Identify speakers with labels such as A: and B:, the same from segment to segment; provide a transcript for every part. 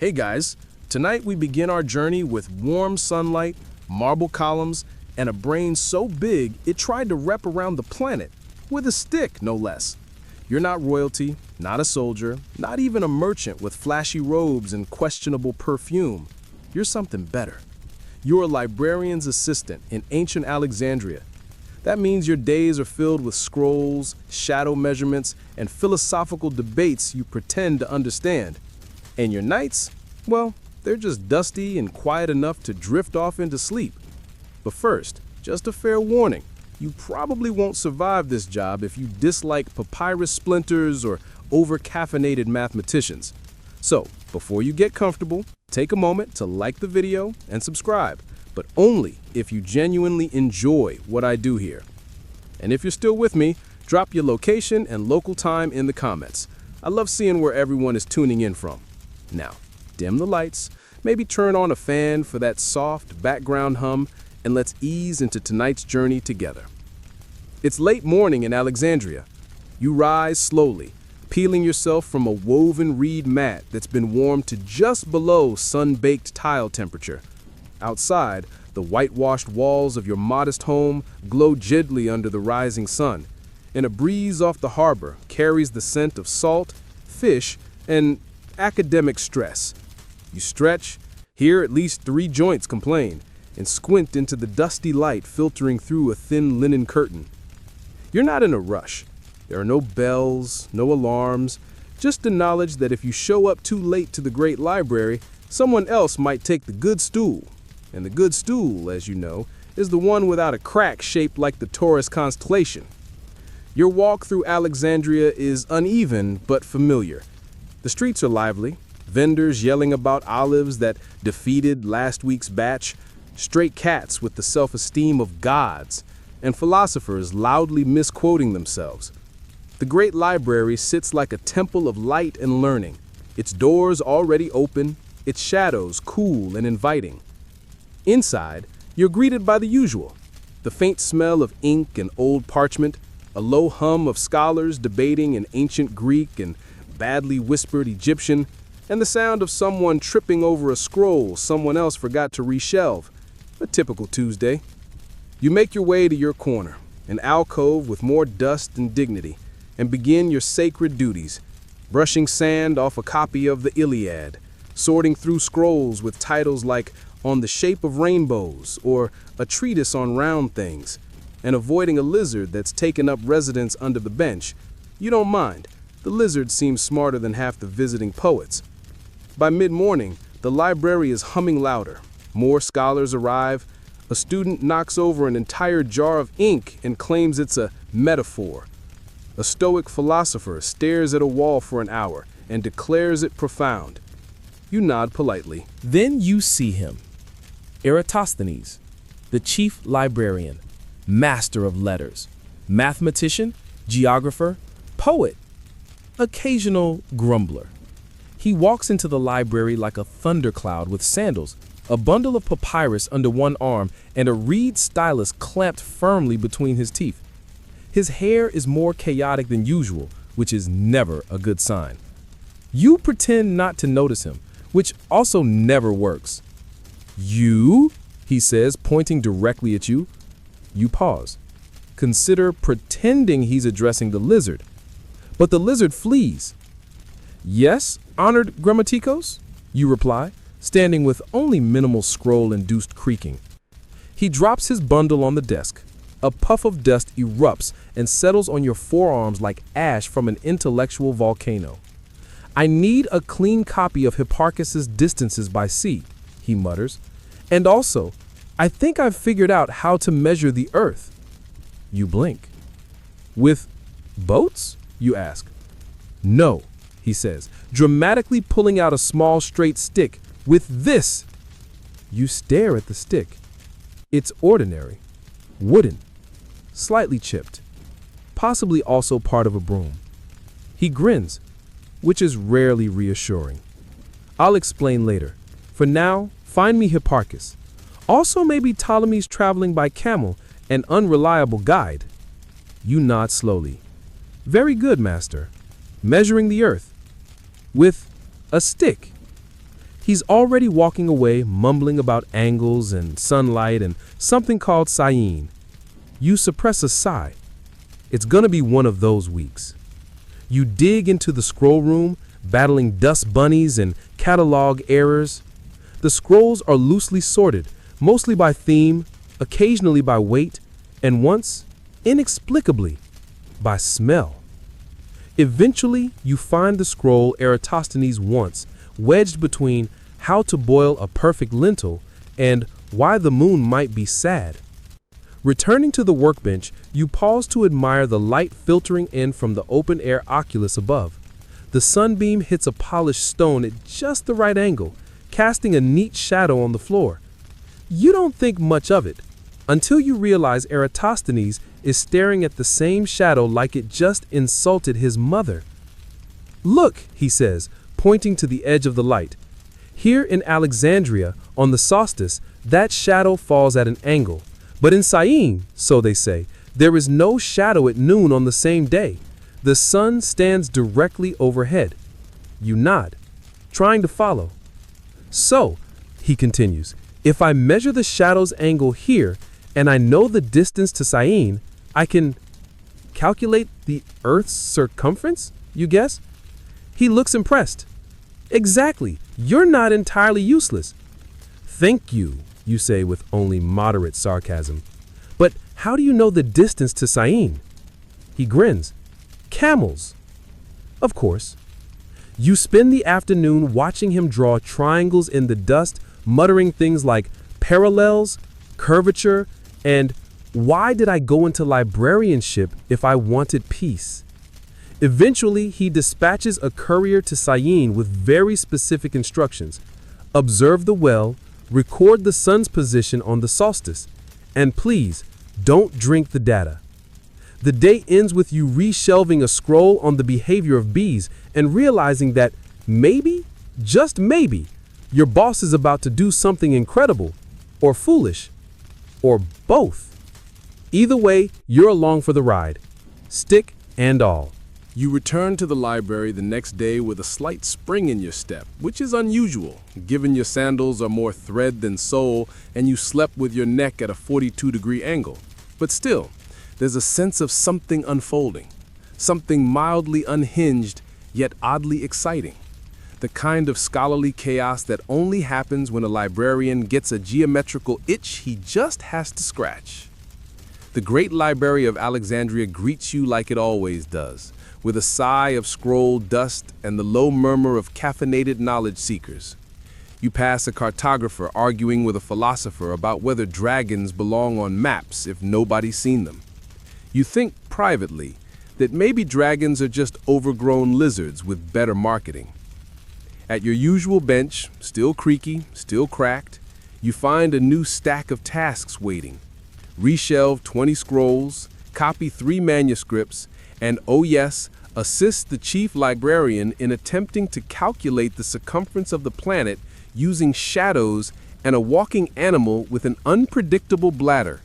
A: Hey guys, tonight we begin our journey with warm sunlight, marble columns, and a brain so big it tried to wrap around the planet, with a stick no less. You're not royalty, not a soldier, not even a merchant with flashy robes and questionable perfume. You're something better. You're a librarian's assistant in ancient Alexandria. That means your days are filled with scrolls, shadow measurements, and philosophical debates you pretend to understand. And your nights, well, they're just dusty and quiet enough to drift off into sleep. But first, just a fair warning, you probably won't survive this job if you dislike papyrus splinters or over-caffeinated mathematicians. So, before you get comfortable, take a moment to like the video and subscribe, but only if you genuinely enjoy what I do here. And if you're still with me, drop your location and local time in the comments. I love seeing where everyone is tuning in from. Now, dim the lights, maybe turn on a fan for that soft background hum, and let's ease into tonight's journey together. It's late morning in Alexandria. You rise slowly, peeling yourself from a woven reed mat that's been warmed to just below sun-baked tile temperature. Outside, the whitewashed walls of your modest home glow gently under the rising sun, and a breeze off the harbor carries the scent of salt, fish, and academic stress. You stretch, hear at least 3 joints complain, and squint into the dusty light filtering through a thin linen curtain. You're not in a rush. There are no bells, no alarms, just the knowledge that if you show up too late to the great library, someone else might take the good stool. And the good stool, as you know, is the one without a crack shaped like the Taurus constellation. Your walk through Alexandria is uneven but familiar. The streets are lively, vendors yelling about olives that defeated last week's batch, stray cats with the self-esteem of gods, and philosophers loudly misquoting themselves. The great library sits like a temple of light and learning, its doors already open, its shadows cool and inviting. Inside, you're greeted by the usual, the faint smell of ink and old parchment, a low hum of scholars debating in ancient Greek and badly whispered Egyptian, and the sound of someone tripping over a scroll someone else forgot to reshelve. A typical Tuesday. You make your way to your corner, an alcove with more dust than dignity, and begin your sacred duties, brushing sand off a copy of the Iliad, sorting through scrolls with titles like On the Shape of Rainbows or A Treatise on Round Things, and avoiding a lizard that's taken up residence under the bench. You don't mind. The lizard seems smarter than half the visiting poets. By mid-morning, the library is humming louder. More scholars arrive. A student knocks over an entire jar of ink and claims it's a metaphor. A stoic philosopher stares at a wall for an hour and declares it profound. You nod politely.
B: Then you see him, Eratosthenes, the chief librarian, master of letters, mathematician, geographer, poet, occasional grumbler. He walks into the library like a thundercloud with sandals, a bundle of papyrus under one arm, and a reed stylus clamped firmly between his teeth. His hair is more chaotic than usual, which is never a good sign. You pretend not to notice him, which also never works. "You?" he says, pointing directly at you. You pause. Consider pretending he's addressing the lizard. But the lizard flees. "Yes, honored Grammaticos," you reply, standing with only minimal scroll-induced creaking. He drops his bundle on the desk. A puff of dust erupts and settles on your forearms like ash from an intellectual volcano. "I need a clean copy of Hipparchus's Distances by Sea," he mutters. "And also, I think I've figured out how to measure the Earth." You blink. "With boats?" you ask. "No," he says, dramatically pulling out a small straight stick. "With this." You stare at the stick. It's ordinary, wooden, slightly chipped, possibly also part of a broom. He grins, which is rarely reassuring. "I'll explain later. For now, find me Hipparchus. Also maybe Ptolemy's traveling by camel, an unreliable guide." You nod slowly. "Very good, master. Measuring the Earth. With a stick." He's already walking away, mumbling about angles and sunlight and something called cyan. You suppress a sigh. It's gonna be one of those weeks. You dig into the scroll room, battling dust bunnies and catalog errors. The scrolls are loosely sorted, mostly by theme, occasionally by weight, and once, inexplicably, by smell. Eventually, you find the scroll Eratosthenes wants, wedged between How to Boil a Perfect Lentil and Why the Moon Might Be Sad. Returning to the workbench, you pause to admire the light filtering in from the open-air oculus above. The sunbeam hits a polished stone at just the right angle, casting a neat shadow on the floor. You don't think much of it, until you realize Eratosthenes is staring at the same shadow like it just insulted his mother. "Look," he says, pointing to the edge of the light. "Here in Alexandria, on the solstice, that shadow falls at an angle. But in Syene, so they say, there is no shadow at noon on the same day. The sun stands directly overhead." You nod, trying to follow. "So," he continues, "if I measure the shadow's angle here, and I know the distance to Syene, I can calculate the Earth's circumference, you guess?" He looks impressed. "Exactly. You're not entirely useless." "Thank you," you say with only moderate sarcasm. "But how do you know the distance to Syene?" He grins. "Camels." "Of course." You spend the afternoon watching him draw triangles in the dust, muttering things like parallels, curvature, and "Why did I go into librarianship if I wanted peace?" Eventually, he dispatches a courier to Syene with very specific instructions. Observe the well, record the sun's position on the solstice, and please, don't drink the data. The day ends with you reshelving a scroll on the behavior of bees and realizing that maybe, just maybe, your boss is about to do something incredible, or foolish, or both. Either way, you're along for the ride, stick and all.
A: You return to the library the next day with a slight spring in your step, which is unusual, given your sandals are more thread than sole and you slept with your neck at a 42-degree angle. But still, there's a sense of something unfolding, something mildly unhinged, yet oddly exciting. The kind of scholarly chaos that only happens when a librarian gets a geometrical itch he just has to scratch. The great library of Alexandria greets you like it always does, with a sigh of scroll dust and the low murmur of caffeinated knowledge seekers. You pass a cartographer arguing with a philosopher about whether dragons belong on maps if nobody's seen them. You think privately that maybe dragons are just overgrown lizards with better marketing. At your usual bench, still creaky, still cracked, you find a new stack of tasks waiting. Reshelve 20 scrolls, copy 3 manuscripts, and oh yes, assist the chief librarian in attempting to calculate the circumference of the planet using shadows and a walking animal with an unpredictable bladder.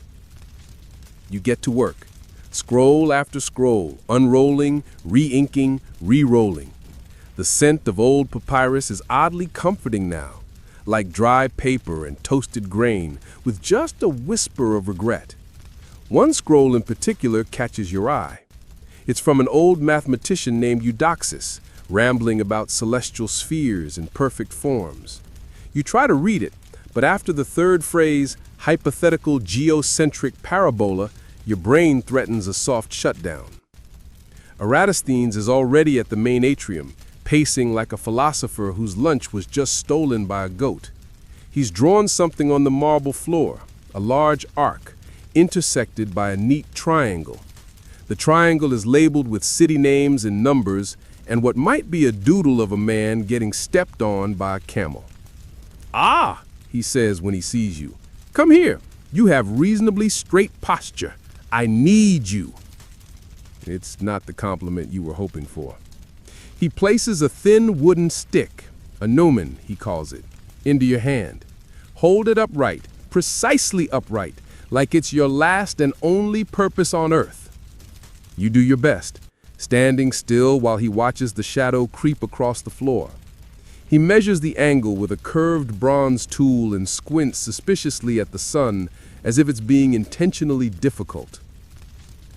A: You get to work, scroll after scroll, unrolling, re-inking, re-rolling. The scent of old papyrus is oddly comforting now, like dry paper and toasted grain, with just a whisper of regret. One scroll in particular catches your eye. It's from an old mathematician named Eudoxus, rambling about celestial spheres and perfect forms. You try to read it, but after the third phrase, hypothetical geocentric parabola, your brain threatens a soft shutdown. Eratosthenes is already at the main atrium, pacing like a philosopher whose lunch was just stolen by a goat. He's drawn something on the marble floor, a large arc, intersected by a neat triangle. The triangle is labeled with city names and numbers and what might be a doodle of a man getting stepped on by a camel. "Ah," he says when he sees you. "Come here. You have reasonably straight posture. I need you." It's not the compliment you were hoping for. He places a thin wooden stick, a gnomon, he calls it, into your hand. Hold it upright, precisely upright, like it's your last and only purpose on earth. You do your best, standing still while he watches the shadow creep across the floor. He measures the angle with a curved bronze tool and squints suspiciously at the sun as if it's being intentionally difficult.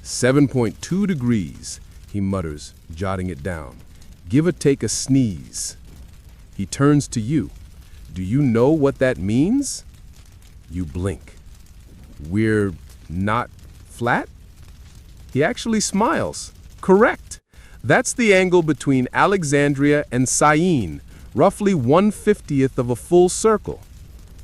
A: 7.2 degrees, he mutters, jotting it down. Give or take a sneeze. He turns to you. Do you know what that means? You blink. We're not flat? He actually smiles. Correct. That's the angle between Alexandria and Syene, roughly 1/50th of a full circle.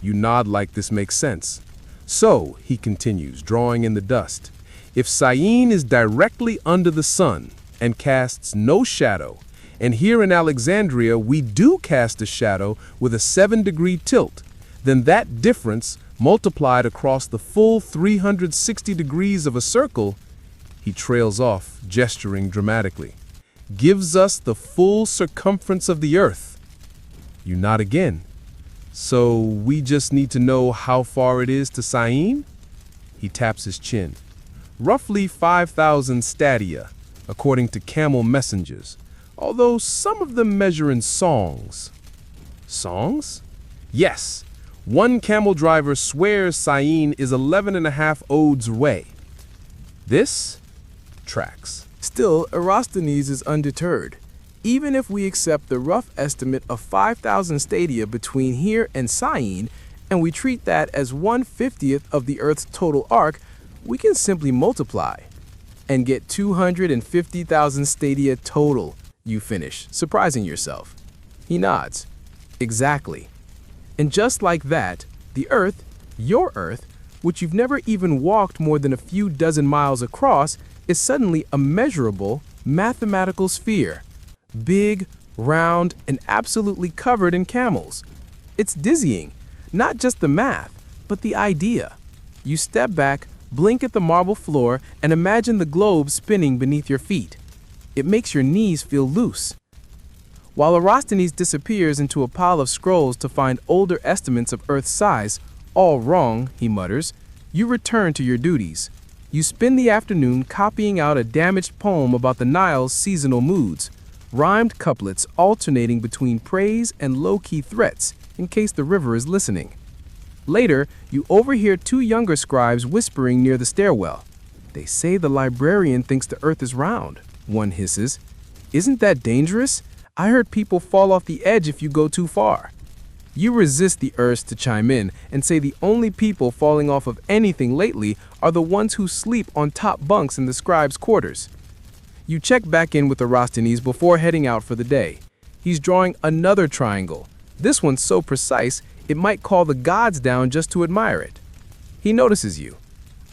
A: You nod like this makes sense. So, he continues, drawing in the dust, if Syene is directly under the sun and casts no shadow, and here in Alexandria we do cast a shadow with a 7-degree tilt, then that difference, multiplied across the full 360 degrees of a circle, he trails off, gesturing dramatically, gives us the full circumference of the Earth. You nod again. So we just need to know how far it is to Syene? He taps his chin. Roughly 5,000 stadia, according to camel messengers, although some of them measure in songs. Songs? Yes. One camel driver swears Syene is 11.5 odes away. This tracks.
B: Still, Eratosthenes is undeterred. Even if we accept the rough estimate of 5,000 stadia between here and Syene, and we treat that as 1/50th of the Earth's total arc, we can simply multiply and get 250,000 stadia total, you finish, surprising yourself. He nods. Exactly. And just like that, the Earth, your Earth, which you've never even walked more than a few dozen miles across, is suddenly a measurable, mathematical sphere. Big, round, and absolutely covered in camels. It's dizzying, not just the math, but the idea. You step back, blink at the marble floor, and imagine the globe spinning beneath your feet. It makes your knees feel loose. While Eratosthenes disappears into a pile of scrolls to find older estimates of Earth's size, all wrong, he mutters, you return to your duties. You spend the afternoon copying out a damaged poem about the Nile's seasonal moods, rhymed couplets alternating between praise and low-key threats in case the river is listening. Later, you overhear two younger scribes whispering near the stairwell. They say the librarian thinks the Earth is round, one hisses. Isn't that dangerous? I heard people fall off the edge if you go too far. You resist the urge to chime in and say the only people falling off of anything lately are the ones who sleep on top bunks in the scribes' quarters. You check back in with Eratosthenes before heading out for the day. He's drawing another triangle. This one's so precise, it might call the gods down just to admire it. He notices you.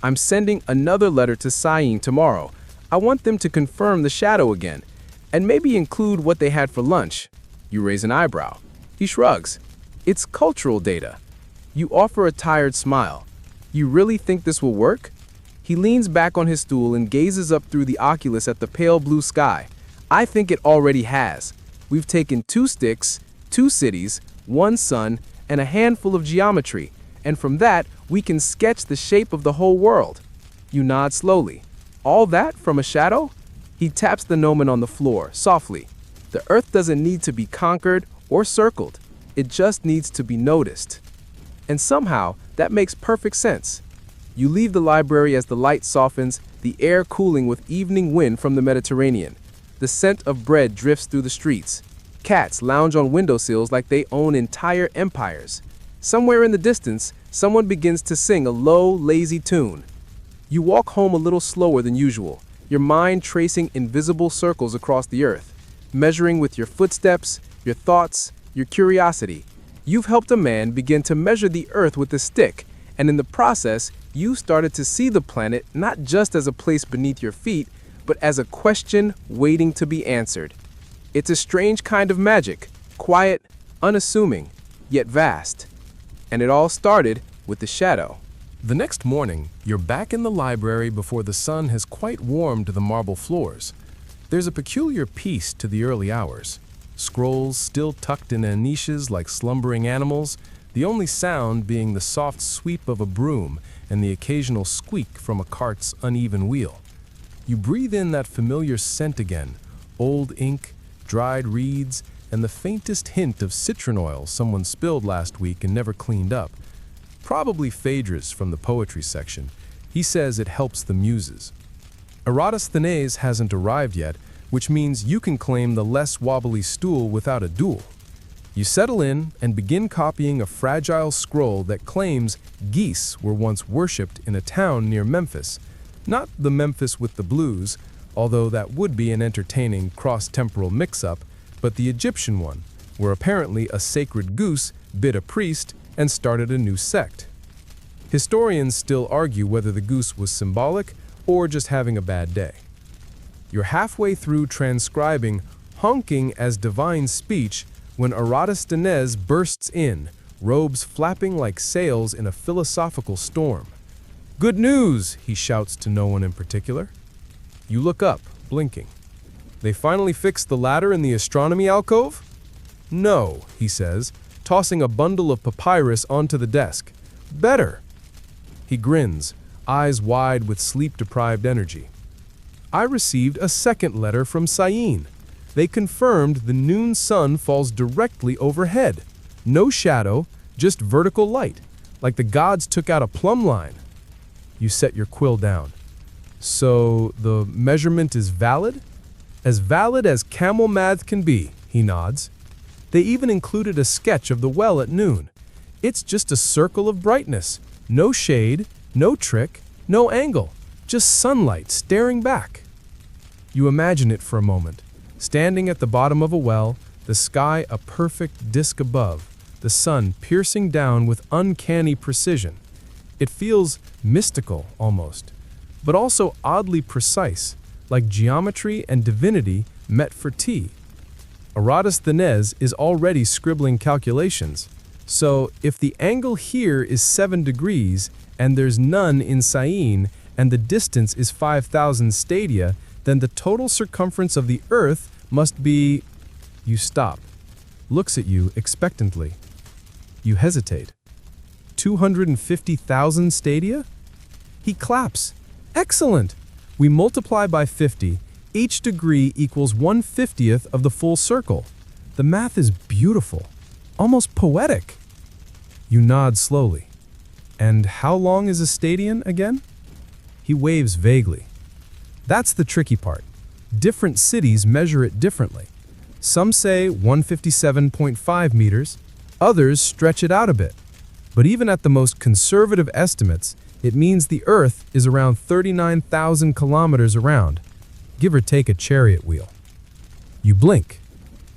B: I'm sending another letter to Syene tomorrow. I want them to confirm the shadow again, and maybe include what they had for lunch. You raise an eyebrow. He shrugs. It's cultural data. You offer a tired smile. You really think this will work? He leans back on his stool and gazes up through the oculus at the pale blue sky. I think it already has. We've taken 2 sticks, 2 cities, 1 sun, and a handful of geometry, and from that, we can sketch the shape of the whole world. You nod slowly. All that from a shadow? He taps the gnomon on the floor, softly. The Earth doesn't need to be conquered or circled. It just needs to be noticed. And somehow, that makes perfect sense. You leave the library as the light softens, the air cooling with evening wind from the Mediterranean. The scent of bread drifts through the streets. Cats lounge on windowsills like they own entire empires. Somewhere in the distance, someone begins to sing a low, lazy tune. You walk home a little slower than usual, your mind tracing invisible circles across the earth, measuring with your footsteps, your thoughts, your curiosity. You've helped a man begin to measure the earth with a stick, and in the process, you started to see the planet not just as a place beneath your feet, but as a question waiting to be answered. It's a strange kind of magic, quiet, unassuming, yet vast. And it all started with the shadow. The next morning, you're back in the library before the sun has quite warmed the marble floors. There's a peculiar peace to the early hours. Scrolls still tucked in their niches like slumbering animals, the only sound being the soft sweep of a broom and the occasional squeak from a cart's uneven wheel. You breathe in that familiar scent again, old ink, dried reeds,
A: and the faintest hint of citron oil someone spilled last week and never cleaned up. Probably Phaedrus from the poetry section. He says it helps the muses. Eratosthenes hasn't arrived yet, which means you can claim the less wobbly stool without a duel. You settle in and begin copying a fragile scroll that claims geese were once worshipped in a town near Memphis. Not the Memphis with the blues, although that would be an entertaining cross-temporal mix-up, but the Egyptian one, where apparently a sacred goose bit a priest and started a new sect. Historians still argue whether the goose was symbolic or just having a bad day. You're halfway through transcribing honking as divine speech when Eratosthenes bursts in, robes flapping like sails in a philosophical storm. "Good news!" he shouts to no one in particular. You look up, blinking. "They finally fixed the ladder in the astronomy alcove?" "No," he says, tossing a bundle of papyrus onto the desk. "Better." He grins, eyes wide with sleep-deprived energy. "I received a second letter from Syene. They confirmed the noon sun falls directly overhead. No shadow, just vertical light, like the gods took out a plumb line." You set your quill down. "So the measurement is valid?" "As valid as camel math can be," he nods. "They even included a sketch of the well at noon. It's just a circle of brightness. No shade, no trick, no angle, just sunlight staring back." You imagine it for a moment. Standing at the bottom of a well, the sky a perfect disk above, the sun piercing down with uncanny precision. It feels mystical almost, but also oddly precise, like geometry and divinity met for tea. Eratosthenes is already scribbling calculations. So if the angle here is 7 degrees and there's none in Syene and the distance is 5,000 stadia, then the total circumference of the Earth must be... You stop. Looks at you expectantly. You hesitate. 250,000 stadia? He claps. Excellent! We multiply by 50. Each degree equals 1/50th of the full circle. The math is beautiful. Almost poetic. You nod slowly. And how long is a stadion again? He waves vaguely. That's the tricky part. Different cities measure it differently. Some say 157.5 meters, others stretch it out a bit. But even at the most conservative estimates, it means the Earth is around 39,000 kilometers around, give or take a chariot wheel. You blink.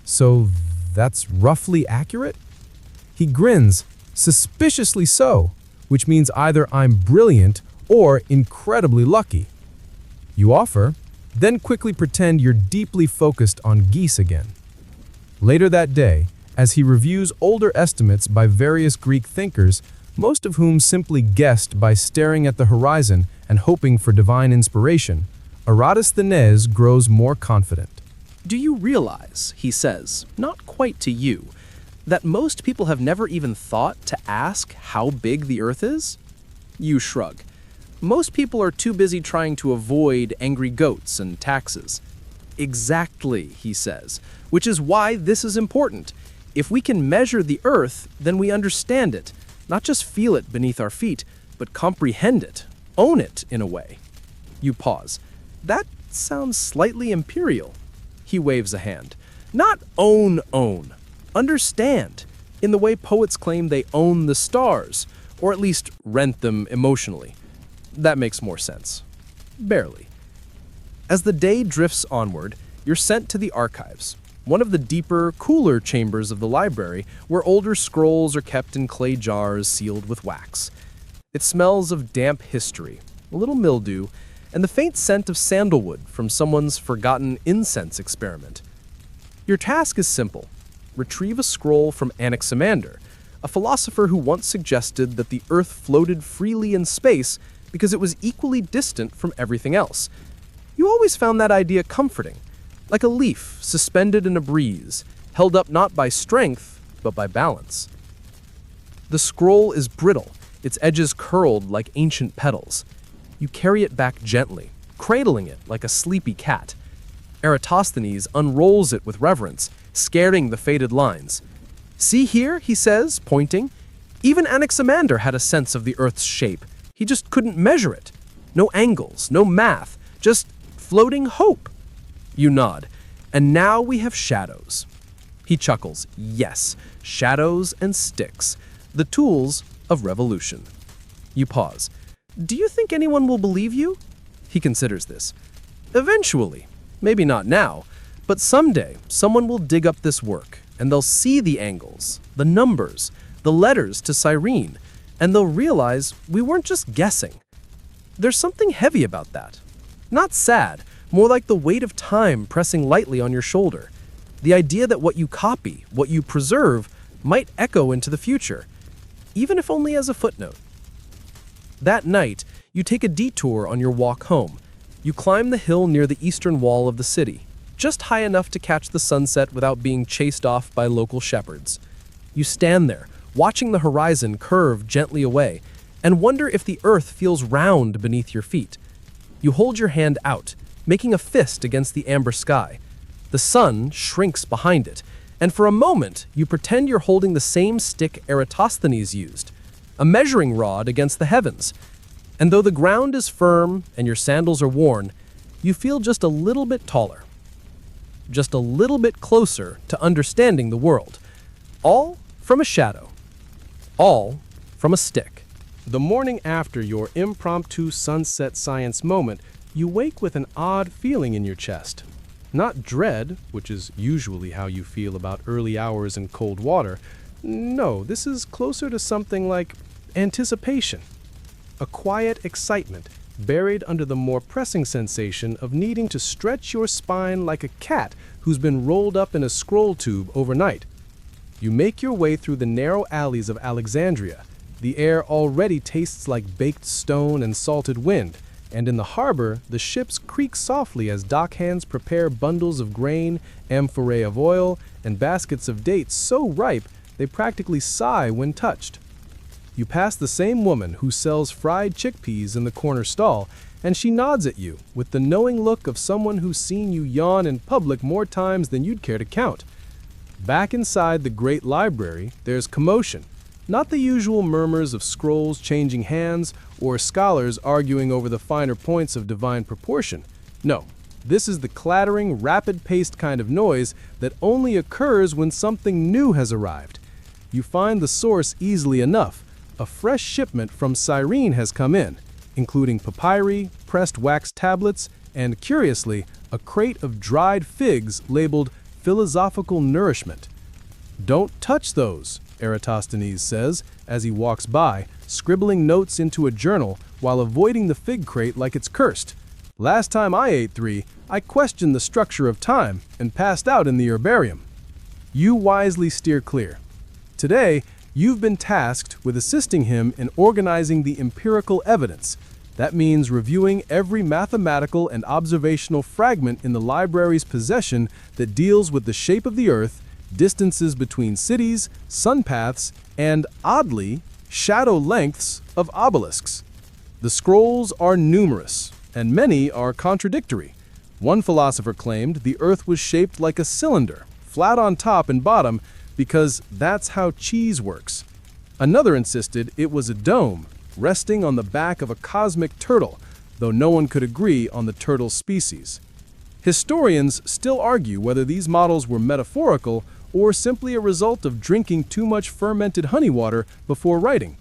A: So that's roughly accurate? He grins, suspiciously so, which means either I'm brilliant or incredibly lucky. You offer, then quickly pretend you're deeply focused on geese again. Later that day, as he reviews older estimates by various Greek thinkers, most of whom simply guessed by staring at the horizon and hoping for divine inspiration, Eratosthenes grows more confident.
B: "Do you realize," he says, not quite to you, "that most people have never even thought to ask how big the Earth is?" You shrug. "Most people are too busy trying to avoid angry goats and taxes." "Exactly," he says, "which is why this is important. If we can measure the Earth, then we understand it, not just feel it beneath our feet, but comprehend it, own it in a way." You pause. "That sounds slightly imperial." He waves a hand. "Not own. Understand, in the way poets claim they own the stars, or at least rent them emotionally. That makes more sense. Barely." As the day drifts onward, you're sent to the archives, one of the deeper, cooler chambers of the library where older scrolls are kept in clay jars sealed with wax. It smells of damp history, a little mildew, and the faint scent of sandalwood from someone's forgotten incense experiment. Your task is simple. Retrieve a scroll from Anaximander, a philosopher who once suggested that the Earth floated freely in space because it was equally distant from everything else. You always found that idea comforting, like a leaf suspended in a breeze, held up not by strength, but by balance. The scroll is brittle, its edges curled like ancient petals. You carry it back gently, cradling it like a sleepy cat. Eratosthenes unrolls it with reverence, scaring the faded lines. "See here," he says, pointing. "Even Anaximander had a sense of the Earth's shape. He just couldn't measure it. No angles, no math, just floating hope." You nod. "And now we have shadows." He chuckles. "Yes, shadows and sticks, the tools of revolution." You pause. "Do you think anyone will believe you?" He considers this. "Eventually. Maybe not now, but someday someone will dig up this work, and they'll see the angles, the numbers, the letters to Cyrene, and they'll realize we weren't just guessing. There's something heavy about that. Not sad, more like the weight of time pressing lightly on your shoulder. The idea that what you copy, what you preserve, might echo into the future, even if only as a footnote." That night, you take a detour on your walk home. You climb the hill near the eastern wall of the city, just high enough to catch the sunset without being chased off by local shepherds. You stand there, watching the horizon curve gently away, and wonder if the earth feels round beneath your feet. You hold your hand out, making a fist against the amber sky. The sun shrinks behind it, and for a moment you pretend you're holding the same stick Eratosthenes used, a measuring rod against the heavens. And though the ground is firm and your sandals are worn, you feel just a little bit taller, just a little bit closer to understanding the world. All from a shadow, all from a stick.
A: The morning after your impromptu sunset science moment, you wake with an odd feeling in your chest. Not dread, which is usually how you feel about early hours in cold water. No, this is closer to something like anticipation. A quiet excitement buried under the more pressing sensation of needing to stretch your spine like a cat who's been rolled up in a scroll tube overnight. You make your way through the narrow alleys of Alexandria. The air already tastes like baked stone and salted wind, and in the harbor, the ships creak softly as dockhands prepare bundles of grain, amphorae of oil, and baskets of dates so ripe they practically sigh when touched. You pass the same woman who sells fried chickpeas in the corner stall, and she nods at you with the knowing look of someone who's seen you yawn in public more times than you'd care to count. Back inside the great library, there's commotion. Not the usual murmurs of scrolls changing hands or scholars arguing over the finer points of divine proportion. No, this is the clattering, rapid-paced kind of noise that only occurs when something new has arrived. You find the source easily enough. A fresh shipment from Cyrene has come in, including papyri, pressed wax tablets, and, curiously, a crate of dried figs labeled philosophical nourishment. "Don't touch those," Eratosthenes says as he walks by, scribbling notes into a journal while avoiding the fig crate like it's cursed. "Last time I ate 3, I questioned the structure of time and passed out in the herbarium." You wisely steer clear. Today, you've been tasked with assisting him in organizing the empirical evidence. That means reviewing every mathematical and observational fragment in the library's possession that deals with the shape of the Earth, distances between cities, sun paths, and, oddly, shadow lengths of obelisks. The scrolls are numerous, and many are contradictory. One philosopher claimed the Earth was shaped like a cylinder, flat on top and bottom, because that's how cheese works. Another insisted it was a dome, resting on the back of a cosmic turtle, though no one could agree on the turtle's species. Historians still argue whether these models were metaphorical or simply a result of drinking too much fermented honey water before writing.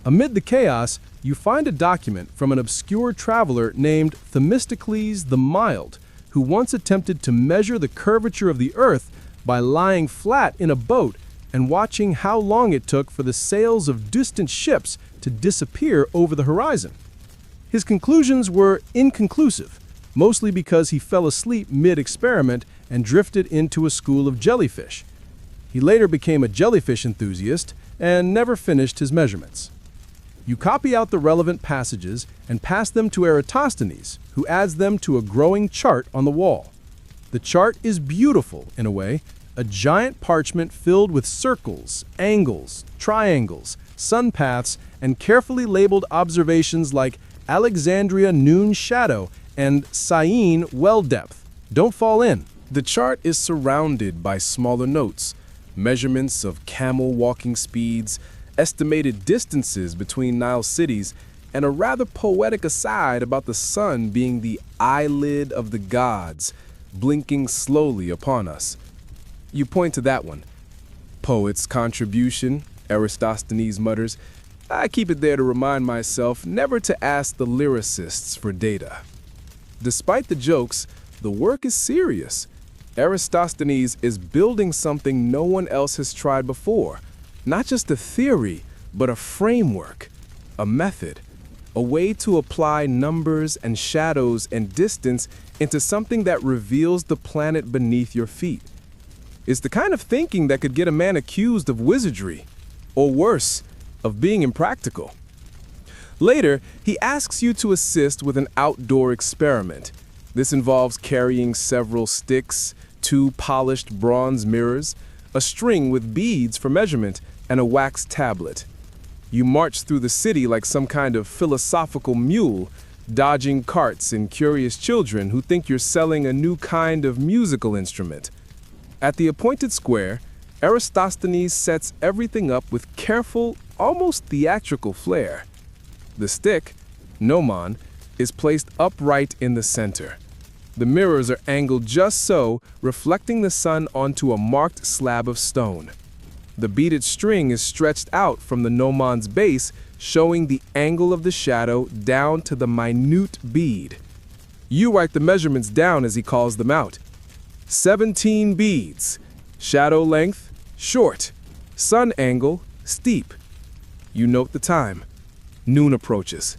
A: Amid the chaos, you find a document from an obscure traveler named Themistocles the Mild, who once attempted to measure the curvature of the Earth by lying flat in a boat and watching how long it took for the sails of distant ships to disappear over the horizon. His conclusions were inconclusive, mostly because he fell asleep mid-experiment and drifted into a school of jellyfish. He later became a jellyfish enthusiast and never finished his measurements. You copy out the relevant passages and pass them to Eratosthenes, who adds them to a growing chart on the wall. The chart is beautiful, in a way, a giant parchment filled with circles, angles, triangles, sun paths, and carefully labeled observations like Alexandria noon shadow and Syene well depth. Don't fall in. The chart is surrounded by smaller notes, measurements of camel walking speeds, estimated distances between Nile cities, and a rather poetic aside about the sun being the eyelid of the gods, blinking slowly upon us. You point to that one. Poet's contribution, Aristophanes mutters. I keep it there to remind myself never to ask the lyricists for data. Despite the jokes, the work is serious. Aristophanes is building something no one else has tried before. Not just a theory, but a framework, a method, a way to apply numbers and shadows and distance into something that reveals the planet beneath your feet. It's the kind of thinking that could get a man accused of wizardry, or worse, of being impractical. Later, he asks you to assist with an outdoor experiment. This involves carrying several sticks, 2 polished bronze mirrors, a string with beads for measurement, and a wax tablet. You march through the city like some kind of philosophical mule, dodging carts and curious children who think you're selling a new kind of musical instrument. At the appointed square, Aristophanes sets everything up with careful, almost theatrical flair. The stick, gnomon, is placed upright in the center. The mirrors are angled just so, reflecting the sun onto a marked slab of stone. The beaded string is stretched out from the gnomon's base, showing the angle of the shadow down to the minute bead. You write the measurements down as he calls them out. 17 beads. Shadow length, short. Sun angle, steep. You note the time. Noon approaches.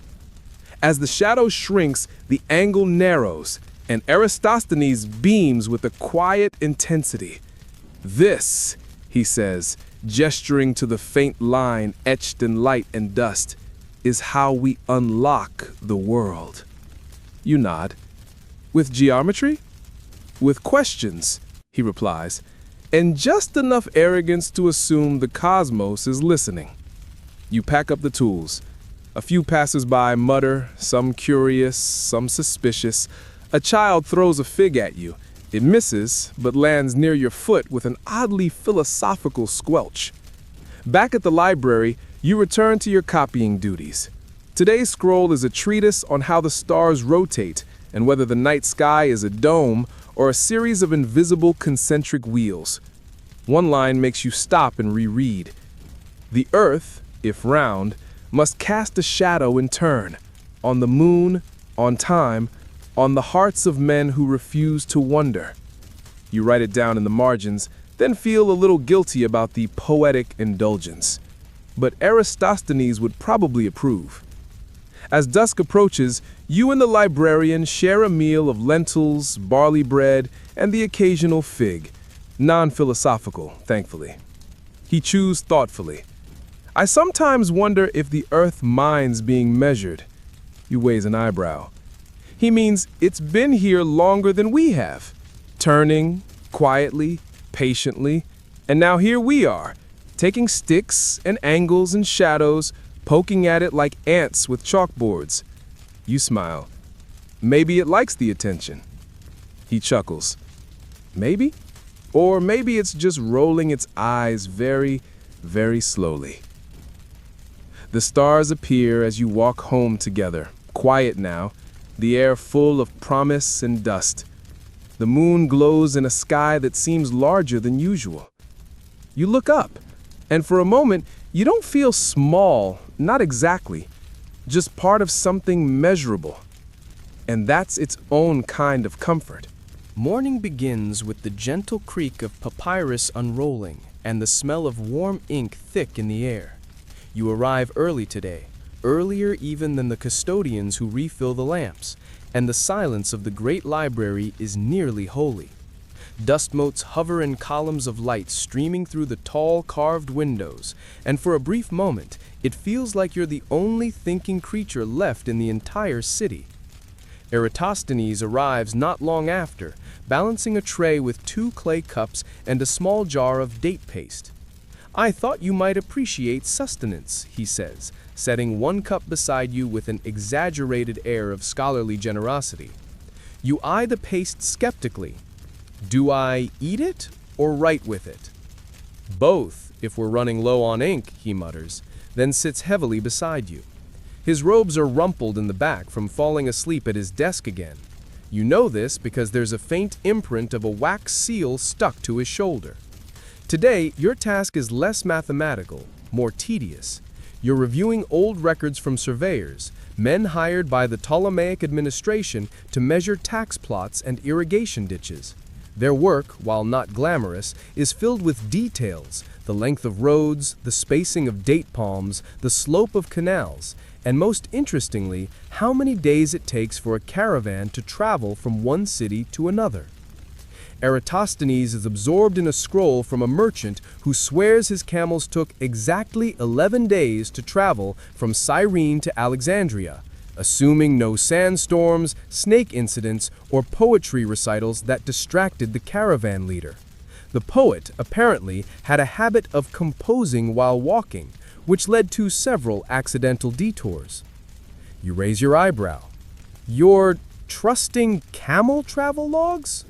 A: As the shadow shrinks, the angle narrows, and Aristophanes beams with a quiet intensity. This, he says, gesturing to the faint line etched in light and dust, is how we unlock the world. You nod. With geometry? With questions, he replies, and just enough arrogance to assume the cosmos is listening. You pack up the tools. A few passers-by mutter, some curious, some suspicious. A child throws a fig at you. It misses, but lands near your foot with an oddly philosophical squelch. Back at the library, you return to your copying duties. Today's scroll is a treatise on how the stars rotate and whether the night sky is a dome or a series of invisible concentric wheels. One line makes you stop and reread. The earth, if round, must cast a shadow in turn, on the moon, on time, on the hearts of men who refuse to wonder. You write it down in the margins, then feel a little guilty about the poetic indulgence. But Aristophanes would probably approve. As dusk approaches, you and the librarian share a meal of lentils, barley bread, and the occasional fig. Non-philosophical, thankfully. He chews thoughtfully. I sometimes wonder if the earth minds being measured. You raise an eyebrow. He means it's been here longer than we have, turning, quietly, patiently, and now here we are, taking sticks and angles and shadows, poking at it like ants with chalkboards. You smile. Maybe it likes the attention. He chuckles. Maybe? Or maybe it's just rolling its eyes very, very slowly. The stars appear as you walk home together, quiet now, the air full of promise and dust. The moon glows in a sky that seems larger than usual. You look up, and for a moment, you don't feel small, not exactly, just part of something measurable. And that's its own kind of comfort.
B: Morning begins with the gentle creak of papyrus unrolling and the smell of warm ink thick in the air. You arrive early today, earlier even than the custodians who refill the lamps, and the silence of the great library is nearly holy. Dust motes hover in columns of light streaming through the tall carved windows, and for a brief moment, it feels like you're the only thinking creature left in the entire city. Eratosthenes arrives not long after, balancing a tray with 2 clay cups and a small jar of date paste. I thought you might appreciate sustenance, he says, setting 1 cup beside you with an exaggerated air of scholarly generosity. You eye the paste skeptically.
A: Do I eat it or write with it? Both, if we're running low on ink, he mutters, then sits heavily beside you. His robes are rumpled in the back from falling asleep at his desk again. You know this because there's a faint imprint of a wax seal stuck to his shoulder. Today, your task is less mathematical, more tedious. You're reviewing old records from surveyors, men hired by the Ptolemaic administration to measure tax plots and irrigation ditches. Their work, while not glamorous, is filled with details: the length of roads, the spacing of date palms, the slope of canals, and most interestingly, how many days it takes for a caravan to travel from one city to another. Eratosthenes is absorbed in a scroll from a merchant who swears his camels took exactly 11 days to travel from Cyrene to Alexandria, assuming no sandstorms, snake incidents, or poetry recitals that distracted the caravan leader. The poet, apparently, had a habit of composing while walking, which led to several accidental detours. You raise your eyebrow. You're trusting camel travel logs?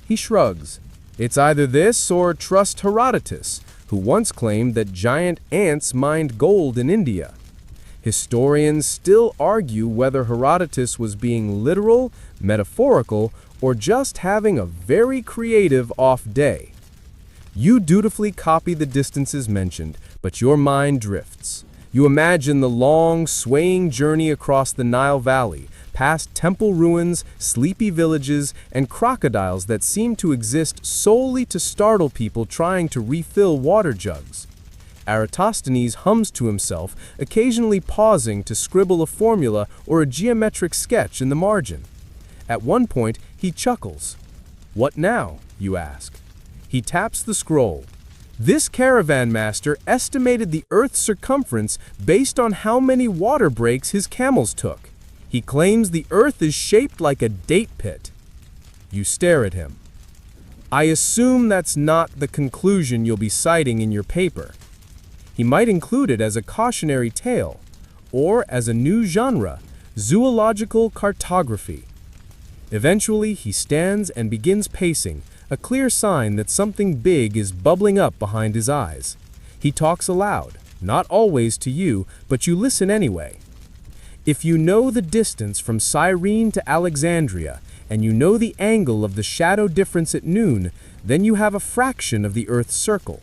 A: He shrugs. It's either this or trust Herodotus, who once claimed that giant ants mined gold in India. Historians still argue whether Herodotus was being literal, metaphorical, or just having a very creative off day. You dutifully copy the distances mentioned, but your mind drifts. You imagine the long, swaying journey across the Nile Valley, past temple ruins, sleepy villages, and crocodiles that seem to exist solely to startle people trying to refill water jugs. Eratosthenes hums to himself, occasionally pausing to scribble a formula or a geometric sketch in the margin. At one point, he chuckles. "What now?" you ask. He taps the scroll. This caravan master estimated the Earth's circumference based on how many water breaks his camels took. He claims the Earth is shaped like a date pit. You stare at him. I assume that's not the conclusion you'll be citing in your paper. He might include it as a cautionary tale, or as a new genre, zoological cartography. Eventually, he stands and begins pacing, a clear sign that something big is bubbling up behind his eyes. He talks aloud, not always to you, but you listen anyway. If you know the distance from Cyrene to Alexandria, and you know the angle of the shadow difference at noon, then you have a fraction of the Earth's circle,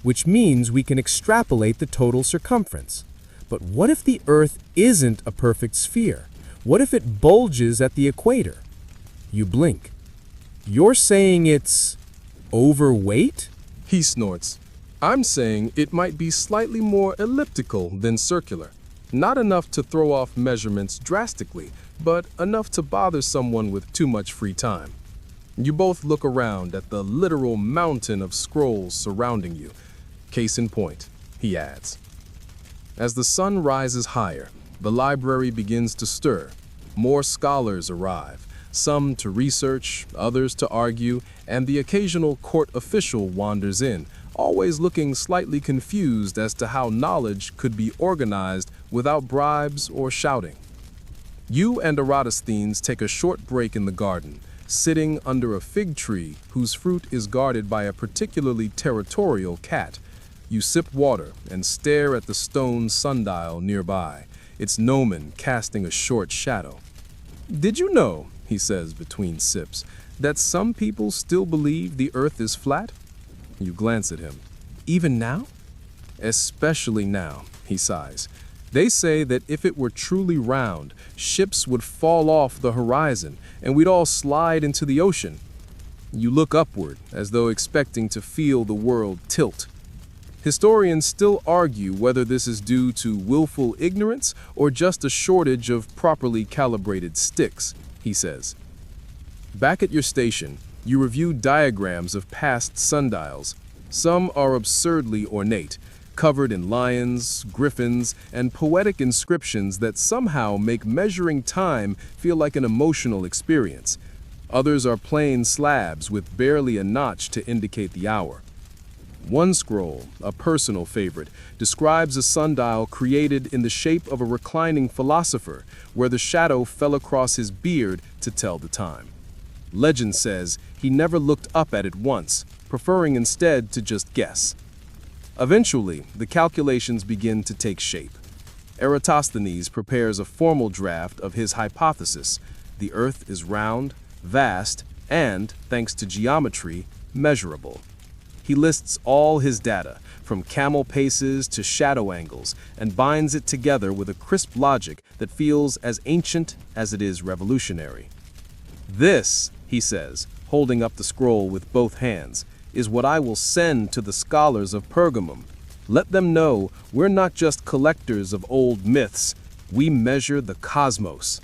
A: which means we can extrapolate the total circumference. But what if the Earth isn't a perfect sphere? What if it bulges at the equator? You blink. You're saying it's overweight?
C: He snorts. I'm saying it might be slightly more elliptical than circular. Not enough to throw off measurements drastically, but enough to bother someone with too much free time. You both look around at the literal mountain of scrolls surrounding you. Case in point, he adds. As the sun rises higher, the library begins to stir. More scholars arrive. Some to research, others to argue, and the occasional court official wanders in, always looking slightly confused as to how knowledge could be organized without bribes or shouting. You and Eratosthenes take a short break in the garden, sitting under a fig tree whose fruit is guarded by a particularly territorial cat. You sip water and stare at the stone sundial nearby, its gnomon casting a short shadow. Did you know, he says between sips, that some people still believe the Earth is flat? You glance at him. Even now? Especially now, he sighs. They say that if it were truly round, ships would fall off the horizon and we'd all slide into the ocean. You look upward, as though expecting to feel the world tilt. Historians still argue whether this is due to willful ignorance or just a shortage of properly calibrated sticks, he says. Back at your station, you review diagrams of past sundials. Some are absurdly ornate, covered in lions, griffins, and poetic inscriptions that somehow make measuring time feel like an emotional experience. Others are plain slabs with barely a notch to indicate the hour. One scroll, a personal favorite, describes a sundial created in the shape of a reclining philosopher, where the shadow fell across his beard to tell the time. Legend says he never looked up at it once, preferring instead to just guess. Eventually, the calculations begin to take shape. Eratosthenes prepares a formal draft of his hypothesis. The Earth is round, vast, and, thanks to geometry, measurable. He lists all his data, from camel paces to shadow angles, and binds it together with a crisp logic that feels as ancient as it is revolutionary. This, he says, holding up the scroll with both hands, is what I will send to the scholars of Pergamum. Let them know we're not just collectors of old myths, we measure the cosmos.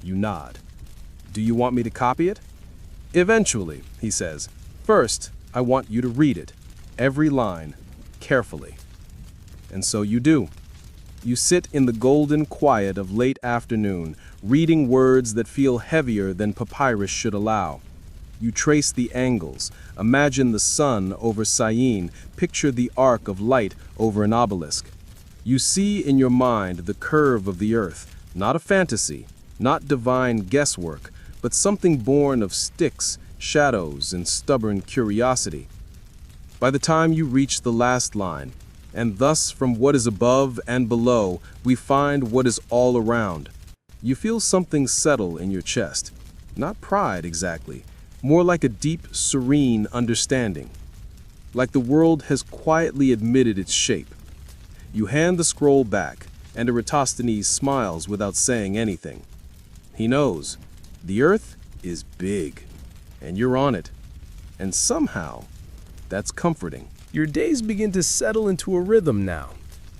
C: You nod. Do you want me to copy it? Eventually, he says. First, I want you to read it, every line, carefully. And so you do. You sit in the golden quiet of late afternoon, reading words that feel heavier than papyrus should allow. You trace the angles, imagine the sun over Syene, picture the arc of light over an obelisk. You see in your mind the curve of the earth, not a fantasy, not divine guesswork, but something born of sticks, shadows, and stubborn curiosity. By the time you reach the last line, and thus from what is above and below, we find what is all around, you feel something settle in your chest. Not pride exactly, more like a deep, serene understanding. Like the world has quietly admitted its shape. You hand the scroll back, and Eratosthenes smiles without saying anything. He knows, the earth is big, and you're on it. And somehow, that's comforting.
B: Your days begin to settle into a rhythm now.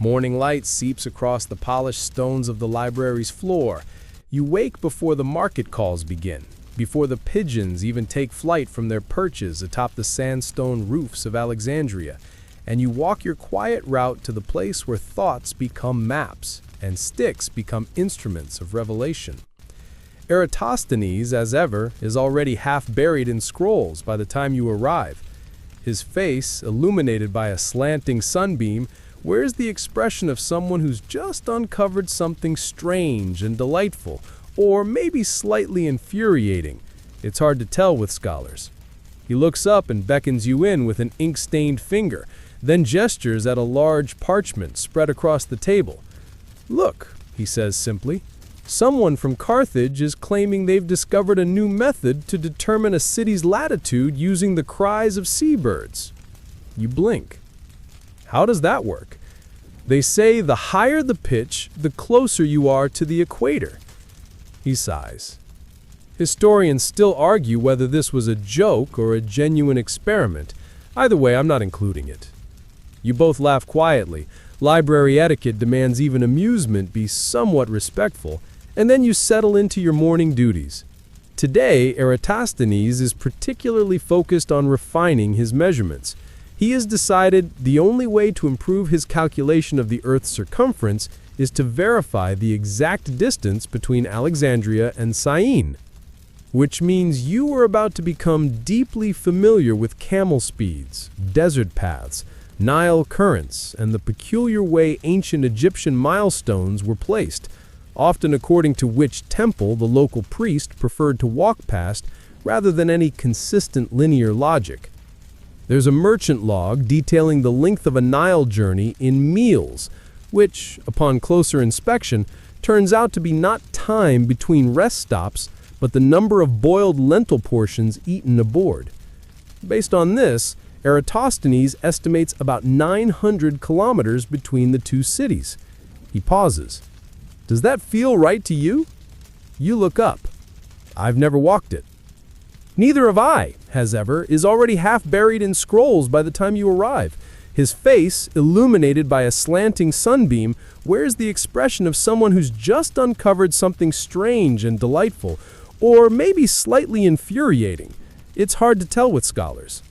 B: Morning light seeps across the polished stones of the library's floor. You wake before the market calls begin, before the pigeons even take flight from their perches atop the sandstone roofs of Alexandria, and you walk your quiet route to the place where thoughts become maps and sticks become instruments of revelation. Eratosthenes, as ever, is already half buried in scrolls by the time you arrive. His face, illuminated by a slanting sunbeam, wears the expression of someone who's just uncovered something strange and delightful, or maybe slightly infuriating. It's hard to tell with scholars. He looks up and beckons you in with an ink-stained finger, then gestures at a large parchment spread across the table. "Look," he says simply, "someone from Carthage is claiming they've discovered a new method to determine a city's latitude using the cries of seabirds." You blink. How does that work? They say the higher the pitch, the closer you are to the equator. He sighs. Historians still argue whether this was a joke or a genuine experiment. Either way, I'm not including it. You both laugh quietly. Library etiquette demands even amusement be somewhat respectful, and then you settle into your morning duties. Today, Eratosthenes is particularly focused on refining his measurements. He has decided the only way to improve his calculation of the Earth's circumference is to verify the exact distance between Alexandria and Syene, which means you are about to become deeply familiar with camel speeds, desert paths, Nile currents, and the peculiar way ancient Egyptian milestones were placed, often according to which temple the local priest preferred to walk past rather than any consistent linear logic. There's a merchant log detailing the length of a Nile journey in meals, which, upon closer inspection, turns out to be not time between rest stops, but the number of boiled lentil portions eaten aboard. Based on this, Eratosthenes estimates about 900 kilometers between the two cities. He pauses. Does that feel right to you? You look up. I've never walked it. Neither have I, has ever, is already half buried in scrolls by the time you arrive. His face, illuminated by a slanting sunbeam, wears the expression of someone who's just uncovered something strange and delightful, or maybe slightly infuriating. It's hard to tell with scholars.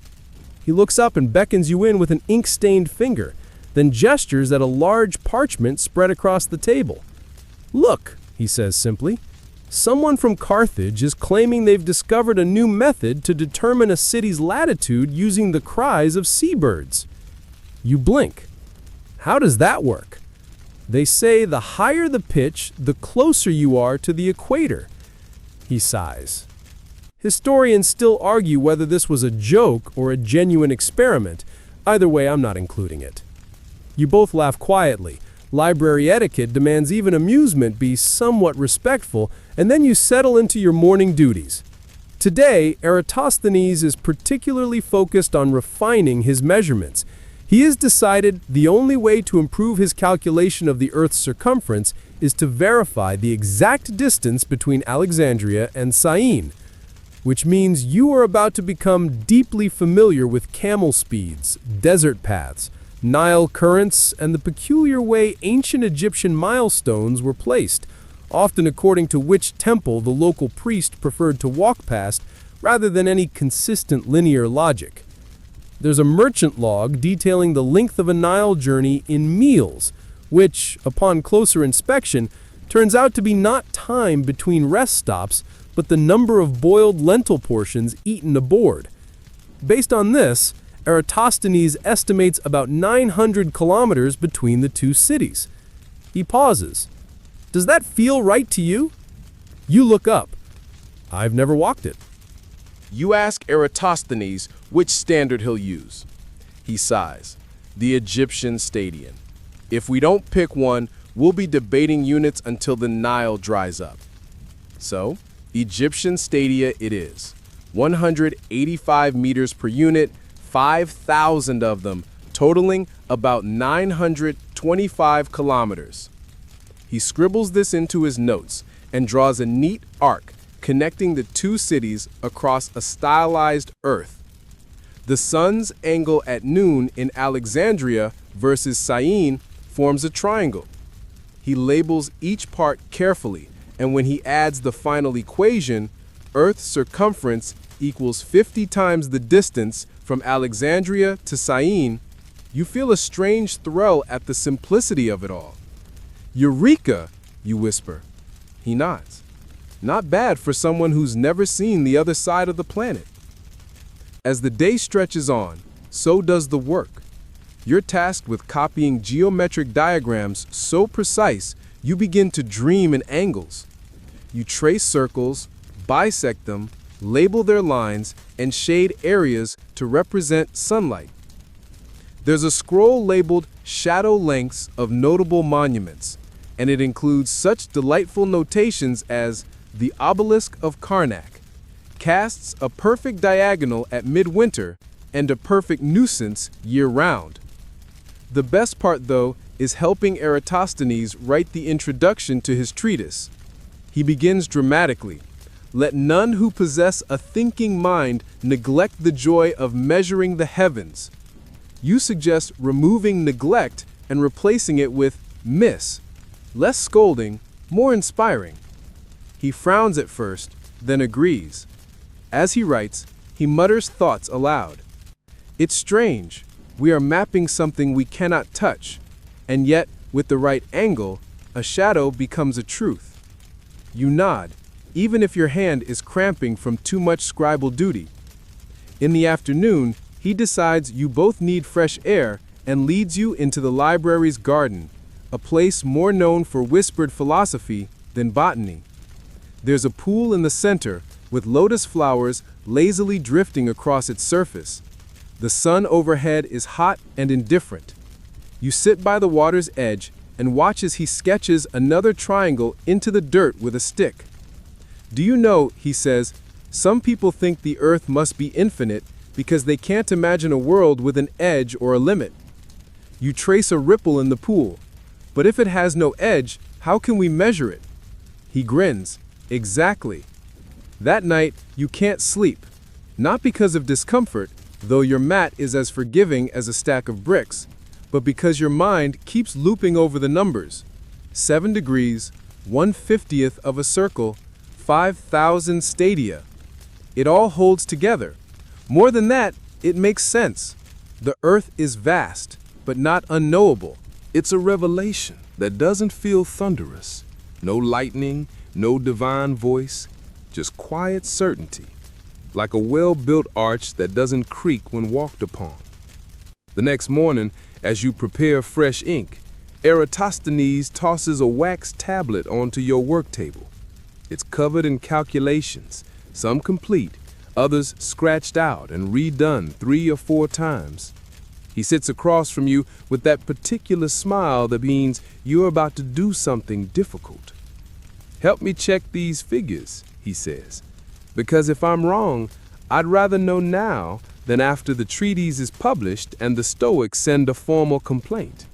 B: He looks up and beckons you in with an ink-stained finger, then gestures at a large parchment spread across the table. "Look," he says simply, "someone from Carthage is claiming they've discovered a new method to determine a city's latitude using the cries of seabirds." You blink. How does that work? They say the higher the pitch, the closer you are to the equator. He sighs. Historians still argue whether this was a joke or a genuine experiment. Either way, I'm not including it. You both laugh quietly. Library etiquette demands even amusement be somewhat respectful, and then you settle into your morning duties. Today, Eratosthenes is particularly focused on refining his measurements. He has decided the only way to improve his calculation of the Earth's circumference is to verify the exact distance between Alexandria and Syene, which means you are about to become deeply familiar with camel speeds, desert paths, Nile currents, and the peculiar way ancient Egyptian milestones were placed, often according to which temple the local priest preferred to walk past rather than any consistent linear logic. There's a merchant log detailing the length of a Nile journey in meals, which, upon closer inspection, turns out to be not time between rest stops, but the number of boiled lentil portions eaten aboard. Based on this, Eratosthenes estimates about 900 kilometers between the two cities. He pauses. Does that feel right to you? You look up. I've never walked it.
A: You ask Eratosthenes which standard he'll use. He sighs. The Egyptian stadion. If we don't pick one, we'll be debating units until the Nile dries up. So, Egyptian stadia it is. 185 meters per unit, 5,000 of them, totaling about 925 kilometers. He scribbles this into his notes and draws a neat arc connecting the two cities across a stylized earth. The sun's angle at noon in Alexandria versus Syene forms a triangle. He labels each part carefully, and when he adds the final equation, Earth's circumference equals 50 times the distance from Alexandria to Syene, you feel a strange thrill at the simplicity of it all. Eureka, you whisper. He nods. Not bad for someone who's never seen the other side of the planet. As the day stretches on, so does the work. You're tasked with copying geometric diagrams so precise you begin to dream in angles. You trace circles, bisect them, label their lines, and shade areas to represent sunlight. There's a scroll labeled Shadow Lengths of Notable Monuments, and it includes such delightful notations as the Obelisk of Karnak, casts a perfect diagonal at midwinter and a perfect nuisance year-round. The best part, though, is helping Eratosthenes write the introduction to his treatise. He begins dramatically. Let none who possess a thinking mind neglect the joy of measuring the heavens. You suggest removing neglect and replacing it with miss. Less scolding, more inspiring. He frowns at first, then agrees. As he writes, he mutters thoughts aloud. It's strange. We are mapping something we cannot touch, and yet, with the right angle, a shadow becomes a truth. You nod, even if your hand is cramping from too much scribal duty. In the afternoon, he decides you both need fresh air and leads you into the library's garden, a place more known for whispered philosophy than botany. There's a pool in the center, with lotus flowers lazily drifting across its surface. The sun overhead is hot and indifferent. You sit by the water's edge and watch as he sketches another triangle into the dirt with a stick. Do you know, he says, some people think the earth must be infinite because they can't imagine a world with an edge or a limit. You trace a ripple in the pool, but if it has no edge, how can we measure it? He grins. Exactly. That night, you can't sleep, not because of discomfort, though your mat is as forgiving as a stack of bricks, but because your mind keeps looping over the numbers. 7 degrees, 1/50th of a circle, 5,000 stadia. It all holds together. More than that, it makes sense. The earth is vast, but not unknowable.
C: It's a revelation that doesn't feel thunderous. No lightning, no divine voice, just quiet certainty, like a well-built arch that doesn't creak when walked upon. The next morning, as you prepare fresh ink, Eratosthenes tosses a wax tablet onto your work table. It's covered in calculations, some complete, others scratched out and redone 3 or 4 times. He sits across from you with that particular smile that means you're about to do something difficult. "Help me check these figures," he says, "because if I'm wrong, I'd rather know now than after the treatise is published and the Stoics send a formal complaint."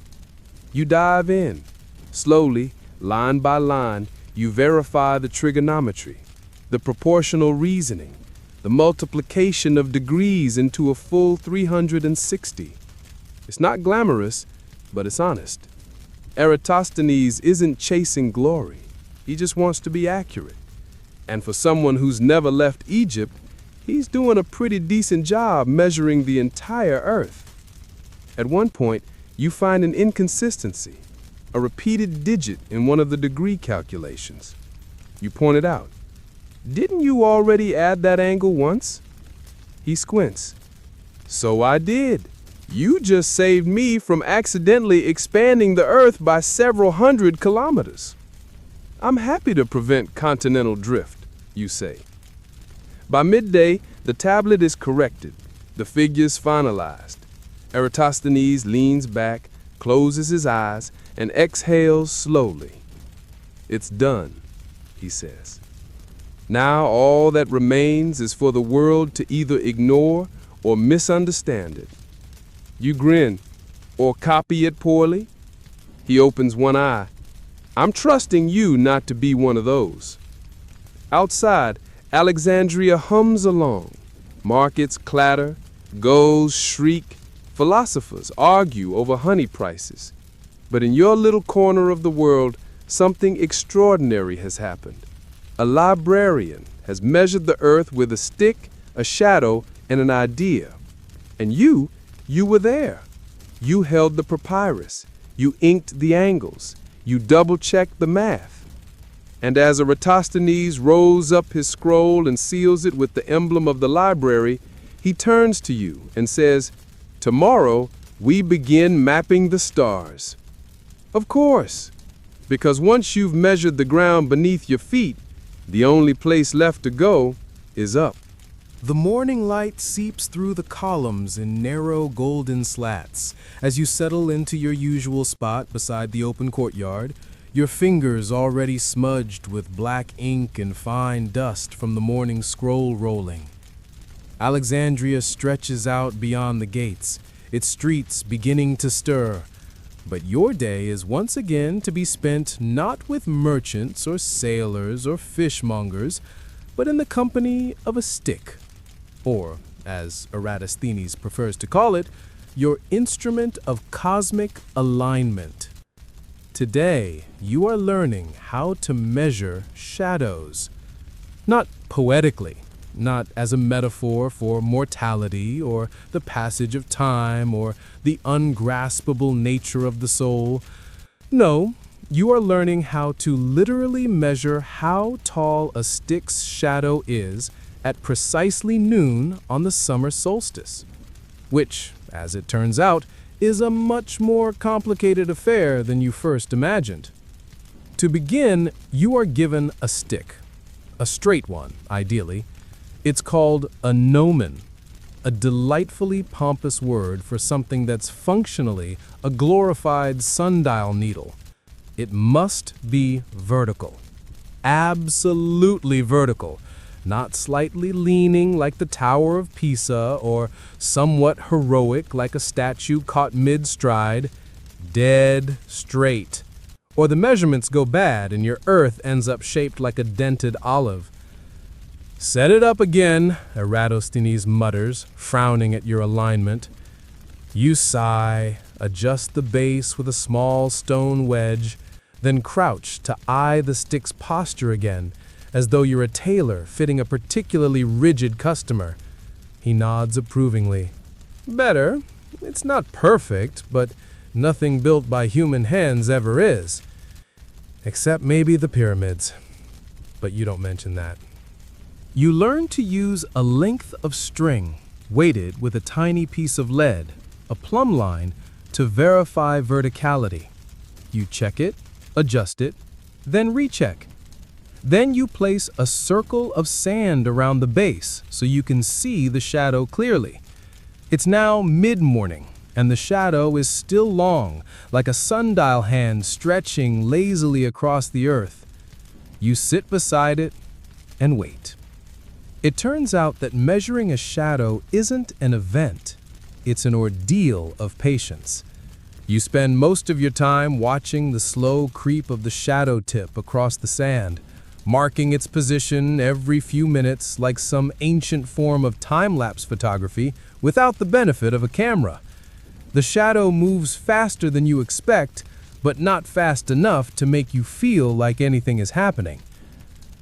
C: You dive in. Slowly, line by line, you verify the trigonometry, the proportional reasoning, the multiplication of degrees into a full 360. It's not glamorous, but it's honest. Eratosthenes isn't chasing glory. He just wants to be accurate. And for someone who's never left Egypt, he's doing a pretty decent job measuring the entire Earth. At one point, you find an inconsistency, a repeated digit in one of the degree calculations. You point it out. "Didn't you already add that angle once?" He squints. "So I did. You just saved me from accidentally expanding the Earth by several hundred kilometers." "I'm happy to prevent continental drift," you say. By midday, the tablet is corrected, the figures finalized. Eratosthenes leans back, closes his eyes, and exhales slowly. "It's done," he says. "Now all that remains is for the world to either ignore or misunderstand it." You grin, "Or copy it poorly?" He opens one eye. "I'm trusting you not to be one of those." Outside, Alexandria hums along. Markets clatter, gulls shriek, philosophers argue over honey prices. But in your little corner of the world, something extraordinary has happened. A librarian has measured the earth with a stick, a shadow, and an idea. And you were there. You held the papyrus. You inked the angles. You double-checked the math. And as Eratosthenes rolls up his scroll and seals it with the emblem of the library, he turns to you and says, "Tomorrow, we begin mapping the stars." Of course, because once you've measured the ground beneath your feet, the only place left to go is up.
B: The morning light seeps through the columns in narrow golden slats. As you settle into your usual spot beside the open courtyard, your fingers already smudged with black ink and fine dust from the morning scroll rolling. Alexandria stretches out beyond the gates, its streets beginning to stir. But your day is once again to be spent not with merchants or sailors or fishmongers, but in the company of a stick. Or, as Eratosthenes prefers to call it, your instrument of cosmic alignment. Today, you are learning how to measure shadows. Not poetically, not as a metaphor for mortality or the passage of time or the ungraspable nature of the soul. No, you are learning how to literally measure how tall a stick's shadow is at precisely noon on the summer solstice, which, as it turns out, is a much more complicated affair than you first imagined. To begin, you are given a stick, a straight one, ideally. It's called a gnomon, a delightfully pompous word for something that's functionally a glorified sundial needle. It must be vertical, absolutely vertical, not slightly leaning like the Tower of Pisa or somewhat heroic like a statue caught mid-stride, dead straight. Or the measurements go bad and your earth ends up shaped like a dented olive. "Set it up again," Eratosthenes mutters, frowning at your alignment. You sigh, adjust the base with a small stone wedge, then crouch to eye the stick's posture again, as though you're a tailor fitting a particularly rigid customer. He nods approvingly. "Better. It's not perfect, but nothing built by human hands ever is. Except maybe the pyramids. But you don't mention that." You learn to use a length of string, weighted with a tiny piece of lead, a plumb line, to verify verticality. You check it, adjust it, then recheck. Then you place a circle of sand around the base so you can see the shadow clearly. It's now mid-morning, and the shadow is still long, like a sundial hand stretching lazily across the earth. You sit beside it and wait. It turns out that measuring a shadow isn't an event. It's an ordeal of patience. You spend most of your time watching the slow creep of the shadow tip across the sand, marking its position every few minutes like some ancient form of time-lapse photography without the benefit of a camera. The shadow moves faster than you expect, but not fast enough to make you feel like anything is happening.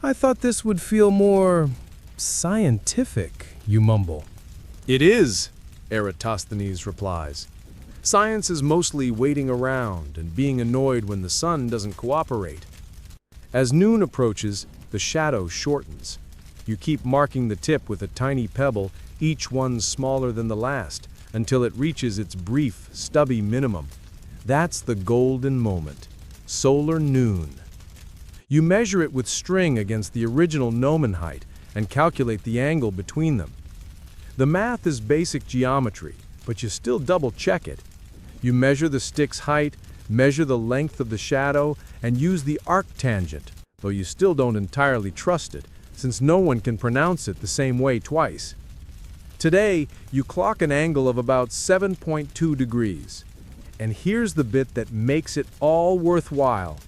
B: I thought this would feel more scientific, you mumble.
A: It is, Eratosthenes replies. Science is mostly waiting around and being annoyed when the sun doesn't cooperate. As noon approaches, the shadow shortens. You keep marking the tip with a tiny pebble, each one smaller than the last, until it reaches its brief, stubby minimum. That's the golden moment, solar noon. You measure it with string against the original gnomon height and calculate the angle between them. The math is basic geometry, but you still double-check it. You measure the stick's height, measure the length of the shadow, and use the arctangent, though you still don't entirely trust it, since no one can pronounce it the same way twice. Today, you clock an angle of about 7.2 degrees. And here's the bit that makes it all worthwhile.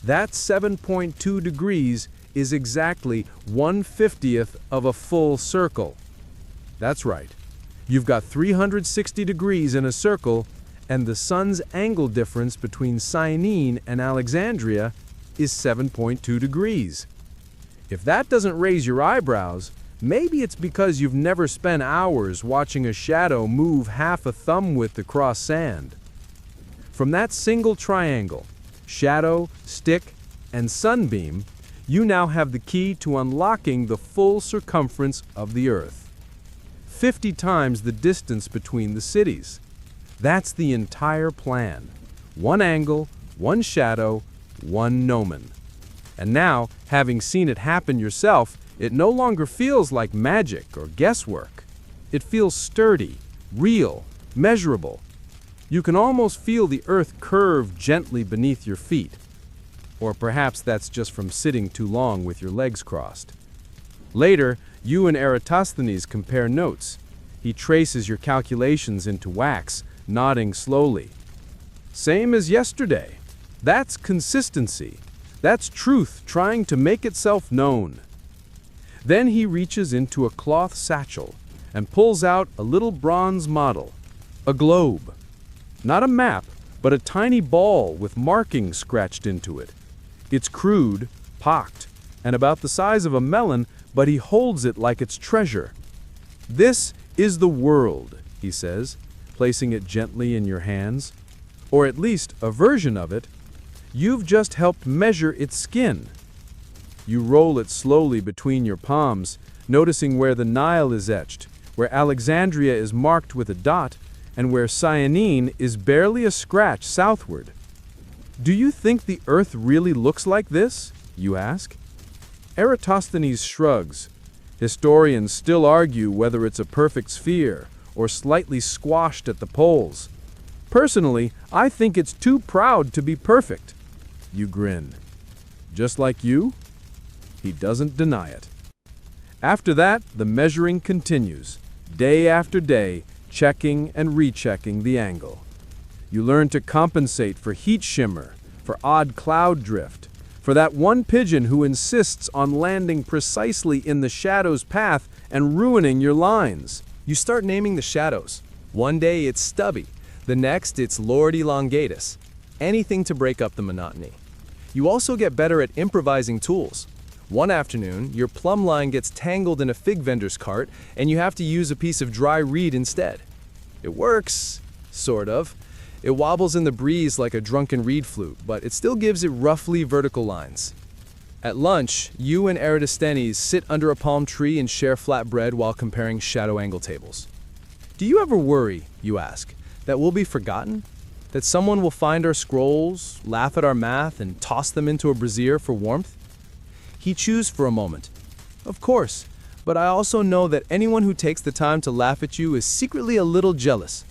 A: That 7.2 degrees is exactly 1/50th of a full circle. That's right. You've got 360 degrees in a circle, and the sun's angle difference between Cyane and Alexandria is 7.2 degrees. If that doesn't raise your eyebrows, maybe it's because you've never spent hours watching a shadow move half a thumb width across sand. From that single triangle, shadow, stick, and sunbeam, you now have the key to unlocking the full circumference of the Earth. 50 times the distance between the cities. That's the entire plan. One angle, one shadow, one gnomon. And now, having seen it happen yourself, it no longer feels like magic or guesswork. It feels sturdy, real, measurable. You can almost feel the earth curve gently beneath your feet. Or perhaps that's just from sitting too long with your legs crossed. Later, you and Eratosthenes compare notes. He traces your calculations into wax, nodding slowly. Same as yesterday. That's consistency. That's truth trying to make itself known. Then he reaches into a cloth satchel and pulls out a little bronze model, a globe. Not a map, but a tiny ball with markings scratched into it. It's crude, pocked, and about the size of a melon, but he holds it like it's treasure. This is the world, he says, placing it gently in your hands. Or at least a version of it. You've just helped measure its skin. You roll it slowly between your palms, noticing where the Nile is etched, where Alexandria is marked with a dot, and where Cyane is barely a scratch southward. Do you think the Earth really looks like this? You ask. Eratosthenes shrugs. Historians still argue whether it's a perfect sphere or slightly squashed at the poles. Personally, I think it's too proud to be perfect. You grin. Just like you? He doesn't deny it. After that, the measuring continues, day after day, checking and rechecking the angle. You learn to compensate for heat shimmer, for odd cloud drift, for that one pigeon who insists on landing precisely in the shadow's path and ruining your lines.
D: You start naming the shadows. One day it's stubby, the next it's Lord Elongatus. Anything to break up the monotony. You also get better at improvising tools. One afternoon, your plumb line gets tangled in a fig vendor's cart and you have to use a piece of dry reed instead. It works, sort of. It wobbles in the breeze like a drunken reed flute, but it still gives it roughly vertical lines. At lunch, you and Eratosthenes sit under a palm tree and share flatbread while comparing shadow angle tables. Do you ever worry, you ask, that we'll be forgotten? That someone will find our scrolls, laugh at our math, and toss them into a brazier for warmth? He chews for a moment. Of course, but I also know that anyone who takes the time to laugh at you is secretly a little jealous.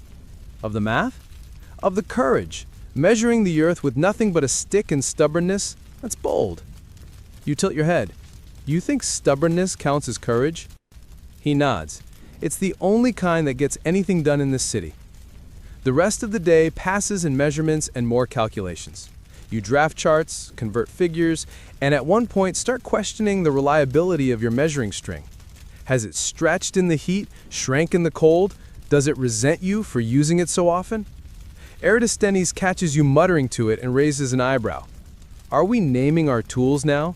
D: Of the math? Of the courage. Measuring the earth with nothing but a stick and stubbornness? That's bold. You tilt your head. You think stubbornness counts as courage? He nods. It's the only kind that gets anything done in this city. The rest of the day passes in measurements and more calculations. You draft charts, convert figures, and at one point start questioning the reliability of your measuring string. Has it stretched in the heat, shrank in the cold? Does it resent you for using it so often? Eratosthenes catches you muttering to it and raises an eyebrow. Are we naming our tools now?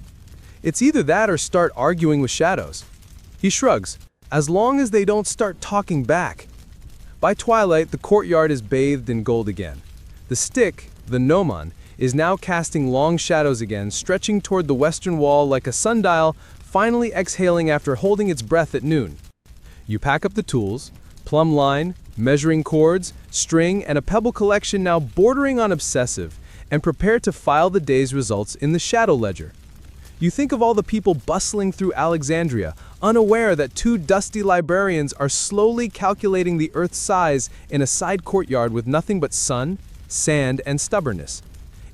D: It's either that or start arguing with shadows. He shrugs, as long as they don't start talking back. By twilight, the courtyard is bathed in gold again. The stick, the gnomon, is now casting long shadows again, stretching toward the western wall like a sundial, finally exhaling after holding its breath at noon. You pack up the tools, plumb line, measuring cords, string, and a pebble collection now bordering on obsessive, and prepare to file the day's results in the shadow ledger. You think of all the people bustling through Alexandria, unaware that two dusty librarians are slowly calculating the Earth's size in a side courtyard with nothing but sun, sand, and stubbornness.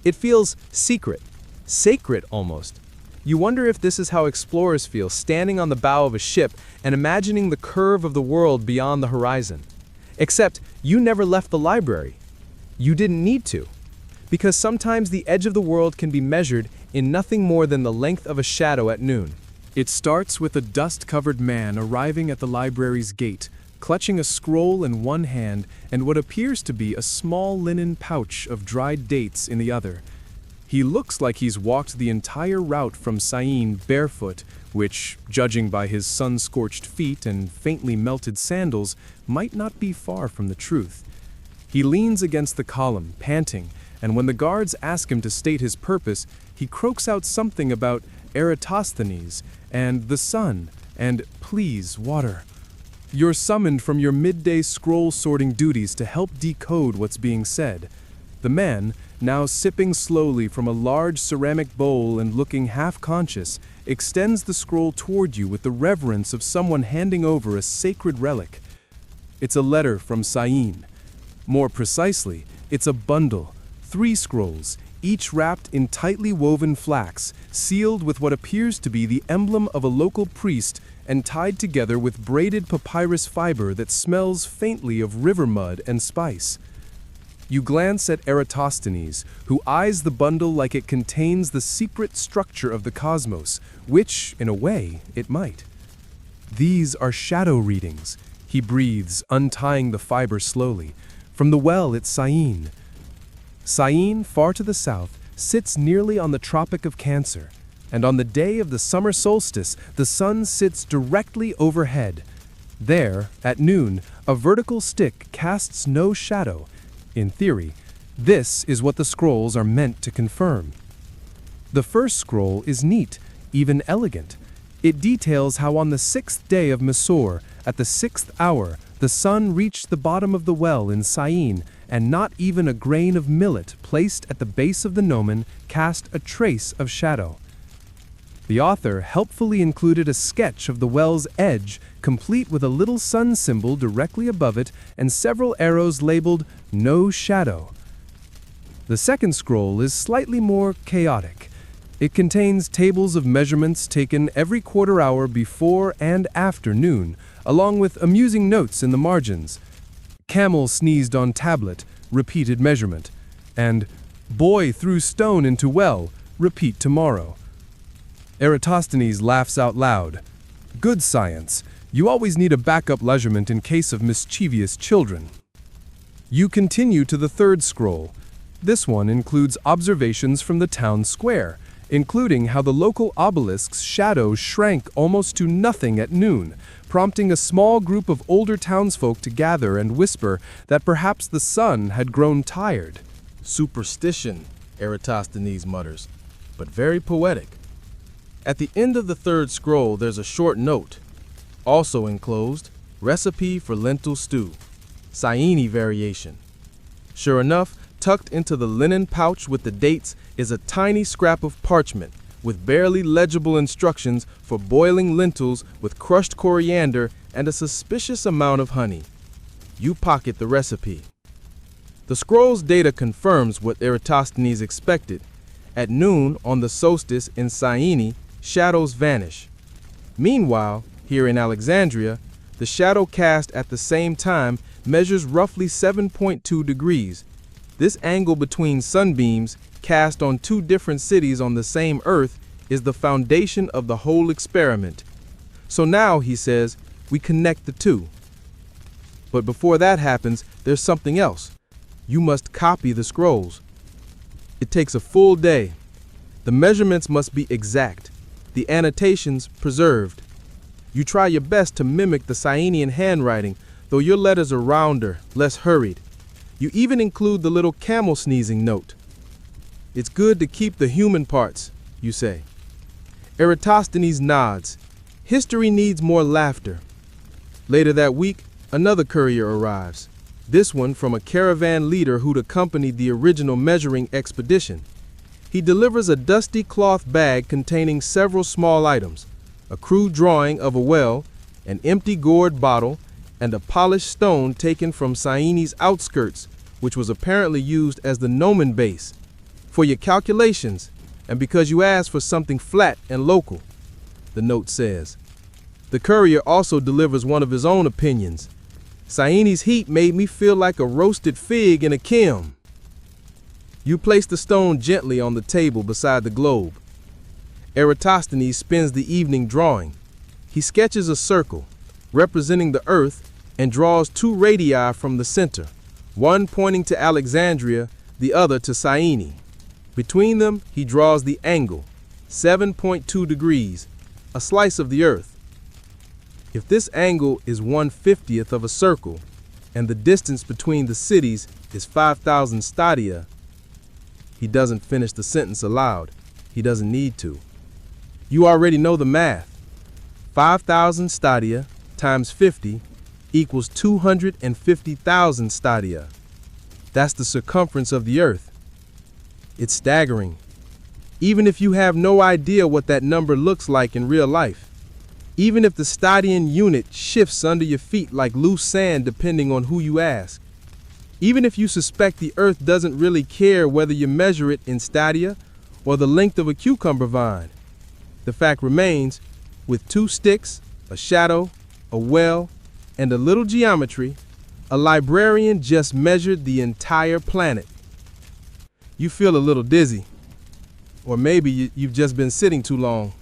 D: It feels secret, sacred almost. You wonder if this is how explorers feel, standing on the bow of a ship and imagining the curve of the world beyond the horizon. Except you never left the library. You didn't need to. Because sometimes the edge of the world can be measured in nothing more than the length of a shadow at noon.
C: It starts with a dust-covered man arriving at the library's gate, clutching a scroll in one hand and what appears to be a small linen pouch of dried dates in the other. He looks like he's walked the entire route from Syene barefoot, which, judging by his sun-scorched feet and faintly melted sandals, might not be far from the truth. He leans against the column, panting, and when the guards ask him to state his purpose, he croaks out something about Eratosthenes and the sun and please water. You're summoned from your midday scroll-sorting duties to help decode what's being said. The man, now sipping slowly from a large ceramic bowl and looking half-conscious, extends the scroll toward you with the reverence of someone handing over a sacred relic. It's a letter from Syene. More precisely, it's a bundle, 3 scrolls, each wrapped in tightly woven flax, sealed with what appears to be the emblem of a local priest and tied together with braided papyrus fiber that smells faintly of river mud and spice. You glance at Eratosthenes, who eyes the bundle like it contains the secret structure of the cosmos, which, in a way, it might. These are shadow readings, he breathes, untying the fiber slowly, from the well at Syene. Syene, far to the south, sits nearly on the Tropic of Cancer, and on the day of the summer solstice, the sun sits directly overhead. There, at noon, a vertical stick casts no shadow. In theory, this is what the scrolls are meant to confirm. The first scroll is neat, even elegant. It details how on the 6th day of Mesor, at the 6th hour, the sun reached the bottom of the well in Syene, and not even a grain of millet placed at the base of the gnomon cast a trace of shadow. The author helpfully included a sketch of the well's edge, complete with a little sun symbol directly above it and several arrows labeled "No Shadow." The second scroll is slightly more chaotic. It contains tables of measurements taken every quarter hour before and after noon, along with amusing notes in the margins. Camel sneezed on tablet, repeated measurement, and boy threw stone into well, repeat tomorrow. Eratosthenes laughs out loud. Good science. You always need a backup measurement in case of mischievous children. You continue to the third scroll. This one includes observations from the town square, including how the local obelisk's shadow shrank almost to nothing at noon, prompting a small group of older townsfolk to gather and whisper that perhaps the sun had grown tired.
A: Superstition, Eratosthenes mutters, but very poetic. At the end of the third scroll, there's a short note. Also enclosed, recipe for lentil stew, Syene variation. Sure enough, tucked into the linen pouch with the dates is a tiny scrap of parchment,
C: with barely legible instructions for boiling lentils with crushed coriander and a suspicious amount of honey. You pocket the recipe. The scroll's data confirms what Eratosthenes expected. At noon on the solstice in Syene, shadows vanish. Meanwhile, here in Alexandria, the shadow cast at the same time measures roughly 7.2 degrees. This angle between sunbeams cast on two different cities on the same Earth is the foundation of the whole experiment. So now, he says, we connect the two. But before that happens, there's something else. You must copy the scrolls. It takes a full day. The measurements must be exact, the annotations preserved. You try your best to mimic the Cyenian handwriting, though your letters are rounder, less hurried. You even include the little camel sneezing note. It's good to keep the human parts, you say. Eratosthenes nods. History needs more laughter. Later that week, another courier arrives. This one from a caravan leader who'd accompanied the original measuring expedition. He delivers a dusty cloth bag containing several small items, a crude drawing of a well, an empty gourd bottle, and a polished stone taken from Cyene's outskirts, which was apparently used as the gnomon base. For your calculations, and because you asked for something flat and local, the note says. The courier also delivers one of his own opinions. Cyene's heat made me feel like a roasted fig in a kiln. You place the stone gently on the table beside the globe. Eratosthenes spends the evening drawing. He sketches a circle, representing the Earth, and draws two radii from the center, one pointing to Alexandria, the other to Cyene. Between them, he draws the angle, 7.2 degrees, a slice of the Earth. If this angle is 1/50th of a circle, and the distance between the cities is 5,000 stadia, he doesn't finish the sentence aloud. He doesn't need to. You already know the math. 5,000 stadia times 50 equals 250,000 stadia. That's the circumference of the Earth. It's staggering, even if you have no idea what that number looks like in real life. Even if the stadian unit shifts under your feet like loose sand depending on who you ask. Even if you suspect the Earth doesn't really care whether you measure it in stadia or the length of a cucumber vine. The fact remains, with two sticks, a shadow, a well, and a little geometry, a librarian just measured the entire planet. You feel a little dizzy. Or maybe you've just been sitting too long.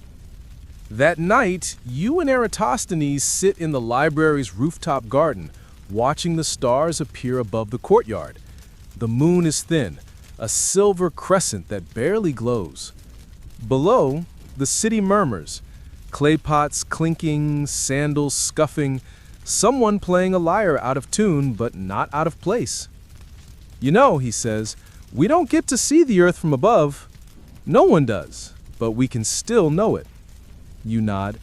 A: That night, you and Eratosthenes sit in the library's rooftop garden, watching the stars appear above the courtyard. The moon is thin, a silver crescent that barely glows. Below, the city murmurs, clay pots clinking, sandals scuffing, someone playing a lyre out of tune but not out of place. You know, he says, we don't get to see the Earth from above. No one does, but we can still know it. You nod.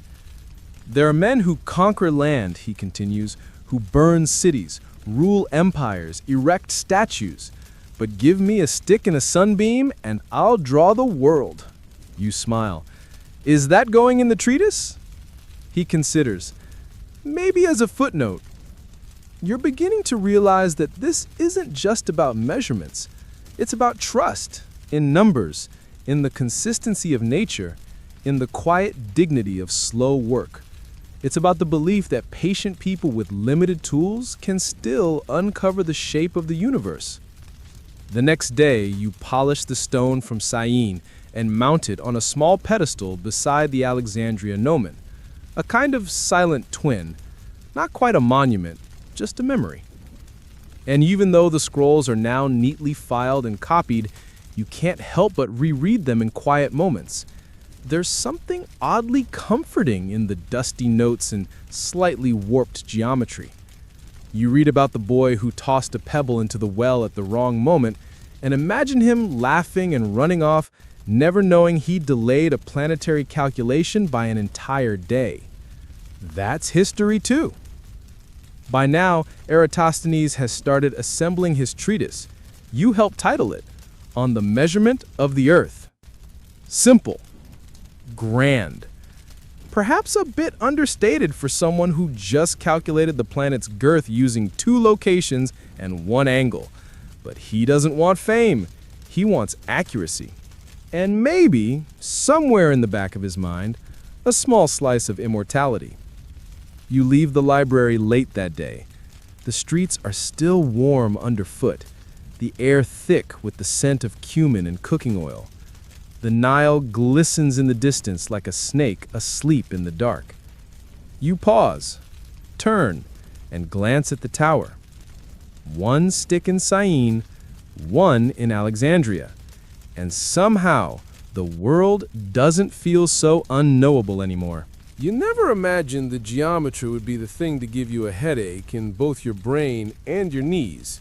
A: There are men who conquer land, he continues, who burn cities, rule empires, erect statues. But give me a stick and a sunbeam, and I'll draw the world. You smile. Is that going in the treatise? He considers. Maybe as a footnote. You're beginning to realize that this isn't just about measurements. It's about trust, in numbers, in the consistency of nature, in the quiet dignity of slow work. It's about the belief that patient people with limited tools can still uncover the shape of the universe. The next day, you polish the stone from Cyene and mount it on a small pedestal beside the Alexandria gnomon, a kind of silent twin, not quite a monument, just a memory. And even though the scrolls are now neatly filed and copied, you can't help but reread them in quiet moments. There's something oddly comforting in the dusty notes and slightly warped geometry. You read about the boy who tossed a pebble into the well at the wrong moment and imagine him laughing and running off, never knowing he delayed a planetary calculation by an entire day. That's history too. By now, Eratosthenes has started assembling his treatise. You helped title it, On the Measurement of the Earth. Simple,
B: grand. Perhaps a bit understated for someone who just calculated the planet's girth using 2 locations and 1 angle. But he doesn't want fame. He wants accuracy. And maybe, somewhere in the back of his mind, a small slice of immortality. You leave the library late that day. The streets are still warm underfoot, the air thick with the scent of cumin and cooking oil. The Nile glistens in the distance like a snake asleep in the dark. You pause, turn, and glance at the tower. 1 stick in Syene, 1 in Alexandria. And somehow, the world doesn't feel so unknowable anymore.
C: You never imagined that geometry would be the thing to give you a headache in both your brain and your knees.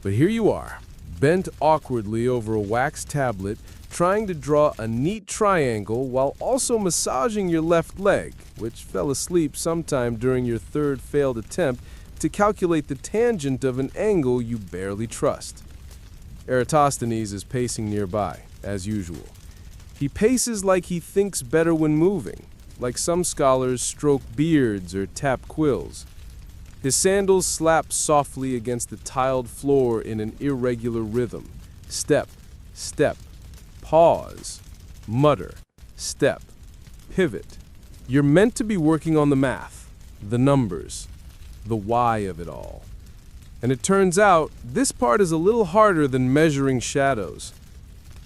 C: But here you are, bent awkwardly over a wax tablet, trying to draw a neat triangle while also massaging your left leg, which fell asleep sometime during your 3rd failed attempt to calculate the tangent of an angle you barely trust. Eratosthenes is pacing nearby, as usual. He paces like he thinks better when moving, like some scholars stroke beards or tap quills. His sandals slap softly against the tiled floor in an irregular rhythm. Step, step, pause, mutter, step, pivot. You're meant to be working on the math, the numbers, the why of it all. And it turns out, this part is a little harder than measuring shadows.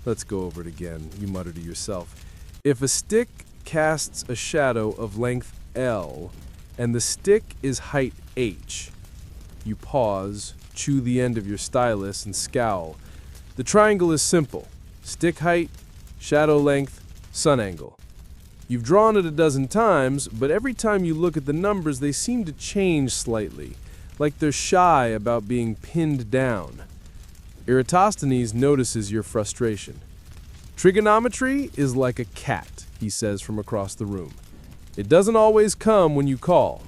C: Let's go over it again, you mutter to yourself. If a stick casts a shadow of length L, and the stick is height H, you pause, chew the end of your stylus, and scowl. The triangle is simple. Stick height, shadow length, sun angle. You've drawn it a dozen times, but every time you look at the numbers, they seem to change slightly, like they're shy about being pinned down. Eratosthenes notices your frustration. Trigonometry is like a cat, he says from across the room. It doesn't always come when you call.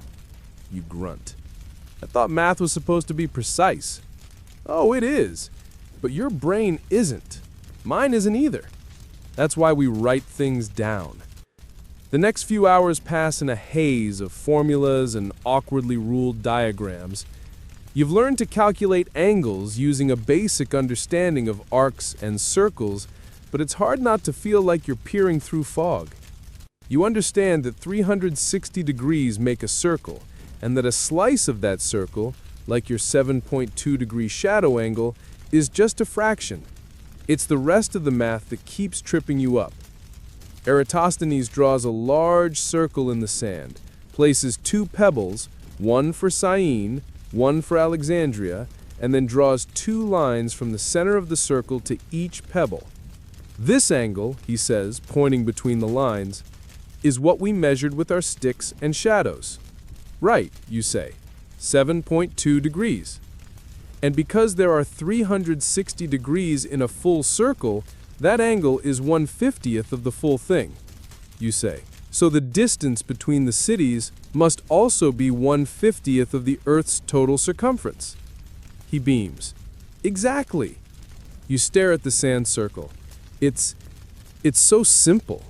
C: You grunt. I thought math was supposed to be precise. Oh, it is. But your brain isn't. Mine isn't either. That's why we write things down. The next few hours pass in a haze of formulas and awkwardly ruled diagrams. You've learned to calculate angles using a basic understanding of arcs and circles, but it's hard not to feel like you're peering through fog. You understand that 360 degrees make a circle, and that a slice of that circle, like your 7.2 degree shadow angle, is just a fraction. It's the rest of the math that keeps tripping you up. Eratosthenes draws a large circle in the sand, places 2 pebbles, one for Syene, one for Alexandria, and then draws 2 lines from the center of the circle to each pebble. This angle, he says, pointing between the lines, is what we measured with our sticks and shadows. Right, you say, 7.2 degrees. And because there are 360 degrees in a full circle, that angle is 1/50th of the full thing, you say. So the distance between the cities must also be 1/50th of the Earth's total circumference. He beams. Exactly. You stare at the sand circle. It's so simple,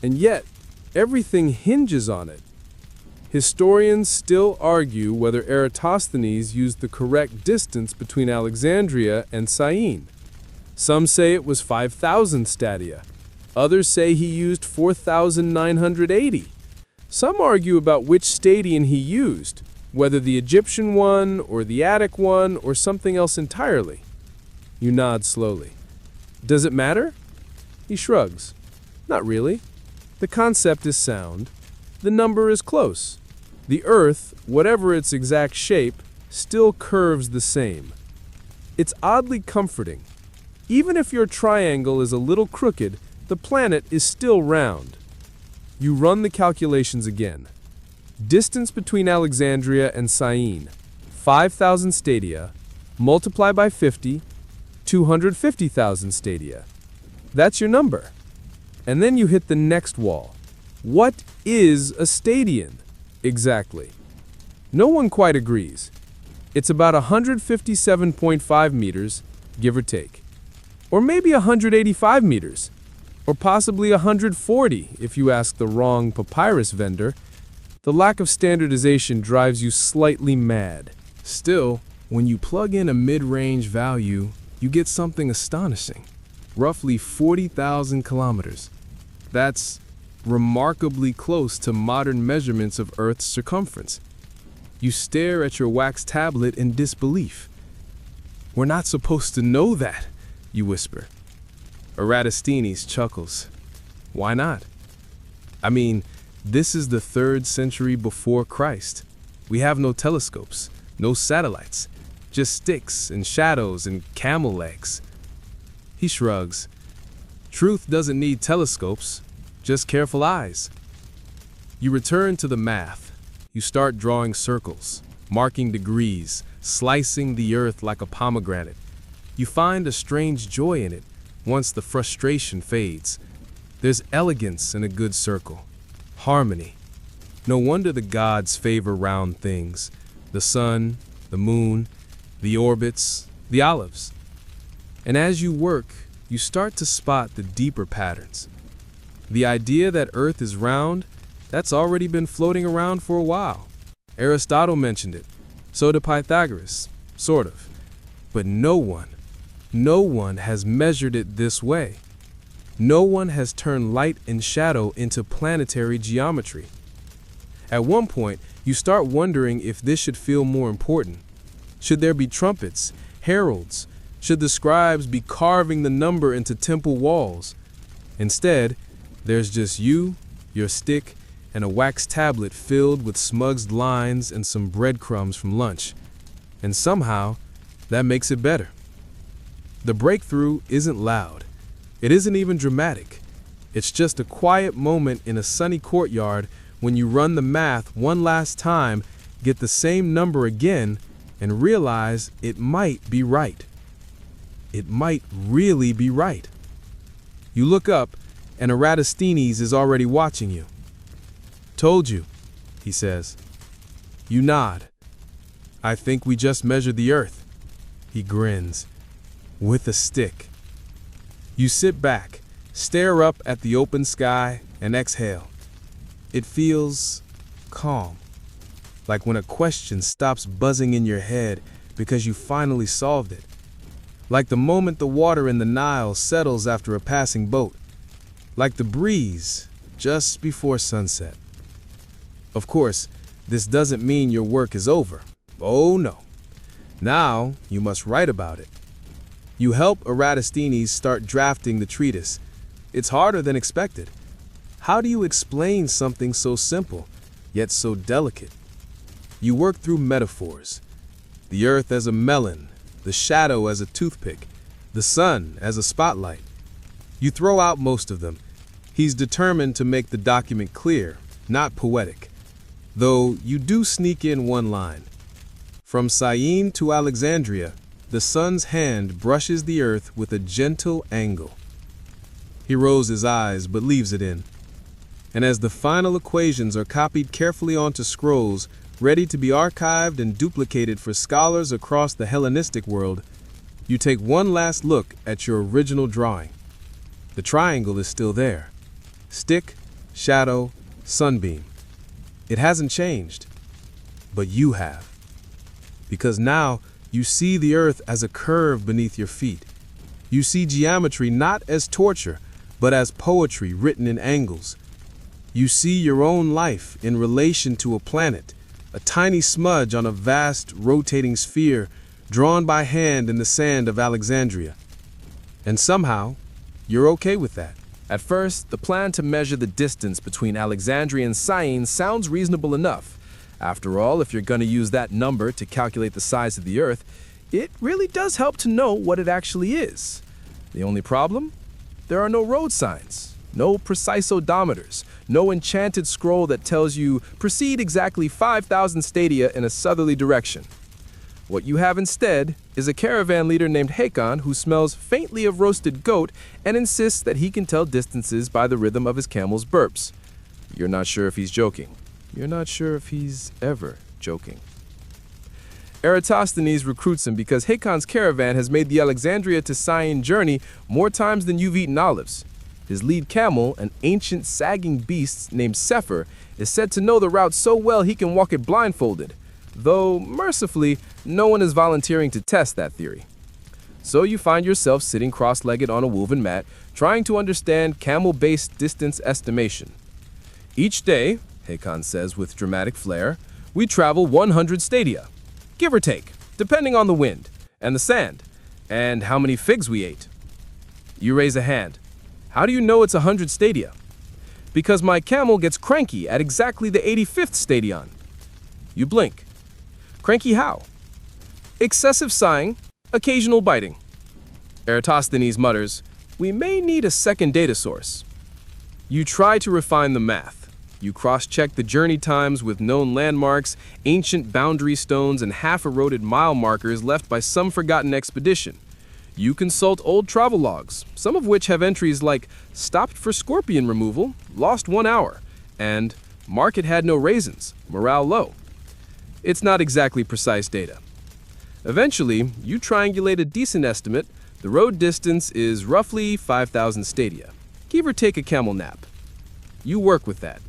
C: and yet everything hinges on it. Historians still argue whether Eratosthenes used the correct distance between Alexandria and Syene. Some say it was 5,000 stadia. Others say he used 4,980. Some argue about which stadion he used, whether the Egyptian one or the Attic one or something else entirely. You nod slowly. Does it matter? He shrugs. Not really. The concept is sound. The number is close. The Earth, whatever its exact shape, still curves the same. It's oddly comforting. Even if your triangle is a little crooked, the planet is still round. You run the calculations again. Distance between Alexandria and Syene, 5,000 stadia, multiply by 50, 250,000 stadia. That's your number. And then you hit the next wall. What is a stadion? Exactly. No one quite agrees. It's about 157.5 meters, give or take. Or maybe 185 meters. Or possibly 140 if you ask the wrong papyrus vendor. The lack of standardization drives you slightly mad. Still, when you plug in a mid-range value, you get something astonishing. Roughly 40,000 kilometers. That's remarkably close to modern measurements of Earth's circumference. You stare at your wax tablet in disbelief. "We're not supposed to know that," you whisper. Eratosthenes chuckles. "Why not? I mean, this is the 3rd century before Christ. We have no telescopes, no satellites, just sticks and shadows and camel legs." He shrugs. "Truth doesn't need telescopes, just careful eyes." You return to the math. You start drawing circles, marking degrees, slicing the earth like a pomegranate. You find a strange joy in it once the frustration fades. There's elegance in a good circle, harmony. No wonder the gods favor round things: the sun, the moon, the orbits, the olives. And as you work, you start to spot the deeper patterns. The idea that Earth is round, that's already been floating around for a while. Aristotle mentioned it, so did Pythagoras, sort of. But no one has measured it this way. No one has turned light and shadow into planetary geometry. At one point, you start wondering if this should feel more important. Should there be trumpets, heralds? Should the scribes be carving the number into temple walls? Instead, there's just you, your stick, and a wax tablet filled with smudged lines and some breadcrumbs from lunch. And somehow, that makes it better. The breakthrough isn't loud. It isn't even dramatic. It's just a quiet moment in a sunny courtyard when you run the math one last time, get the same number again, and realize it might be right. It might really be right. You look up, and Eratosthenes is already watching you. "Told you," he says. You nod. "I think we just measured the Earth." He grins. "With a stick." You sit back, stare up at the open sky, and exhale. It feels calm, like when a question stops buzzing in your head because you finally solved it. Like the moment the water in the Nile settles after a passing boat. Like the breeze just before sunset. Of course, this doesn't mean your work is over. Oh no. Now you must write about it. You help Eratosthenes start drafting the treatise. It's harder than expected. How do you explain something so simple, yet so delicate? You work through metaphors. The earth as a melon, the shadow as a toothpick, the sun as a spotlight. You throw out most of them. He's determined to make the document clear, not poetic. Though you do sneak in one line. From Syene to Alexandria, the sun's hand brushes the earth with a gentle angle. He rolls his eyes but leaves it in. And as the final equations are copied carefully onto scrolls, ready to be archived and duplicated for scholars across the Hellenistic world, you take one last look at your original drawing. The triangle is still there. Stick, shadow, sunbeam. It hasn't changed, but you have. Because now you see the earth as a curve beneath your feet. You see geometry not as torture, but as poetry written in angles. You see your own life in relation to a planet, a tiny smudge on a vast, rotating sphere drawn by hand in the sand of Alexandria. And somehow, you're okay with that.
D: At first, the plan to measure the distance between Alexandria and Syene sounds reasonable enough. After all, if you're going to use that number to calculate the size of the Earth, it really does help to know what it actually is. The only problem? There are no road signs, no precise odometers, no enchanted scroll that tells you proceed exactly 5,000 stadia in a southerly direction. What you have instead is a caravan leader named Hakon who smells faintly of roasted goat and insists that he can tell distances by the rhythm of his camel's burps. You're not sure if he's joking. You're not sure if he's ever joking. Eratosthenes recruits him because Hakon's caravan has made the Alexandria to Syene journey more times than you've eaten olives.
C: His lead camel, an ancient sagging beast named Sefer, is said to know the route so well he can walk it blindfolded, though, mercifully, no one is volunteering to test that theory. So you find yourself sitting cross-legged on a woven mat, trying to understand camel-based distance estimation. Each day, Hakan says with dramatic flair, we travel 100 stadia, give or take, depending on the wind, and the sand, and how many figs we ate. You raise a hand. How do you know it's 100 stadia? Because my camel gets cranky at exactly the 85th stadion. You blink. Cranky how? Excessive sighing, occasional biting. Eratosthenes mutters, we may need a second data source. You try to refine the math. You cross-check the journey times with known landmarks, ancient boundary stones, and half-eroded mile markers left by some forgotten expedition. You consult old travel logs, some of which have entries like stopped for scorpion removal, lost 1 hour, and market had no raisins, morale low. It's not exactly precise data. Eventually, you triangulate a decent estimate. The road distance is roughly 5,000 stadia, give or take a camel nap. You work with that.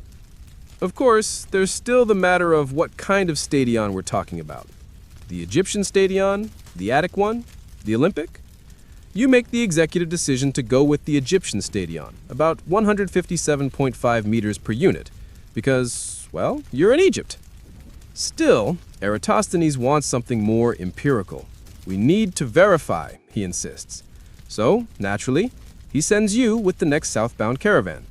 C: Of course, there's still the matter of what kind of stadion we're talking about. The Egyptian stadion, the Attic one, the Olympic? You make the executive decision to go with the Egyptian stadion, about 157.5 meters per unit, because, well, you're in Egypt. Still, Eratosthenes wants something more empirical. We need to verify, he insists. So, naturally, he sends you with the next southbound caravan.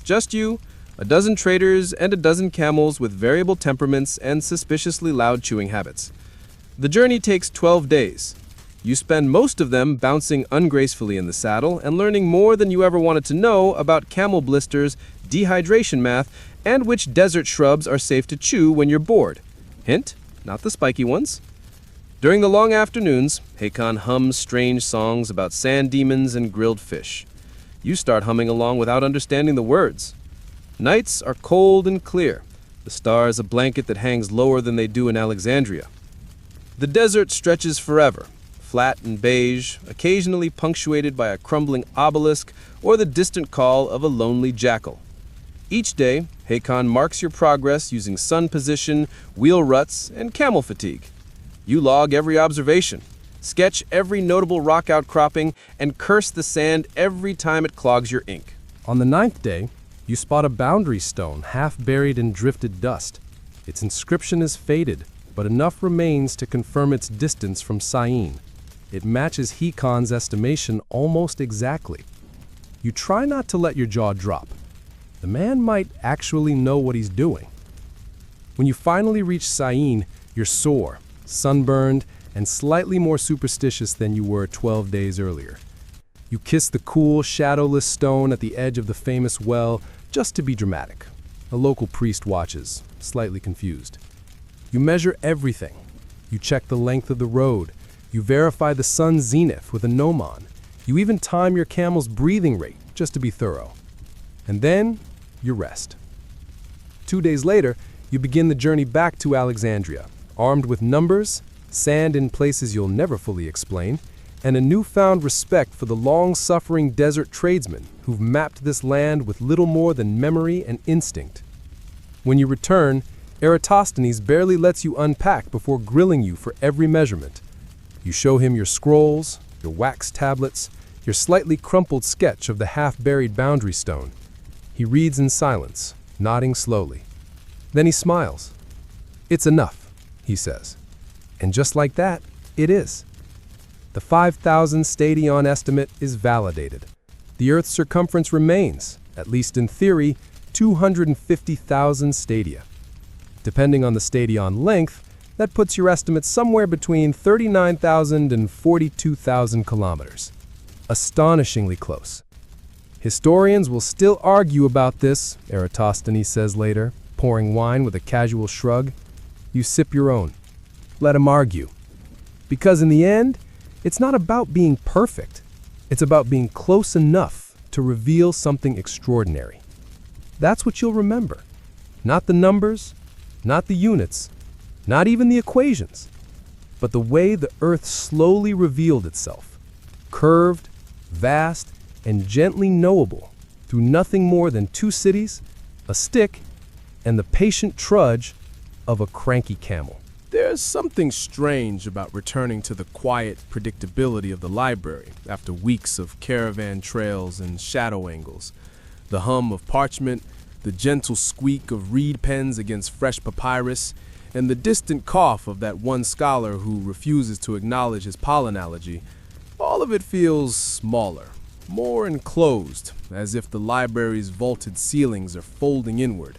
C: Just you, a dozen traders, and a dozen camels with variable temperaments and suspiciously loud chewing habits. The journey takes 12 days. You spend most of them bouncing ungracefully in the saddle and learning more than you ever wanted to know about camel blisters, dehydration math, and which desert shrubs are safe to chew when you're bored. Hint, not the spiky ones. During the long afternoons, Hakan hums strange songs about sand demons and grilled fish. You start humming along without understanding the words. Nights are cold and clear, the stars a blanket that hangs lower than they do in Alexandria. The desert stretches forever, flat and beige, occasionally punctuated by a crumbling obelisk or the distant call of a lonely jackal. Each day, Hakan marks your progress using sun position, wheel ruts, and camel fatigue. You log every observation, sketch every notable rock outcropping, and curse the sand every time it clogs your ink.
D: On the 9th day, you spot a boundary stone half buried in drifted dust. Its inscription is faded, but enough remains to confirm its distance from Syene. It matches Hakan's estimation almost exactly. You try not to let your jaw drop. The man might actually know what he's doing. When you finally reach Syene, you're sore, sunburned, and slightly more superstitious than you were 12 days earlier. You kiss the cool, shadowless stone at the edge of the famous well just to be dramatic. A local priest watches, slightly confused. You measure everything. You check the length of the road. You verify the sun's zenith with a gnomon. You even time your camel's breathing rate just to be thorough. And then you rest. 2 days later, you begin the journey back to Alexandria, armed with numbers, sand in places you'll never fully explain, and a newfound respect for the long-suffering desert tradesmen who've mapped this land with little more than memory and instinct. When you return, Eratosthenes barely lets you unpack before grilling you for every measurement. You show him your scrolls, your wax tablets, your slightly crumpled sketch of the half-buried boundary stone. He reads in silence, nodding slowly. Then he smiles. "It's enough," he says. And just like that, it is. The 5,000 stadion estimate is validated. The Earth's circumference remains, at least in theory, 250,000 stadia. Depending on the stadion length, that puts your estimate somewhere between 39,000 and 42,000 kilometers. Astonishingly close. Historians will still argue about this, Eratosthenes says later, pouring wine with a casual shrug. You sip your own. Let him argue. Because in the end, it's not about being perfect. It's about being close enough to reveal something extraordinary. That's what you'll remember. Not the numbers, not the units, not even the equations, but the way the Earth slowly revealed itself, curved, vast, and gently knowable through nothing more than 2 cities, a stick, and the patient trudge of a cranky camel.
A: There's something strange about returning to the quiet predictability of the library after weeks of caravan trails and shadow angles. The hum of parchment, the gentle squeak of reed pens against fresh papyrus, and the distant cough of that one scholar who refuses to acknowledge his pollen allergy, all of it feels smaller, more enclosed, as if the library's vaulted ceilings are folding inward.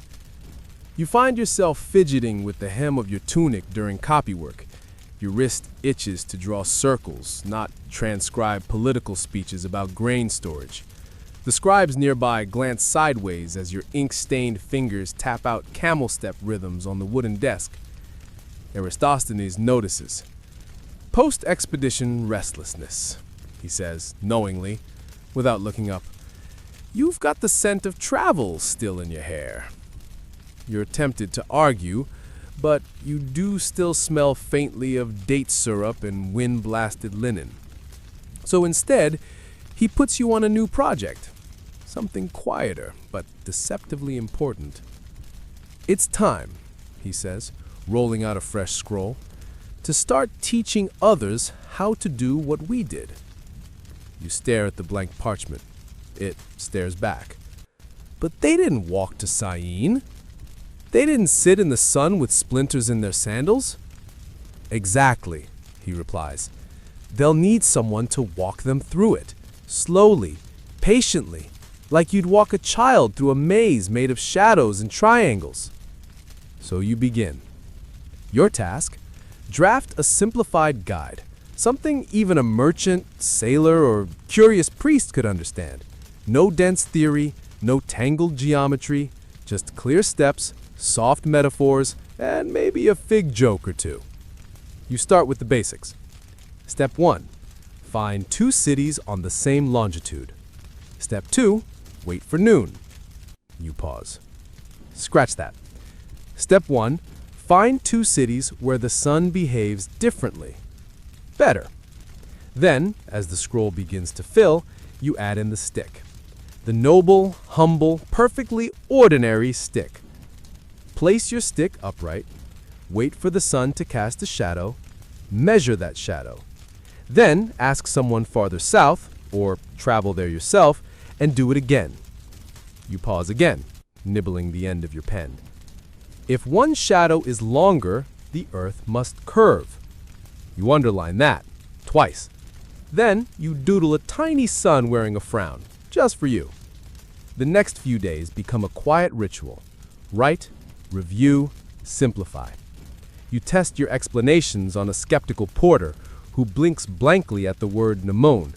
A: You find yourself fidgeting with the hem of your tunic during copywork. Your wrist itches to draw circles, not transcribe political speeches about grain storage. The scribes nearby glance sideways as your ink-stained fingers tap out camel step rhythms on the wooden desk. Eratosthenes notices. Post-expedition restlessness, he says, knowingly, without looking up. You've got the scent of travel still in your hair. You're tempted to argue, but you do still smell faintly of date syrup and wind-blasted linen. So instead, he puts you on a new project, something quieter but deceptively important. It's time, he says, rolling out a fresh scroll, to start teaching others how to do what we did. You stare at the blank parchment. It stares back. But they didn't walk to Syene. They didn't sit in the sun with splinters in their sandals. Exactly, he replies. They'll need someone to walk them through it, slowly, patiently, like you'd walk a child through a maze made of shadows and triangles. So you begin. Your task? Draft a simplified guide, something even a merchant, sailor, or curious priest could understand. No dense theory, no tangled geometry, just clear steps, soft metaphors, and maybe a fig joke or two. You start with the basics. Step 1. Find 2 cities on the same longitude. Step 2. Wait for noon. You pause. Scratch that. Step 1. Find 2 cities where the sun behaves differently. Better. Then, as the scroll begins to fill, you add in the stick. The noble, humble, perfectly ordinary stick. Place your stick upright, wait for the sun to cast a shadow, measure that shadow. Then ask someone farther south, or travel there yourself, and do it again. You pause again, nibbling the end of your pen. If one shadow is longer, the earth must curve. You underline that, twice. Then you doodle a tiny sun wearing a frown, just for you. The next few days become a quiet ritual. Write, review, simplify. You test your explanations on a skeptical porter who blinks blankly at the word mnemone.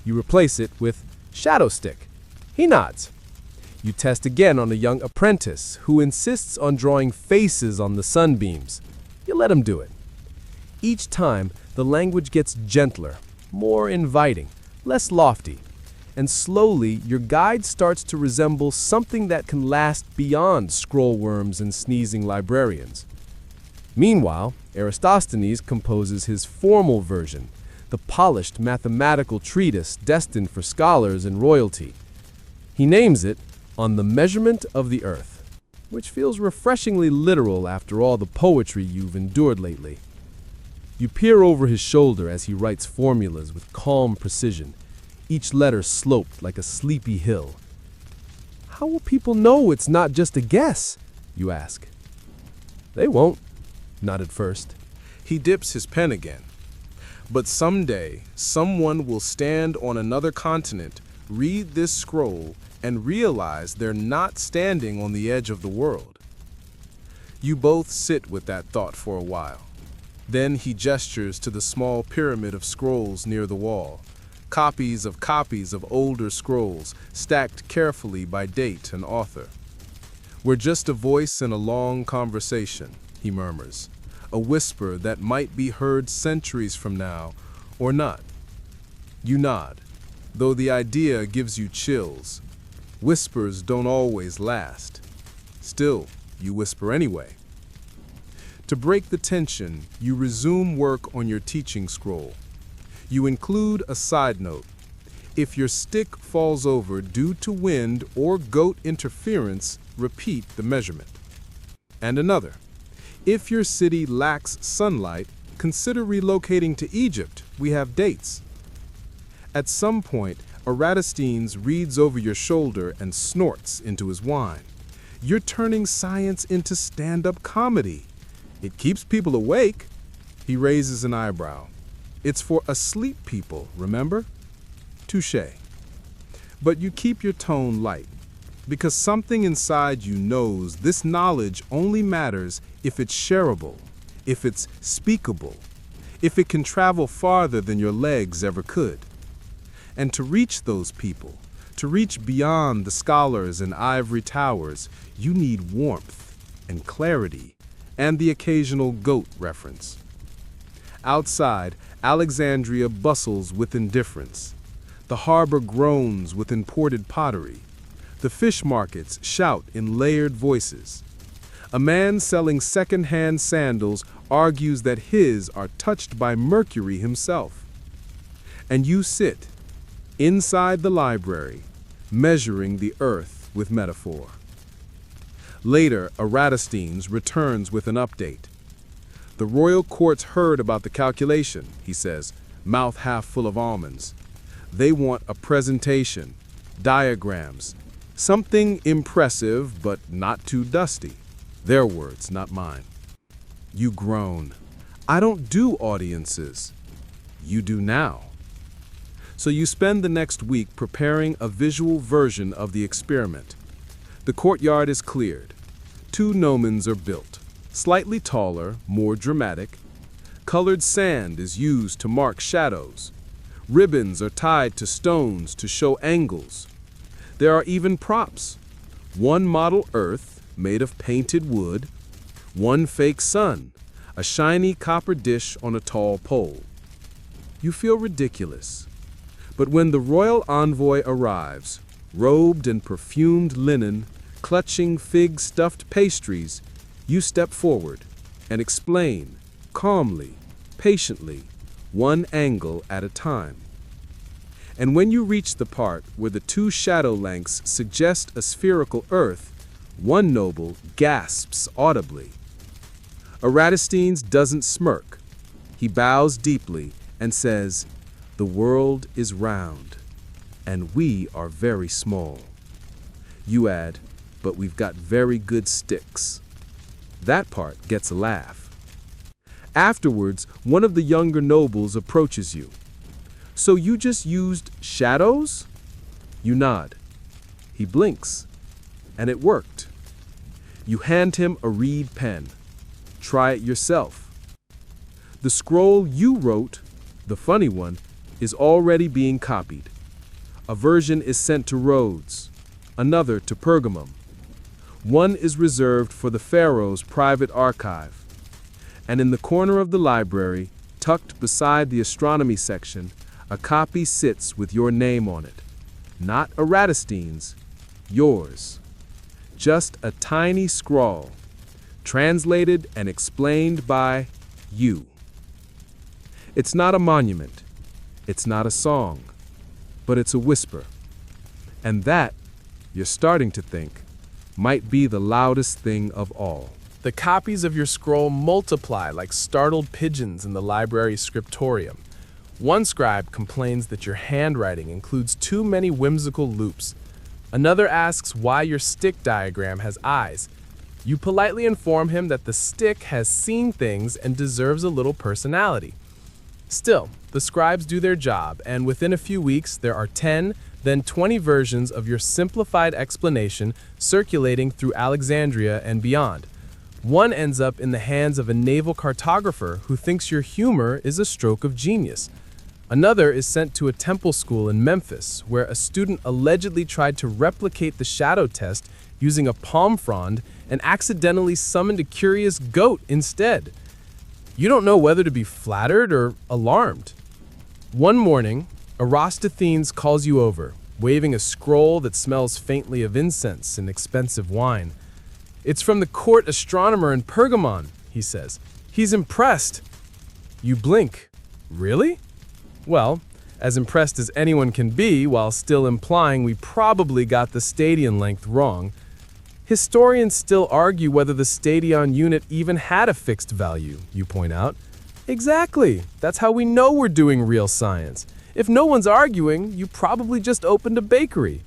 A: You replace it with shadow stick. He nods. You test again on a young apprentice who insists on drawing faces on the sunbeams. You let him do it. Each time, the language gets gentler, more inviting, less lofty, and slowly your guide starts to resemble something that can last beyond scroll worms and sneezing librarians. Meanwhile, Eratosthenes composes his formal version, the polished mathematical treatise destined for scholars and royalty. He names it On the Measurement of the Earth, which feels refreshingly literal after all the poetry you've endured lately. You peer over his shoulder as he writes formulas with calm precision, each letter sloped like a sleepy hill. How will people know it's not just a guess? You ask. They won't, not at first. He dips his pen again. But someday, someone will stand on another continent, read this scroll, and realize they're not standing on the edge of the world. You both sit with that thought for a while. Then he gestures to the small pyramid of scrolls near the wall. Copies of older scrolls, stacked carefully by date and author. We're just a voice in a long conversation, he murmurs. A whisper that might be heard centuries from now, or not. You nod, though the idea gives you chills. Whispers don't always last. Still, you whisper anyway. To break the tension, you resume work on your teaching scroll. You include a side note.
C: If your stick falls over due to wind or goat interference, repeat the measurement. And another. If your city lacks sunlight, consider relocating to Egypt. We have dates. At some point, Eratosthenes reads over your shoulder and snorts into his wine. You're turning science into stand-up comedy. It keeps people awake. He raises an eyebrow. It's for asleep people, remember? Touché. But you keep your tone light, because something inside you knows this knowledge only matters if it's shareable, if it's speakable, if it can travel farther than your legs ever could. And to reach those people, to reach beyond the scholars and ivory towers, you need warmth and clarity and the occasional goat reference. Outside, Alexandria bustles with indifference. The harbor groans with imported pottery. The fish markets shout in layered voices. A man selling second-hand sandals argues that his are touched by Mercury himself. And you sit inside the library, measuring the earth with metaphor. Later, Eratosthenes returns with an update. The royal court's heard about the calculation, he says, mouth half full of almonds. They want a presentation, diagrams, something impressive but not too dusty. Their words, not mine. You groan. I don't do audiences. You do now. So you spend the next week preparing a visual version of the experiment. The courtyard is cleared. 2 gnomons are built, slightly taller, more dramatic. Colored sand is used to mark shadows. Ribbons are tied to stones to show angles. There are even props. 1 model earth made of painted wood, 1 fake sun, a shiny copper dish on a tall pole. You feel ridiculous. But when the royal envoy arrives, robed in perfumed linen, clutching fig-stuffed pastries, you step forward and explain, calmly, patiently, 1 angle at a time. And when you reach the part where the 2 shadow lengths suggest a spherical earth, 1 noble gasps audibly. Eratosthenes doesn't smirk. He bows deeply and says, "The world is round, and we are very small." You add, "But we've got very good sticks." That part gets a laugh. Afterwards, one of the younger nobles approaches you. "So you just used shadows?" You nod. He blinks, and it worked. You hand him a reed pen. Try it yourself. The scroll you wrote, the funny one, is already being copied. A version is sent to Rhodes, another to Pergamum. 1 is reserved for the pharaoh's private archive. And in the corner of the library, tucked beside the astronomy section, a copy sits with your name on it. Not Eratosthenes, yours. Just a tiny scrawl, translated and explained by you. It's not a monument, it's not a song, but it's a whisper. And that, you're starting to think, might be the loudest thing of all.
B: The copies of your scroll multiply like startled pigeons in the library's scriptorium. One scribe complains that your handwriting includes too many whimsical loops. Another asks why your stick diagram has eyes. You politely inform him that the stick has seen things and deserves a little personality. Still, the scribes do their job, and within a few weeks there are 10, then 20 versions of your simplified explanation circulating through Alexandria and beyond. One ends up in the hands of a naval cartographer who thinks your humor is a stroke of genius. Another is sent to a temple school in Memphis, where a student allegedly tried to replicate the shadow test using a palm frond and accidentally summoned a curious goat instead. You don't know whether to be flattered or alarmed. One morning, Eratosthenes calls you over, waving a scroll that smells faintly of incense and expensive wine. "It's from the court astronomer in Pergamon," he says. "He's impressed." You blink. Really? Well,
C: as impressed as anyone can be while still implying we probably got the stadion length wrong. Historians still argue whether the stadion unit even had a fixed value, you point out. Exactly. That's how we know we're doing real science. If no one's arguing, you probably just opened a bakery.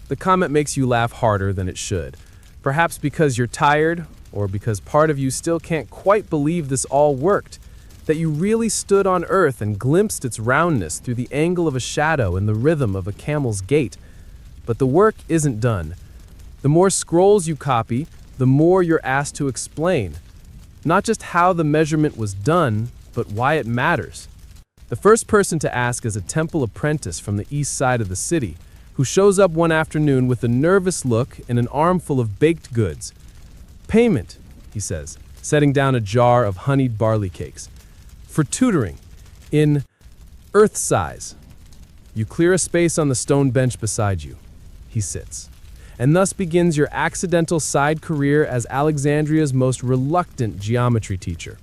C: The comment makes you laugh harder than it should. Perhaps because you're tired, or because part of you still can't quite believe this all worked, that you really stood on Earth and glimpsed its roundness through the angle of a shadow and the rhythm of a camel's gait. But the work isn't done. The more scrolls you copy, the more you're asked to explain. Not just how the measurement was done, but why it matters. The first person to ask is a temple apprentice from the east side of the city, who shows up one afternoon with a nervous look and an armful of baked goods. "Payment," he says, setting down a jar of honeyed barley cakes. "For tutoring, in Earth size." You clear a space on the stone bench beside you. He sits. And thus begins your accidental side career as Alexandria's most reluctant geometry teacher.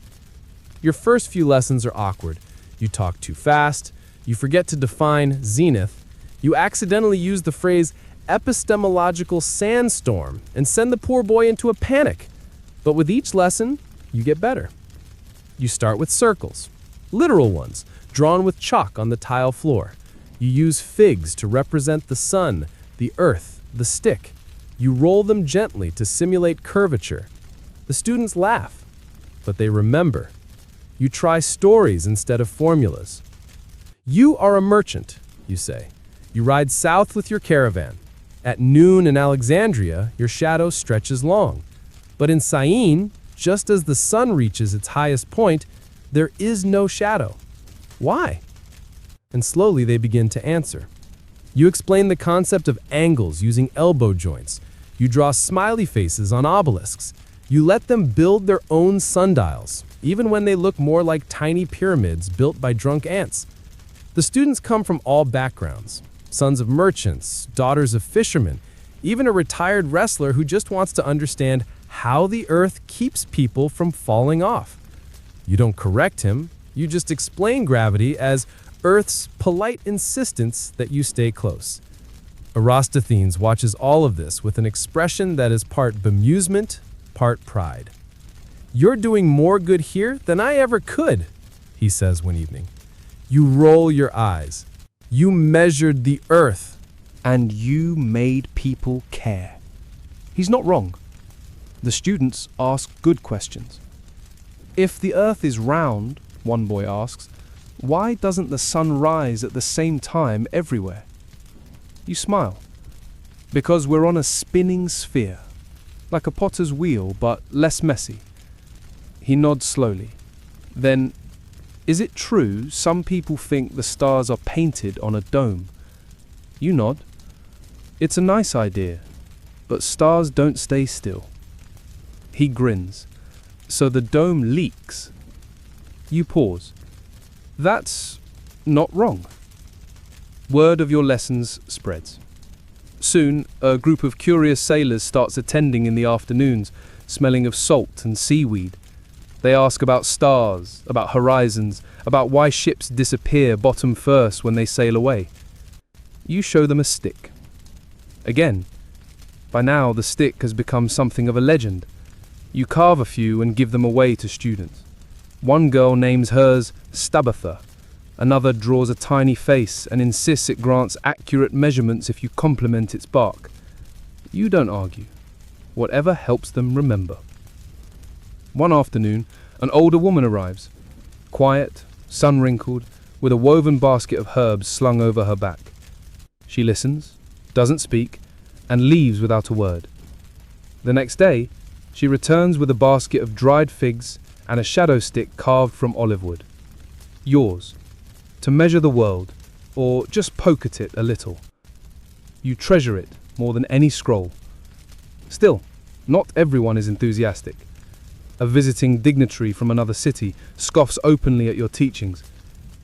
C: Your first few lessons are awkward. You talk too fast, you forget to define zenith, you accidentally use the phrase epistemological sandstorm and send the poor boy into a panic. But with each lesson, you get better. You start with circles, literal ones, drawn with chalk on the tile floor. You use figs to represent the sun, the earth, the stick. You roll them gently to simulate curvature. The students laugh, but they remember. You try stories instead of formulas. You are a merchant, you say. You ride south with your caravan. At noon in Alexandria, your shadow stretches long. But in Syene, just as the sun reaches its highest point, there is no shadow. Why? And slowly they begin to answer. You explain the concept of angles using elbow joints. You draw smiley faces on obelisks. You let them build their own sundials, even when they look more like tiny pyramids built by drunk ants. The students come from all backgrounds. Sons of merchants, daughters of fishermen, even a retired wrestler who just wants to understand how the earth keeps people from falling off. You don't correct him, you just explain gravity as Earth's polite insistence that you stay close. Eratosthenes watches all of this with an expression that is part bemusement, part pride. "You're doing more good here than I ever could," he says one evening. You roll your eyes. You measured the earth.
E: And you made people care. He's not wrong. The students ask good questions. If the earth is round, one boy asks, why doesn't the sun rise at the same time everywhere? You smile. Because we're on a spinning sphere, like a potter's wheel, but less messy. He nods slowly. Then, is it true some people think the stars are painted on a dome? You nod. It's a nice idea, but stars don't stay still. He grins. So the dome leaks. You pause. That's not wrong. Word of your lessons spreads. Soon, a group of curious sailors starts attending in the afternoons, smelling of salt and seaweed. They ask about stars, about horizons, about why ships disappear bottom first when they sail away. You show them a stick. Again, by now the stick has become something of a legend. You carve a few and give them away to students. One girl names hers Stabatha. Another draws a tiny face and insists it grants accurate measurements if you compliment its bark. You don't argue. Whatever helps them remember. One afternoon, an older woman arrives. Quiet, sun-wrinkled, with a woven basket of herbs slung over her back. She listens, doesn't speak, and leaves without a word. The next day, she returns with a basket of dried figs and a shadow stick carved from olive wood. Yours, to measure the world, or just poke at it a little. You treasure it more than any scroll. Still, not everyone is enthusiastic. A visiting dignitary from another city scoffs openly at your teachings.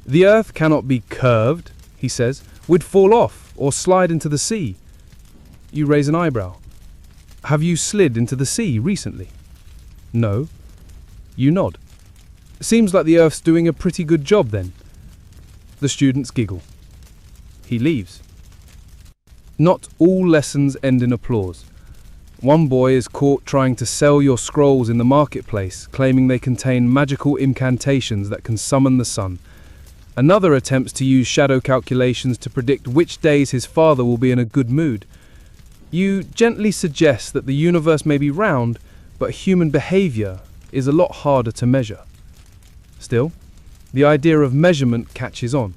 E: The earth cannot be curved, he says. We'd fall off or slide into the sea. You raise an eyebrow. Have you slid into the sea recently? No. You nod. Seems like the earth's doing a pretty good job then. The students giggle. He leaves. Not all lessons end in applause. One boy is caught trying to sell your scrolls in the marketplace, claiming they contain magical incantations that can summon the sun. Another attempts to use shadow calculations to predict which days his father will be in a good mood. You gently suggest that the universe may be round, but human behavior is a lot harder to measure. Still, the idea of measurement catches on.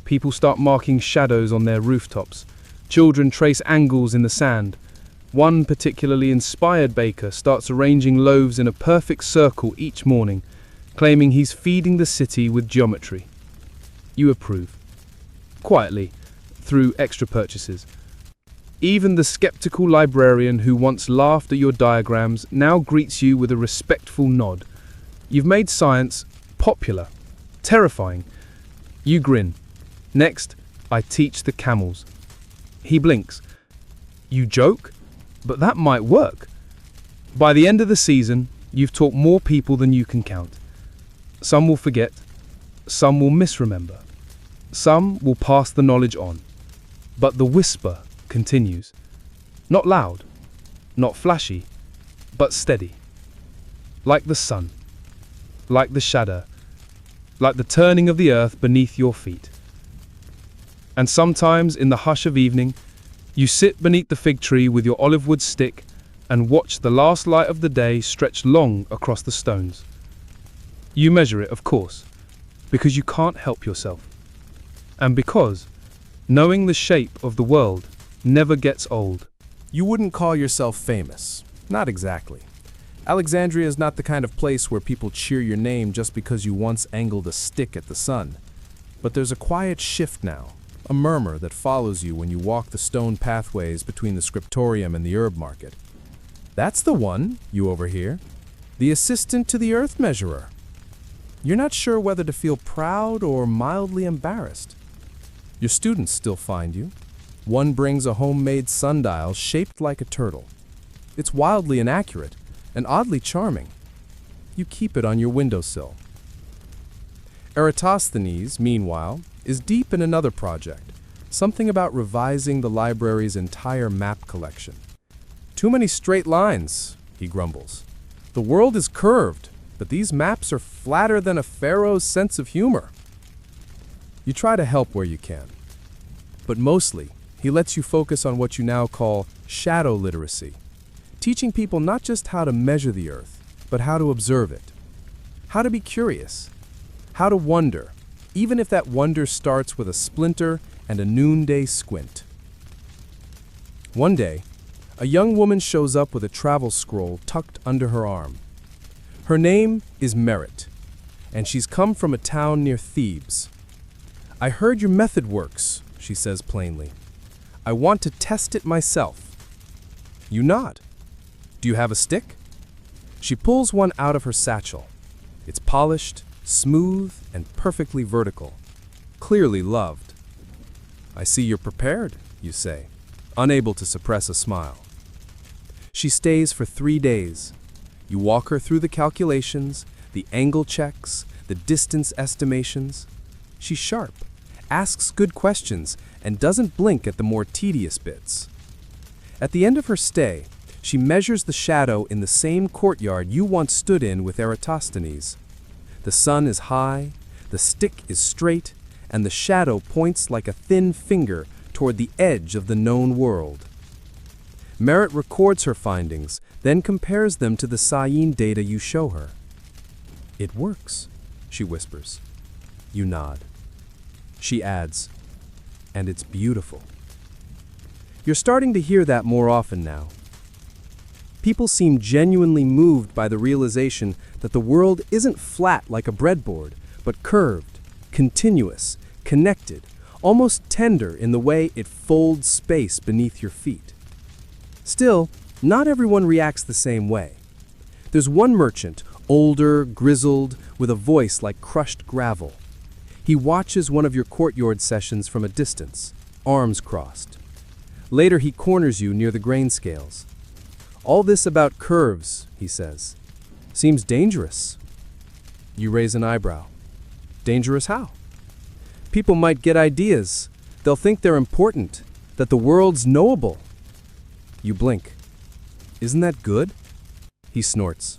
E: People start marking shadows on their rooftops. Children trace angles in the sand. One particularly inspired baker starts arranging loaves in a perfect circle each morning, claiming he's feeding the city with geometry. You approve. Quietly, through extra purchases. Even the skeptical librarian who once laughed at your diagrams now greets you with a respectful nod. You've made science popular, terrifying. You grin. Next, I teach the camels. He blinks. You joke? But that might work. By the end of the season, you've taught more people than you can count. Some will forget, some will misremember, some will pass the knowledge on. But the whisper continues. Not loud, not flashy, but steady. Like the sun, like the shadow, like the turning of the earth beneath your feet. And sometimes in the hush of evening, you sit beneath the fig tree with your olive wood stick and watch the last light of the day stretch long across the stones. You measure it, of course, because you can't help yourself. And because knowing the shape of the world never gets old.
B: You wouldn't call yourself famous. Not exactly. Alexandria is not the kind of place where people cheer your name just because you once angled a stick at the sun. But there's a quiet shift now, a murmur that follows you when you walk the stone pathways between the scriptorium and the herb market. That's the one, you overhear. The assistant to the earth measurer. You're not sure whether to feel proud or mildly embarrassed. Your students still find you. One brings a homemade sundial shaped like a turtle. It's wildly inaccurate and oddly charming. You keep it on your windowsill. Eratosthenes, meanwhile, is deep in another project, something about revising the library's entire map collection. Too many straight lines, he grumbles. The world is curved, but these maps are flatter than a pharaoh's sense of humor. You try to help where you can, but mostly he lets you focus on what you now call shadow literacy, teaching people not just how to measure the earth, but how to observe it, how to be curious, how to wonder, even if that wonder starts with a splinter and a noonday squint. One day, a young woman shows up with a travel scroll tucked under her arm. Her name is Merit, and she's come from a town near Thebes. I heard your method works, she says plainly. I want to test it myself. You nod. Do you have a stick? She pulls one out of her satchel. It's polished, smooth, and perfectly vertical. Clearly loved. I see you're prepared, you say, unable to suppress a smile. She stays for 3 days. You walk her through the calculations, the angle checks, the distance estimations. She's sharp, asks good questions, and doesn't blink at the more tedious bits. At the end of her stay, she measures the shadow in the same courtyard you once stood in with Eratosthenes. The sun is high, the stick is straight, and the shadow points like a thin finger toward the edge of the known world. Merit records her findings, then compares them to the Sayin data you show her. It works, she whispers. You nod. She adds, and it's beautiful. You're starting to hear that more often now. People seem genuinely moved by the realization that the world isn't flat like a breadboard, but curved, continuous, connected, almost tender in the way it folds space beneath your feet. Still, not everyone reacts the same way. There's one merchant, older, grizzled, with a voice like crushed gravel. He watches one of your courtyard sessions from a distance, arms crossed. Later he corners you near the grain scales. All this about curves, he says. Seems dangerous. You raise an eyebrow. Dangerous how?
E: People might get ideas. They'll think they're important, that the world's knowable. You blink. Isn't that good? He snorts.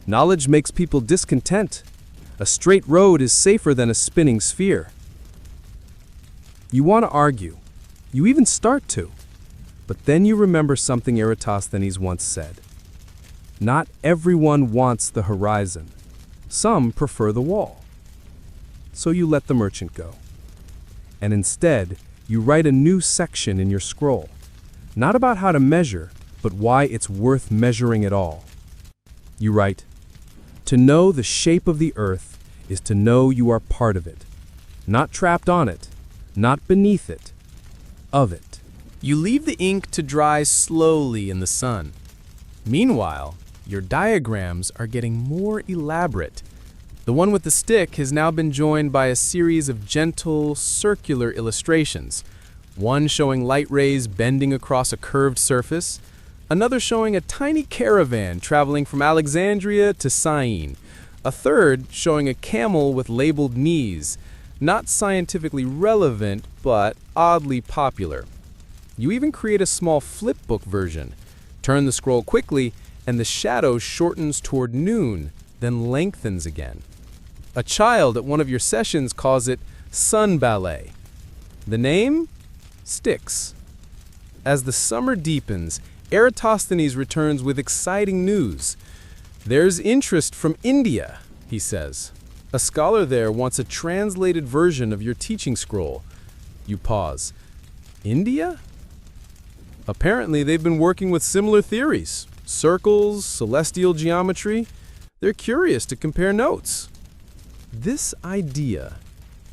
E: Knowledge makes people discontent. A straight road is safer than a spinning sphere. You want to argue. You even start to. But then you remember something Eratosthenes once said. Not everyone wants the horizon. Some prefer the wall. So you let the merchant go. And instead, you write a new section in your scroll. Not about how to measure, but why it's worth measuring at all. You write, to know the shape of the earth is to know you are part of it. Not trapped on it, not beneath it, of it.
B: You leave the ink to dry slowly in the sun. Meanwhile, your diagrams are getting more elaborate. The one with the stick has now been joined by a series of gentle, circular illustrations. One showing light rays bending across a curved surface, another showing a tiny caravan traveling from Alexandria to Syene, a third showing a camel with labeled knees, not scientifically relevant, but oddly popular. You even create a small flipbook version. Turn the scroll quickly, and the shadow shortens toward noon, then lengthens again. A child at one of your sessions calls it Sun Ballet. The name sticks. As the summer deepens, Eratosthenes returns with exciting news. There's interest from India, he says. A scholar there wants a translated version of your teaching scroll. You pause. India? Apparently, they've been working with similar theories. Circles, celestial geometry. They're curious to compare notes. This idea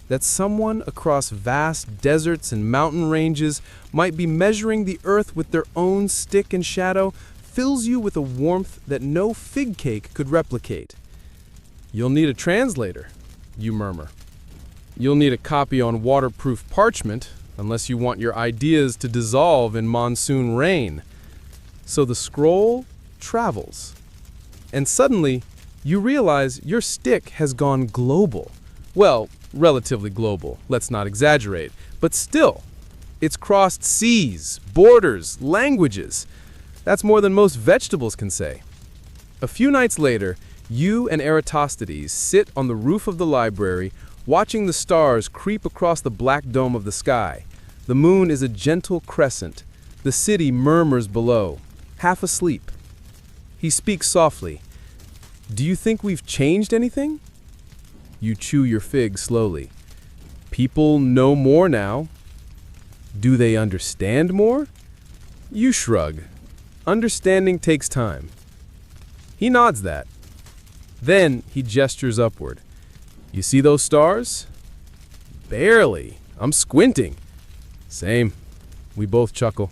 B: that someone across vast deserts and mountain ranges might be measuring the earth with their own stick and shadow fills you with a warmth that no fig cake could replicate. You'll need a translator, you murmur. You'll need a copy on waterproof parchment, unless you want your ideas to dissolve in monsoon rain. So the scroll travels. And suddenly, you realize your stick has gone global. Well, relatively global, let's not exaggerate. But still, it's crossed seas, borders, languages. That's more than most vegetables can say. A few nights later, you and Eratosthenes sit on the roof of the library, watching the stars creep across the black dome of the sky. The moon is a gentle crescent. The city murmurs below, half asleep. He speaks softly. Do you think we've changed anything? You chew your fig slowly. People know more now. Do they understand more? You shrug. Understanding takes time. He nods that. Then he gestures upward. You see those stars? Barely. I'm squinting. Same. We both chuckle.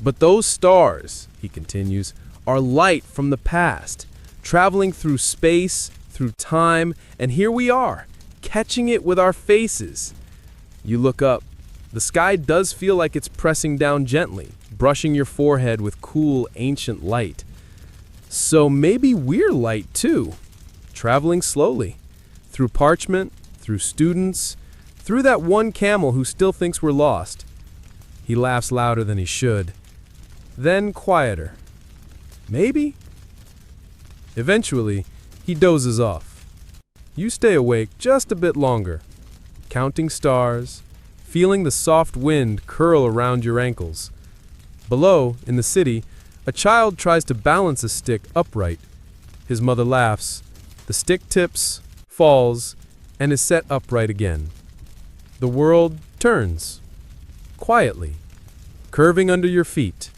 B: But those stars, he continues, are light from the past, traveling through space, through time, and here we are, catching it with our faces. You look up. The sky does feel like it's pressing down gently, brushing your forehead with cool, ancient light. So maybe we're light too, traveling slowly, through parchment, through students, through that one camel who still thinks we're lost. He laughs louder than he should, then quieter. Maybe? Eventually, he dozes off. You stay awake just a bit longer, counting stars, feeling the soft wind curl around your ankles. Below, in the city, a child tries to balance a stick upright. His mother laughs. The stick tips, falls, and is set upright again. The world turns, quietly, curving under your feet.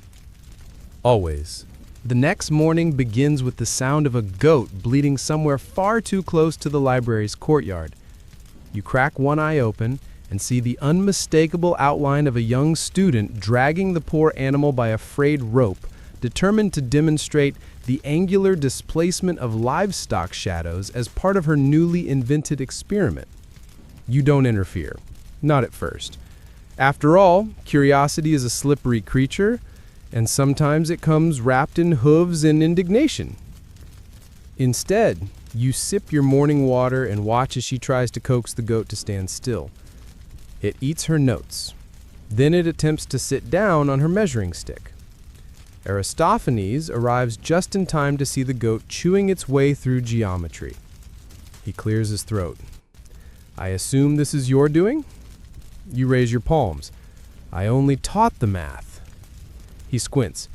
B: Always. The next morning begins with the sound of a goat bleating somewhere far too close to the library's courtyard. You crack one eye open and see the unmistakable outline of a young student dragging the poor animal by a frayed rope, determined to demonstrate the angular displacement of livestock shadows as part of her newly invented experiment. You don't interfere. Not at first. After all, curiosity is a slippery creature, and sometimes it comes wrapped in hooves and indignation. Instead, you sip your morning water and watch as she tries to coax the goat to stand still.
D: It eats her notes. Then it attempts to sit down on her measuring stick. Aristophanes arrives just in time to see the goat chewing its way through geometry. He clears his throat. I assume this is your doing? You raise your palms. I only taught the math. He squints.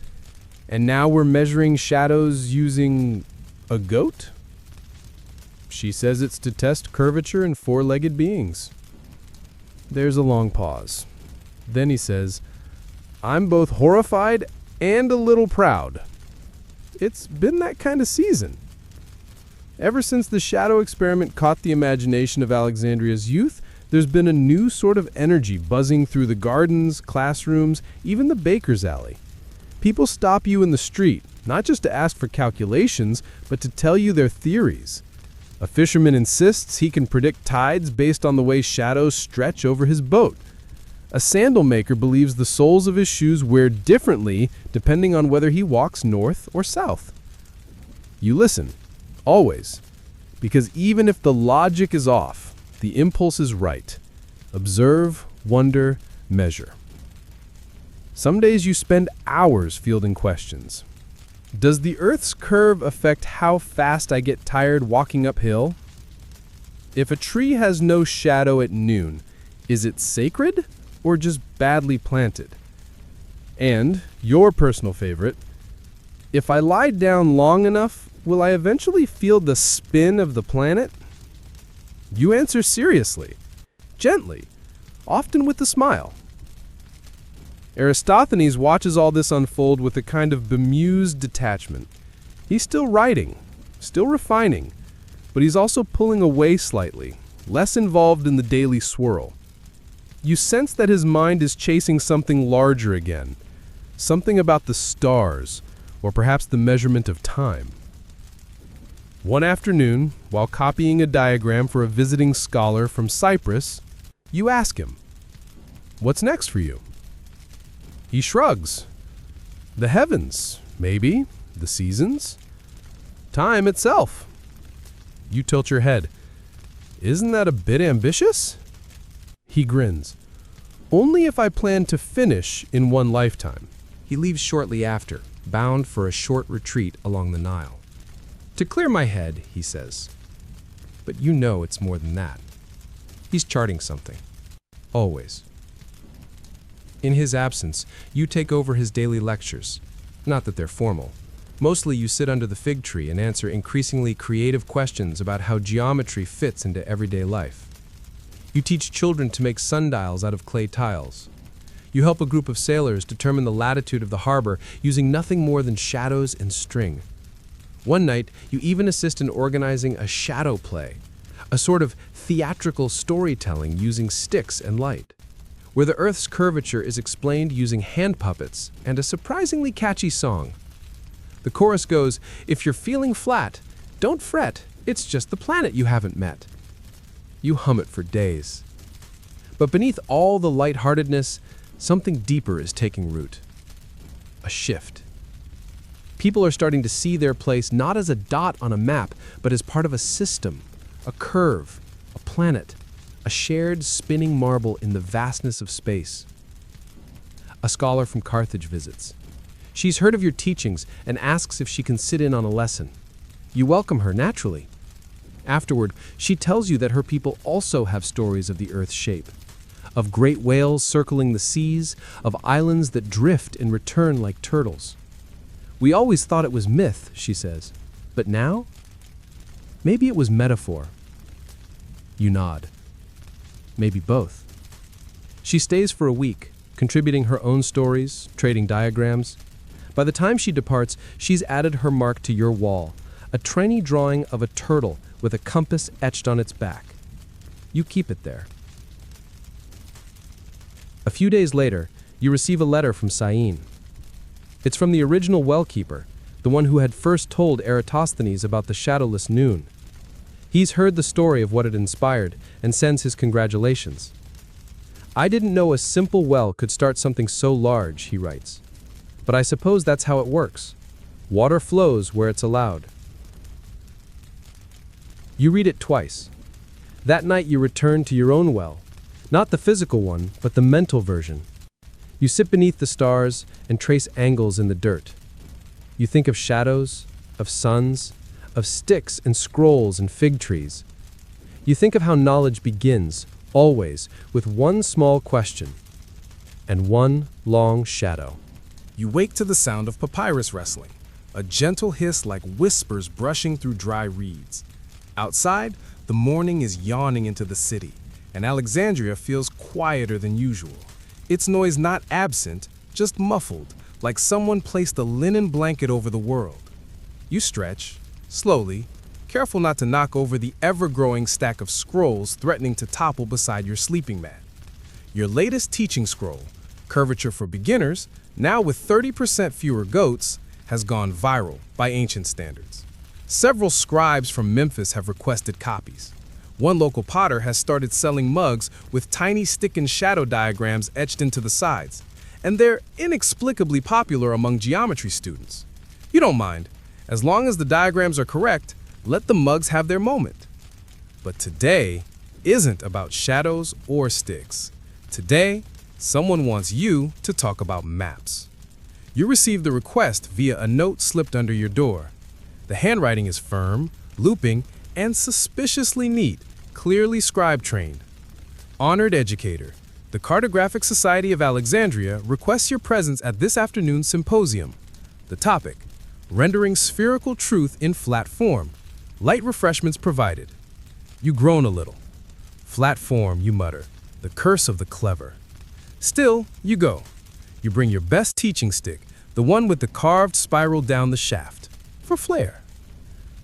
D: And now we're measuring shadows using a goat? She says it's to test curvature in four-legged beings. There's a long pause. Then he says, I'm both horrified and a little proud. It's been that kind of season. Ever since the shadow experiment caught the imagination of Alexandria's youth, there's been a new sort of energy buzzing through the gardens, classrooms, even the baker's alley. People stop you in the street, not just to ask for calculations, but to tell you their theories. A fisherman insists he can predict tides based on the way shadows stretch over his boat. A sandal maker believes the soles of his shoes wear differently depending on whether he walks north or south. You listen, always, because even if the logic is off, the impulse is right. Observe, wonder, measure. Some days you spend hours fielding questions. Does the Earth's curve affect how fast I get tired walking uphill? If a tree has no shadow at noon, is it sacred or just badly planted? And, your personal favorite, if I lie down long enough, will I eventually feel the spin of the planet? You answer seriously, gently, often with a smile. Aristophanes watches all this unfold with a kind of bemused detachment. He's still writing, still refining, but he's also pulling away slightly, less involved in the daily swirl. You sense that his mind is chasing something larger again, something about the stars, or perhaps the measurement of time. One afternoon, while copying a diagram for a visiting scholar from Cyprus, you ask him, "What's next for you?" He shrugs. The heavens, maybe. The seasons. Time itself. You tilt your head. Isn't that a bit ambitious? He grins. Only if I plan to finish in one lifetime. He leaves shortly after, bound for a short retreat along the Nile. To clear my head, he says. But you know it's more than that. He's charting something. Always. In his absence, you take over his daily lectures. Not that they're formal. Mostly you sit under the fig tree and answer increasingly creative questions about how geometry fits into everyday life. You teach children to make sundials out of clay tiles. You help a group of sailors determine the latitude of the harbor using nothing more than shadows and string. One night, you even assist in organizing a shadow play, a sort of theatrical storytelling using sticks and light, where the Earth's curvature is explained using hand puppets and a surprisingly catchy song. The chorus goes, "If you're feeling flat, don't fret, it's just the planet you haven't met." You hum it for days. But beneath all the lightheartedness, something deeper is taking root. A shift. People are starting to see their place not as a dot on a map, but as part of a system, a curve, a planet, a shared spinning marble in the vastness of space. A scholar from Carthage visits. She's heard of your teachings and asks if she can sit in on a lesson. You welcome her naturally. Afterward, she tells you that her people also have stories of the Earth's shape, of great whales circling the seas, of islands that drift and return like turtles. We always thought it was myth, she says, but now? Maybe it was metaphor. You nod. Maybe both. She stays for a week, contributing her own stories, trading diagrams. By the time she departs, she's added her mark to your wall, a tiny drawing of a turtle with a compass etched on its back. You keep it there. A few days later, you receive a letter from Syene. It's from the original well-keeper, the one who had first told Eratosthenes about the shadowless noon. He's heard the story of what it inspired and sends his congratulations. I didn't know a simple well could start something so large, he writes. But I suppose that's how it works. Water flows where it's allowed. You read it twice. That night you return to your own well, Not the physical one, but the mental version. You sit beneath the stars and trace angles in the dirt. You think of shadows, of suns, of sticks and scrolls and fig trees. You think of how knowledge begins, always, with one small question and one long shadow.
A: You wake to the sound of papyrus rustling, a gentle hiss like whispers brushing through dry reeds. Outside, the morning is yawning into the city, and Alexandria feels quieter than usual. Its noise not absent, just muffled, like someone placed a linen blanket over the world. You stretch, slowly, careful not to knock over the ever-growing stack of scrolls threatening to topple beside your sleeping mat. Your latest teaching scroll, Curvature for Beginners, now with 30% fewer goats, has gone viral by ancient standards. Several scribes from Memphis have requested copies. One local potter has started selling mugs with tiny stick and shadow diagrams etched into the sides, and they're inexplicably popular among geometry students. You don't mind. As long as the diagrams are correct, let the mugs have their moment. But today isn't about shadows or sticks. Today, someone wants you to talk about maps. You received the request via a note slipped under your door. The handwriting is firm, looping, and suspiciously neat, clearly scribe-trained. Honored educator, the Cartographic Society of Alexandria requests your presence at this afternoon's symposium. The topic: Rendering Spherical Truth in Flat Form. Light refreshments provided. You groan a little. Flat form, you mutter, the curse of the clever. Still, you go. You bring your best teaching stick, the one with the carved spiral down the shaft, for flair.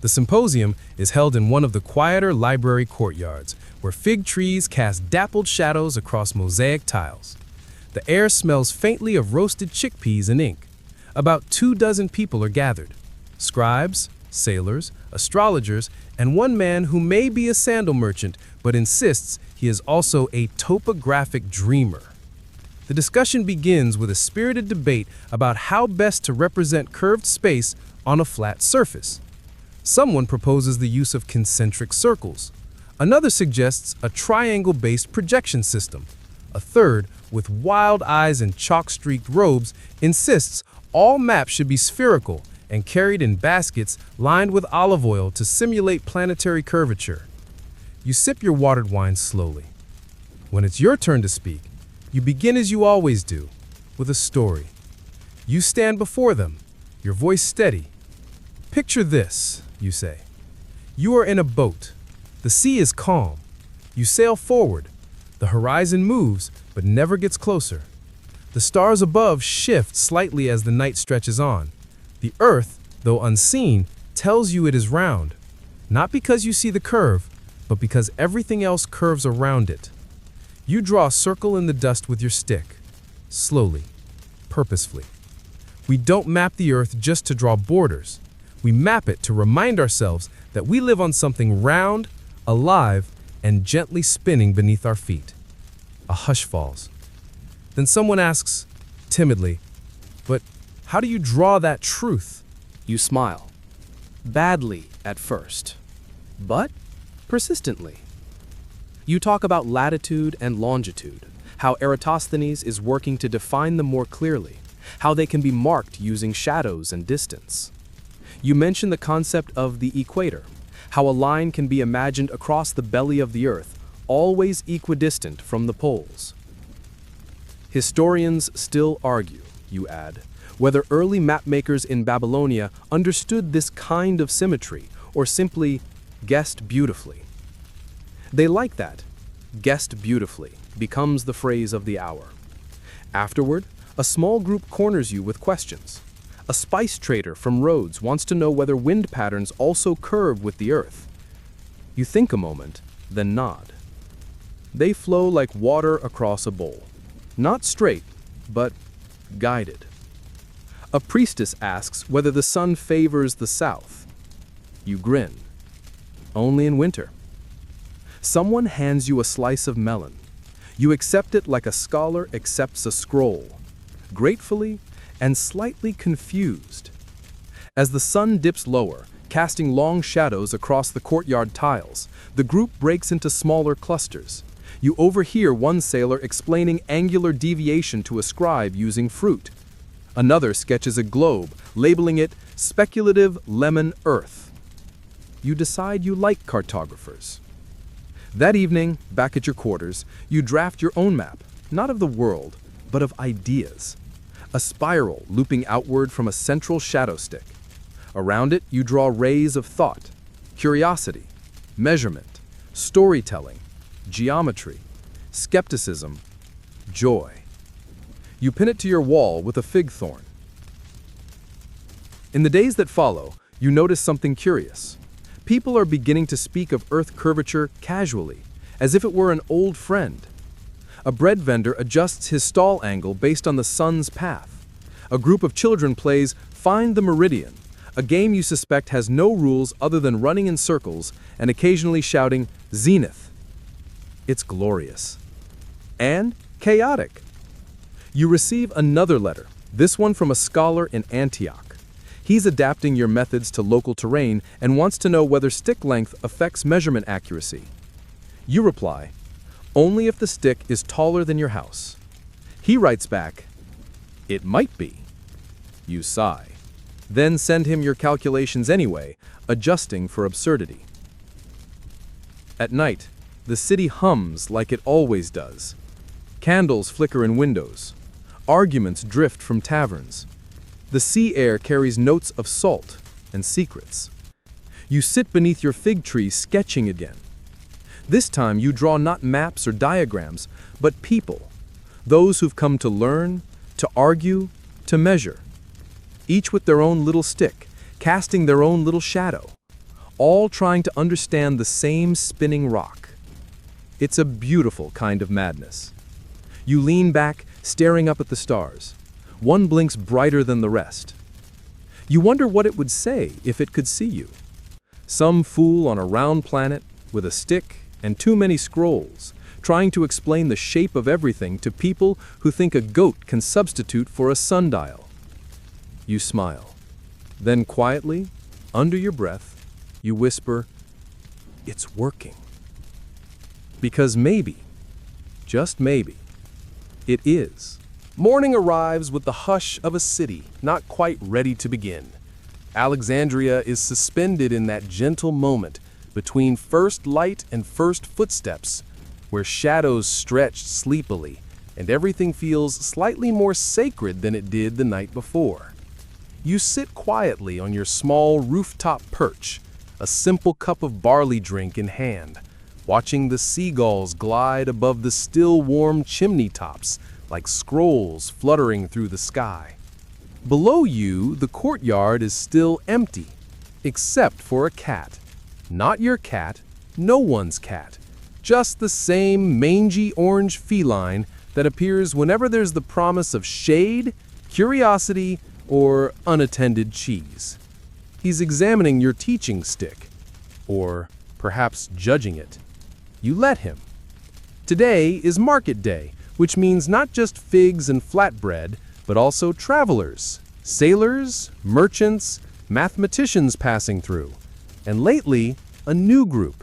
A: The symposium is held in one of the quieter library courtyards, where fig trees cast dappled shadows across mosaic tiles. The air smells faintly of roasted chickpeas and ink. About 24 people are gathered: scribes, sailors, astrologers, and one man who may be a sandal merchant but insists he is also a topographic dreamer. The discussion begins with a spirited debate about how best to represent curved space on a flat surface. Someone proposes the use of concentric circles. Another suggests a triangle-based projection system. A third, with wild eyes and chalk-streaked robes, insists all maps should be spherical and carried in baskets lined with olive oil to simulate planetary curvature. You sip your watered wine slowly. When it's your turn to speak, you begin as you always do, with a story. You stand before them, your voice steady. Picture this, you say. You are in a boat. The sea is calm. You sail forward. The horizon moves, but never gets closer. The stars above shift slightly as the night stretches on. The earth, though unseen, tells you it is round, not because you see the curve, but because everything else curves around it. You draw a circle in the dust with your stick, slowly, purposefully. We don't map the earth just to draw borders. We map it to remind ourselves that we live on something round, alive, and gently spinning beneath our feet. A hush falls. Then someone asks, timidly, "But how do you draw that truth?"
B: You smile. Badly at first, but persistently. You talk about latitude and longitude, how Eratosthenes is working to define them more clearly, how they can be marked using shadows and distance. You mention the concept of the equator, how a line can be imagined across the belly of the Earth, always equidistant from the poles. Historians still argue, you add, whether early mapmakers in Babylonia understood this kind of symmetry or simply guessed beautifully. They like that. Guessed beautifully becomes the phrase of the hour. Afterward, a small group corners you with questions. A spice trader from Rhodes wants to know whether wind patterns also curve with the earth. You think a moment, then nod. They flow like water across a bowl. Not straight, but guided. A priestess asks whether the sun favors the south. You grin. Only in winter. Someone hands you a slice of melon. You accept it like a scholar accepts a scroll, gratefully and slightly confused. As the sun dips lower, casting long shadows across the courtyard tiles, the group breaks into smaller clusters.
D: You overhear one sailor explaining angular deviation to a scribe using fruit. Another sketches a globe, labeling it speculative lemon earth. You decide you like cartographers. That evening, back at your quarters, you draft your own map, not of the world, but of ideas. A spiral looping outward from a central shadow stick. Around it, you draw rays of thought, curiosity, measurement, storytelling, geometry, skepticism, joy. You pin it to your wall with a fig thorn. In the days that follow, you notice something curious. People are beginning to speak of Earth curvature casually, as if it were an old friend. A bread vendor adjusts his stall angle based on the sun's path. A group of children plays Find the Meridian, a game you suspect has no rules other than running in circles and occasionally shouting Zenith. It's glorious. And chaotic. You receive another letter, this one from a scholar in Antioch. He's adapting your methods to local terrain and wants to know whether stick length affects measurement accuracy. You reply, only if the stick is taller than your house. He writes back, it might be. You sigh. Then send him your calculations anyway, adjusting for absurdity. At night, the city hums like it always does. Candles flicker in windows. Arguments drift from taverns. The sea air carries notes of salt and secrets. You sit beneath your fig tree sketching again. This time you draw not maps or diagrams, but people. Those who've come to learn, to argue, to measure. Each with their own little stick, casting their own little shadow. All trying to understand the same spinning rock. It's a beautiful kind of madness. You lean back, staring up at the stars. One blinks brighter than the rest. You wonder what it would say if it could see you. Some fool on a round planet with a stick and too many scrolls, trying to explain the shape of everything to people who think a goat can substitute for a sundial. You smile. Then quietly, under your breath, you whisper, it's working. Because maybe, just maybe, it is.
A: Morning arrives with the hush of a city not quite ready to begin. Alexandria is suspended in that gentle moment between first light and first footsteps, where shadows stretch sleepily and everything feels slightly more sacred than it did the night before. You sit quietly on your small rooftop perch, a simple cup of barley drink in hand, watching the seagulls glide above the still warm chimney tops like scrolls fluttering through the sky. Below you, the courtyard is still empty, except for a cat. Not your cat, no one's cat. Just the same mangy orange feline that appears whenever there's the promise of shade, curiosity, or unattended cheese. He's examining your teaching stick, or perhaps judging it. You let him. Today is market day, which means not just figs and flatbread, but also travelers, sailors, merchants, mathematicians passing through, and lately, a new group,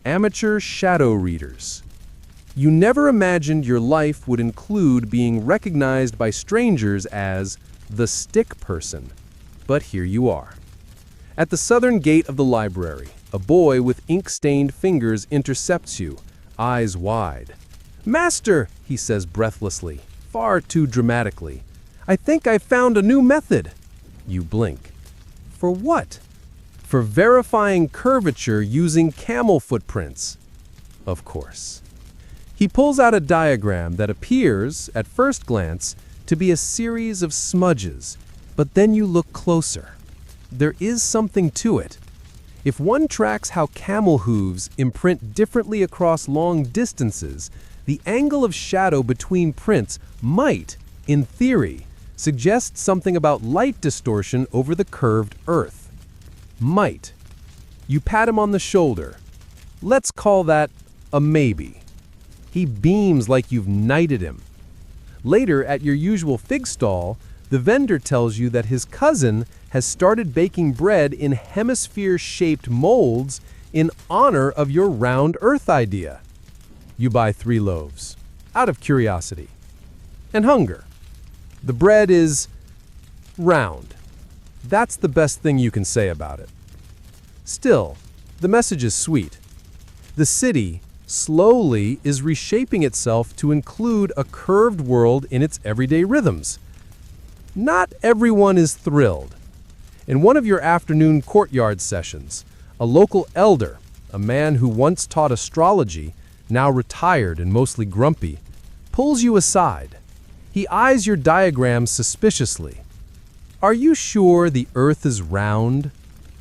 A: amateur shadow readers. You never imagined your life would include being recognized by strangers as the stick person, but here you are. At the southern gate of the library, a boy with ink-stained fingers intercepts you, eyes wide. "Master," he says breathlessly, far too dramatically, "I think I found a new method." You blink. For what? For verifying curvature using camel footprints. Of course. He pulls out a diagram that appears, at first glance, to be a series of smudges, but then you look closer. There is something to it. If one tracks how camel hooves imprint differently across long distances, the angle of shadow between prints might, in theory, suggest something about light distortion over the curved earth. Might. You pat him on the shoulder. Let's call that a maybe. He beams like you've knighted him. Later, at your usual fig stall, the vendor tells you that his cousin has started baking bread in hemisphere-shaped molds in honor of your round earth idea.
D: You buy 3 loaves, out of curiosity. And hunger. The bread is round. That's the best thing you can say about it. Still, the message is sweet. The city, slowly, is reshaping itself to include a curved world in its everyday rhythms. Not everyone is thrilled. In one of your afternoon courtyard sessions, a local elder, a man who once taught astrology, now retired and mostly grumpy, pulls you aside. He eyes your diagram suspiciously. Are you sure the Earth is round?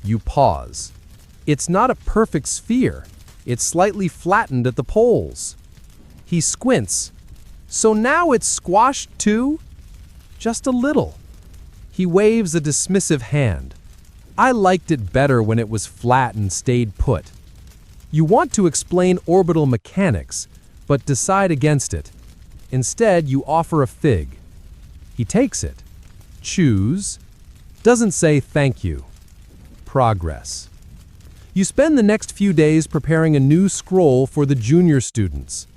D: You pause. It's not a perfect sphere. It's slightly flattened at the poles. He squints. So now it's squashed too? Just a little. He waves a dismissive hand. I liked it better when it was flat and stayed put. You want to explain orbital mechanics, but decide against it. Instead, you offer a fig. He takes it. Chews. Doesn't say thank you. Progress. You spend the next few days preparing a new scroll for the junior students.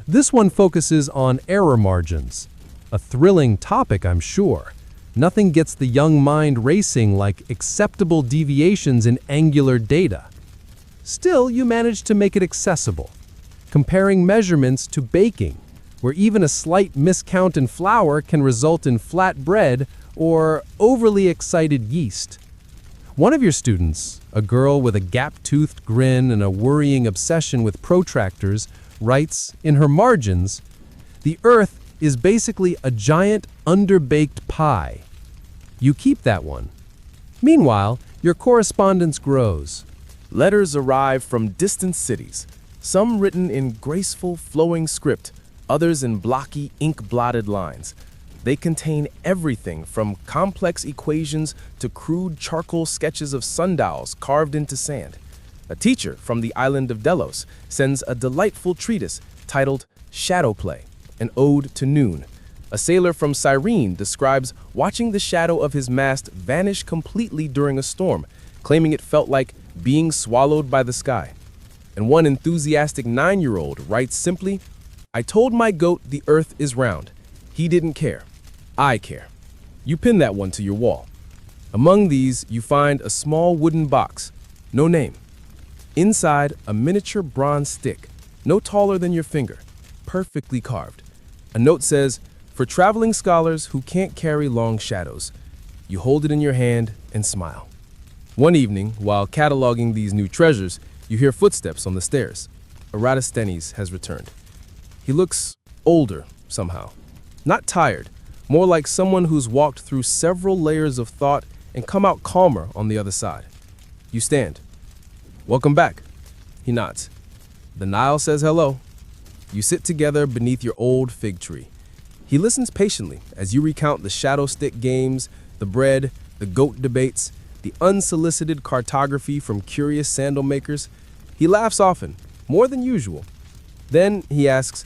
D: This one focuses on error margins. A thrilling topic, I'm sure. Nothing gets the young mind racing like acceptable deviations in angular data. Still, you manage to make it accessible. Comparing measurements to baking, where even a slight miscount in flour can result in flat bread or overly excited yeast. One of your students, a girl with a gap-toothed grin and a worrying obsession with protractors, writes in her margins, "The Earth is basically a giant underbaked pie." You keep that one. Meanwhile, your correspondence grows.
B: Letters arrive from distant cities, some written in graceful, flowing script, others in blocky, ink-blotted lines. They contain everything from complex equations to crude charcoal sketches of sundials carved into sand. A teacher from the island of Delos sends a delightful treatise titled Shadow Play, an ode to noon. A sailor from Cyrene describes watching the shadow of his mast vanish completely during a storm, claiming it felt like being swallowed by the sky. And one enthusiastic 9-year-old writes simply, "I told my goat the earth is round. He didn't care. I care." You pin that one to your wall. Among these, you find a small wooden box, no name. Inside, a miniature bronze stick, no taller than your finger, perfectly carved. A note says, "For traveling scholars who can't carry long shadows." You hold it in your hand and smile. One evening, while cataloging these new treasures, you hear footsteps on the stairs. Eratosthenes has returned. He looks older, somehow. Not tired, more like someone who's walked through several layers of thought and come out calmer on the other side. You stand. "Welcome back." He nods. The Nile says hello. You sit together beneath your old fig tree. He listens patiently as you recount the shadow stick games, the bread, the goat debates, the unsolicited cartography from curious sandal makers. He laughs often, more than usual. Then he asks,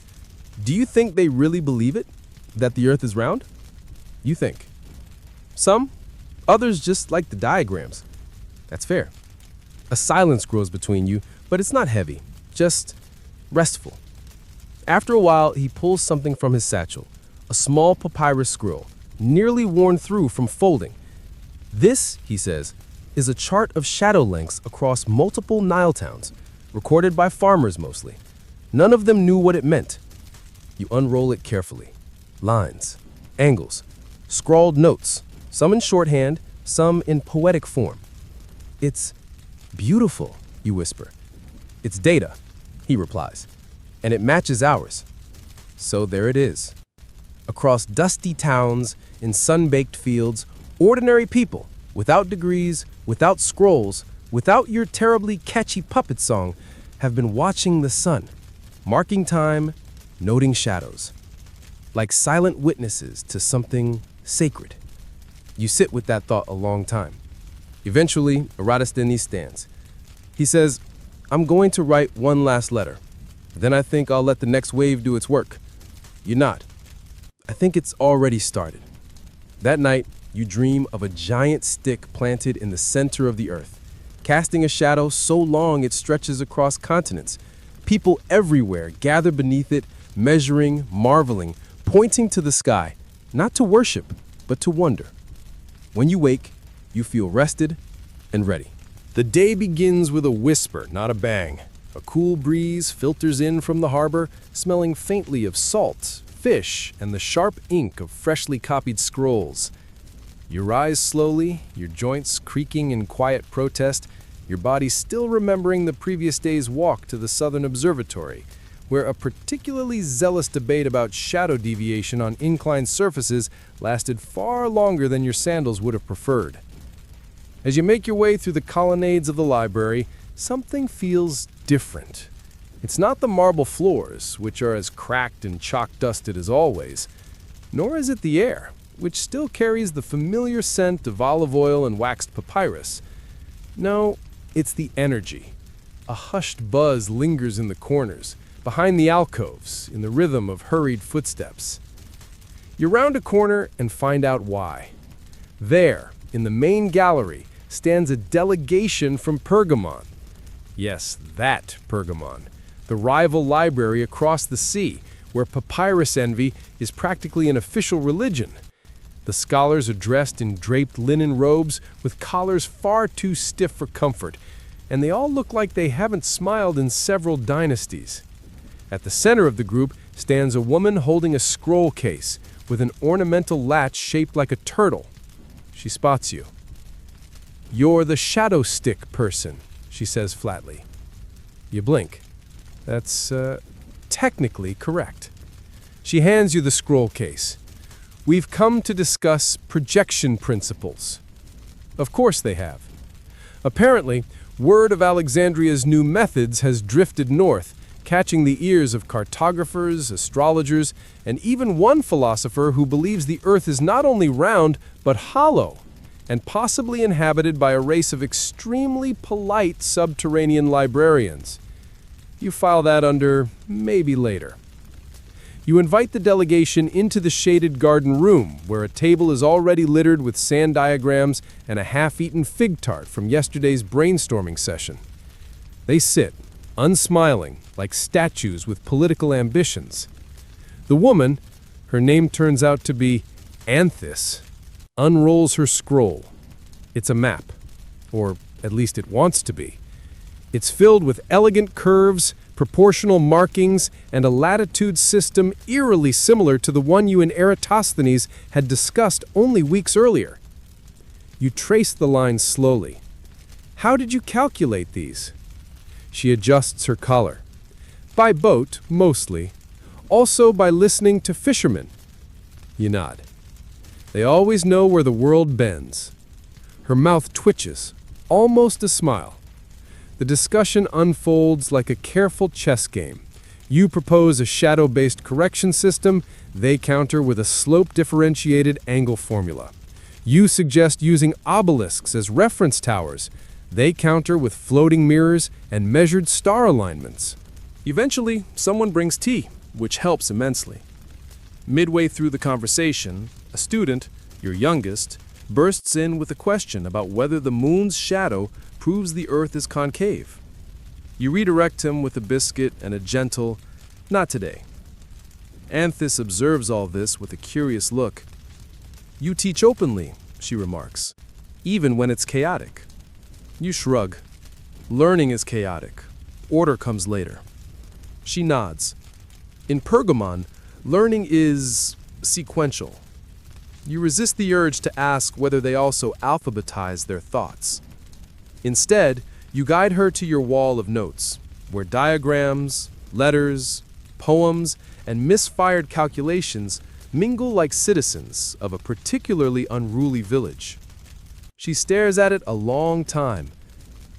B: "Do you think they really believe it? That the earth is round?" You think. Some, others just like the diagrams. That's fair. A silence grows between you, but it's not heavy, just restful. After a while, he pulls something from his satchel, a small papyrus scroll, nearly worn through from folding. "This," he says, "is a chart of shadow lengths across multiple Nile towns, recorded by farmers mostly. None of them knew what it meant." You unroll it carefully. Lines, angles, scrawled notes, some in shorthand, some in poetic form. "It's beautiful," you whisper. "It's data," he replies, "and it matches ours." So there it is. Across dusty towns, in sun-baked fields, ordinary people, without degrees, without scrolls, without your terribly catchy puppet song, have been watching the sun, marking time, noting shadows, like silent witnesses to something sacred. You sit with that thought a long time. Eventually, Eratosthenes stands. He says, "I'm going to write one last letter. Then I think I'll let the next wave do its work." You nod. "I think it's already started." That night, you dream of a giant stick planted in the center of the earth, casting a shadow so long it stretches across continents,
C: People everywhere gather beneath it, measuring, marveling, pointing to the sky, not to worship, but to wonder. When you wake, you feel rested and ready. The day begins with a whisper, not a bang. A cool breeze filters in from the harbor, smelling faintly of salt, fish, and the sharp ink of freshly copied scrolls. You rise slowly, your joints creaking in quiet protest, your body still remembering the previous day's walk to the Southern Observatory, where a particularly zealous debate about shadow deviation on inclined surfaces lasted far longer than your sandals would have preferred. As you make your way through the colonnades of the library, something feels different. It's not the marble floors, which are as cracked and chalk-dusted as always, nor is it the air, which still carries the familiar scent of olive oil and waxed papyrus. No, it's the energy. A hushed buzz lingers in the corners, behind the alcoves, in the rhythm of hurried footsteps. You round a corner and find out why. There, in the main gallery, stands a delegation from Pergamon. Yes, that Pergamon, the rival library across the sea, where papyrus envy is practically an official religion. The scholars are dressed in draped linen robes with collars far too stiff for comfort, and they all look like they haven't smiled in several dynasties. At the center of the group stands a woman holding a scroll case with an ornamental latch shaped like a turtle. She spots you. "You're the shadow stick person," she says flatly. You blink. That's, technically correct. She hands you the scroll case. "We've come to discuss projection principles." Of course they have. Apparently, word of Alexandria's new methods has drifted north, catching the ears of cartographers, astrologers, and even one philosopher who believes the Earth is not only round, but hollow, and possibly inhabited by a race of extremely polite subterranean librarians. You file that under maybe later. You invite the delegation into the shaded garden room, where a table is already littered with sand diagrams and a half-eaten fig tart from yesterday's brainstorming session. They sit, unsmiling, like statues with political ambitions. The woman, her name turns out to be Anthis, unrolls her scroll. It's a map, or at least it wants to be. It's filled with elegant curves, proportional markings, and a latitude system eerily similar to the one you and Eratosthenes had discussed only weeks earlier. You trace the lines slowly. How did you calculate these? She adjusts her collar. By boat, mostly. Also by listening to fishermen. You nod. They always know where the world bends. Her mouth twitches, almost a smile. The discussion unfolds like a careful chess game. You propose a shadow-based correction system, they counter with a slope-differentiated angle formula. You suggest using obelisks as reference towers, they counter with floating mirrors and measured star alignments. Eventually, someone brings tea, which helps immensely. Midway through the conversation, a student, your youngest, bursts in with a question about whether the moon's shadow proves the Earth is concave. You redirect him with a biscuit and a gentle, "Not today." Anthis observes all this with a curious look. "You teach openly," she remarks, "even when it's chaotic." You shrug. Learning is chaotic. Order comes later. She nods. In Pergamon, learning is sequential. You resist the urge to ask whether they also alphabetize their thoughts. Instead, you guide her to your wall of notes, where diagrams, letters, poems, and misfired calculations mingle like citizens of a particularly unruly village. She stares at it a long time.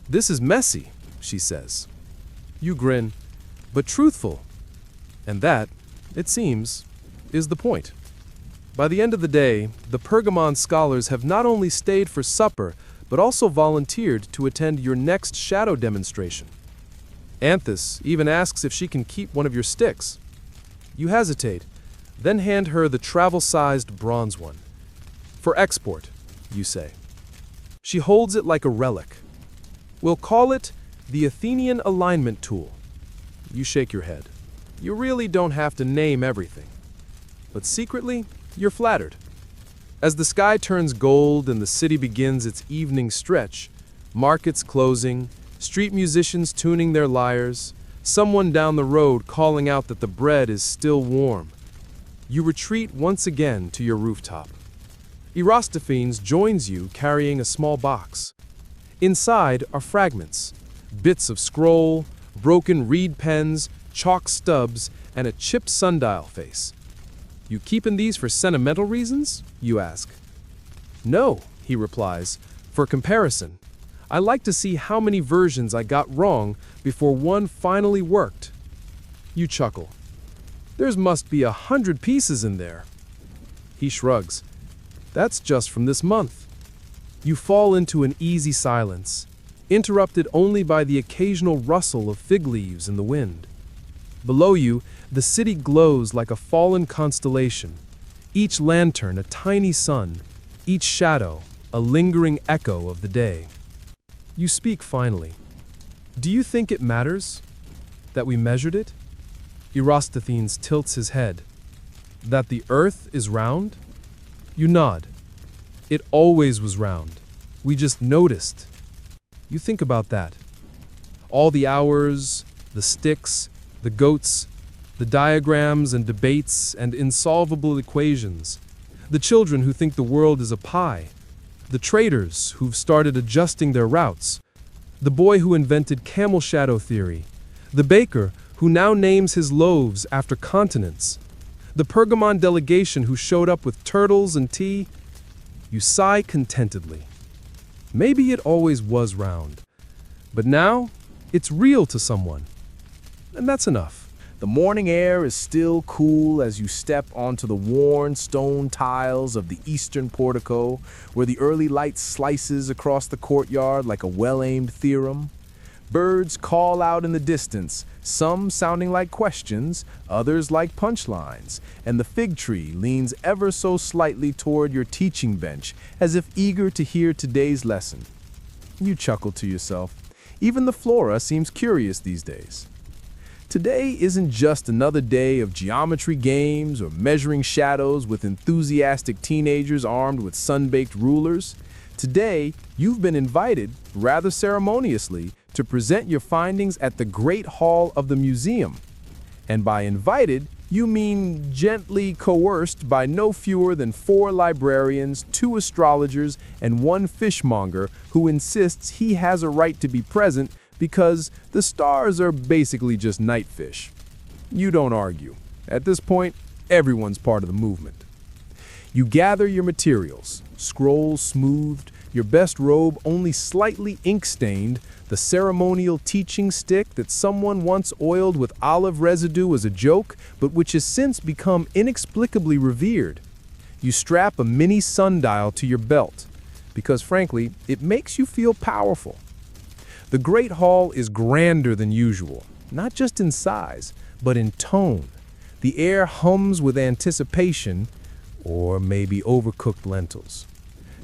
C: "This is messy," she says. You grin, "but truthful." And that, it seems, is the point. By the end of the day, the Pergamon scholars have not only stayed for supper, but also volunteered to attend your next shadow demonstration. Anthis even asks if she can keep one of your sticks. You hesitate, then hand her the travel-sized bronze one. "For export," you say. She holds it like a relic. "We'll call it the Athenian alignment tool." You shake your head. You really don't have to name everything. But secretly, you're flattered. As the sky turns gold and the city begins its evening stretch, markets closing, street musicians tuning their lyres, someone down the road calling out that the bread is still warm, you retreat once again to your rooftop. Eratosthenes joins you carrying a small box. Inside are fragments, bits of scroll, broken reed pens, chalk stubs, and a chipped sundial face. You keepin' these for sentimental reasons? You ask. No, he replies, for comparison. I like to see how many versions I got wrong before one finally worked. You chuckle. There's must be 100 pieces in there. He shrugs. That's just from this month. You fall into an easy silence, interrupted only by the occasional rustle of fig leaves in the wind. Below you, the city glows like a fallen constellation, each lantern a tiny sun, each shadow a lingering echo of the day. You speak finally. Do you think it matters that we measured it? Eratosthenes tilts his head. That the earth is round? You nod. It always was round. We just noticed. You think about that. All the hours, the sticks, the goats, the diagrams and debates and insolvable equations, the children who think the world is a pie, the traders who've started adjusting their routes, the boy who invented camel shadow theory, the baker who now names his loaves after continents, the Pergamon delegation who showed up with turtles and tea. You sigh contentedly. Maybe it always was round, but now it's real to someone. And that's enough.
A: The morning air is still cool as you step onto the worn stone tiles of the eastern portico, where the early light slices across the courtyard like a well-aimed theorem. Birds call out in the distance, some sounding like questions, others like punchlines, and the fig tree leans ever so slightly toward your teaching bench, as if eager to hear today's lesson. You chuckle to yourself. Even the flora seems curious these days. Today isn't just another day of geometry games or measuring shadows with enthusiastic teenagers armed with sun-baked rulers. Today, you've been invited, rather ceremoniously, to present your findings at the Great Hall of the museum. And by invited, you mean gently coerced by no fewer than 4 librarians, 2 astrologers, and 1 fishmonger who insists he has a right to be present because the stars are basically just night fish. You don't argue. At this point, everyone's part of the movement. You gather your materials, scrolls smoothed, your best robe only slightly ink-stained, the ceremonial teaching stick that someone once oiled with olive residue as a joke, but which has since become inexplicably revered. You strap a mini sundial to your belt, because frankly, it makes you feel powerful. The Great Hall is grander than usual, not just in size, but in tone. The air hums with anticipation, or maybe overcooked lentils.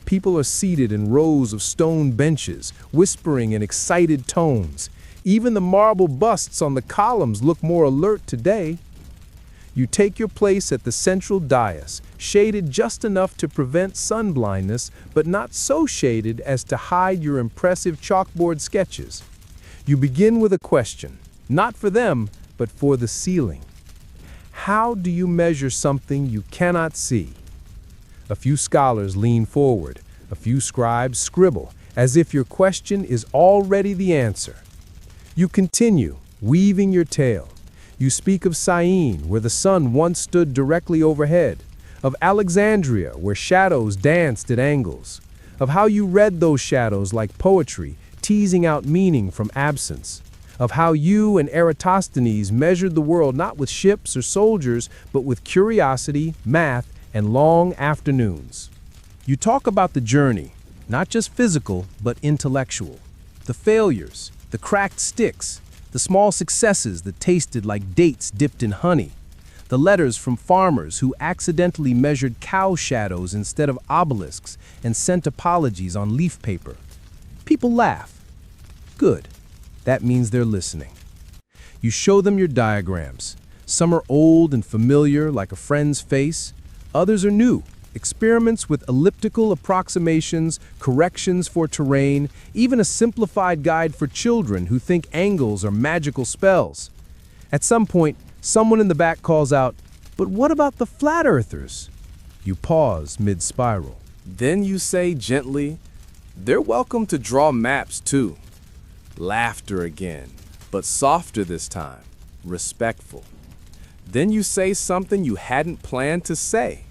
A: People are seated in rows of stone benches, whispering in excited tones. Even the marble busts on the columns look more alert today. You take your place at the central dais, shaded just enough to prevent sun blindness, but not so shaded as to hide your impressive chalkboard sketches. You begin with a question, not for them, but for the ceiling. How do you measure something you cannot see? A few scholars lean forward, a few scribes scribble, as if your question is already the answer. You continue, weaving your tale. You speak of Syene, where the sun once stood directly overhead, of Alexandria, where shadows danced at angles, of how you read those shadows like poetry, teasing out meaning from absence, of how you and Eratosthenes measured the world not with ships or soldiers, but with curiosity, math, and long afternoons. You talk about the journey, not just physical, but intellectual. The failures, the cracked sticks, the small successes that tasted like dates dipped in honey, the letters from farmers who accidentally measured cow shadows instead of obelisks and sent apologies on leaf paper. People laugh. Good. That means they're listening.
B: You show them your diagrams. Some are old and familiar, like a friend's face. Others are new, experiments with elliptical approximations, corrections for terrain, even a simplified guide for children who think angles are magical spells. At some point, someone in the back calls out, "But what about the flat earthers?" You pause mid-spiral.
A: Then you say gently, "They're welcome to draw maps too." Laughter again, but softer this time, respectful. Then you say something you hadn't planned to say.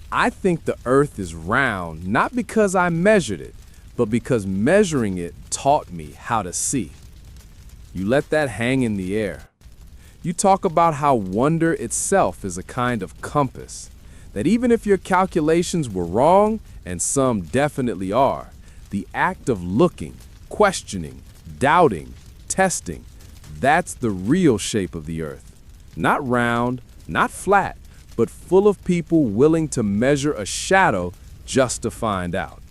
A: "I think the earth is round, not because I measured it, but because measuring it taught me how to see." You let that hang in the air. You talk about how wonder itself is a kind of compass, that even if your calculations were wrong, and some definitely are, the act of looking, questioning, doubting, testing, that's the real shape of the earth. Not round, not flat, but full of people willing to measure a shadow just to find out.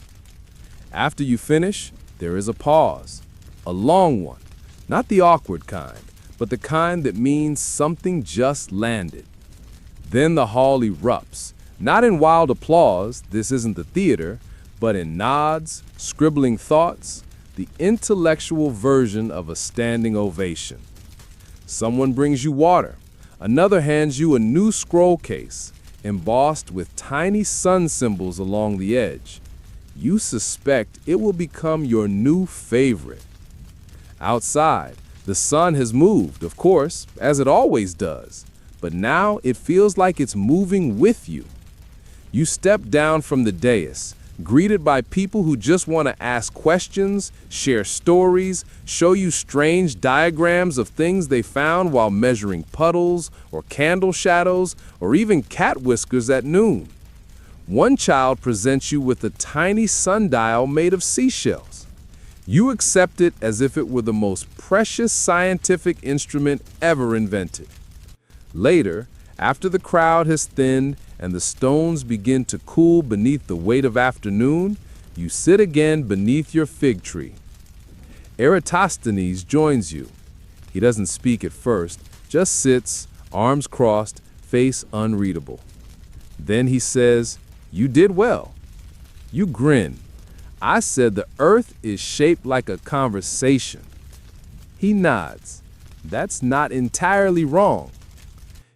A: After you finish, there is a pause, a long one, not the awkward kind, but the kind that means something just landed. Then the hall erupts, not in wild applause, this isn't the theater, but in nods, scribbling thoughts, the intellectual version of a standing ovation. Someone brings you water. Another hands you a new scroll case, embossed with tiny sun symbols along the edge. You suspect it will become your new favorite. Outside, the sun has moved, of course, as it always does, but now it feels like it's moving with you. You step down from the dais, greeted by people who just want to ask questions, share stories, show you strange diagrams of things they found while measuring puddles or candle shadows or even cat whiskers at noon. One child presents you with a tiny sundial made of seashells. You accept it as if it were the most precious scientific instrument ever invented. Later, after the crowd has thinned and the stones begin to cool beneath the weight of afternoon, you sit again beneath your fig tree. Eratosthenes joins you. He doesn't speak at first, just sits, arms crossed, face unreadable. Then he says, "You did well." You grin. "I said the earth is shaped like a conversation." He nods. "That's not entirely wrong."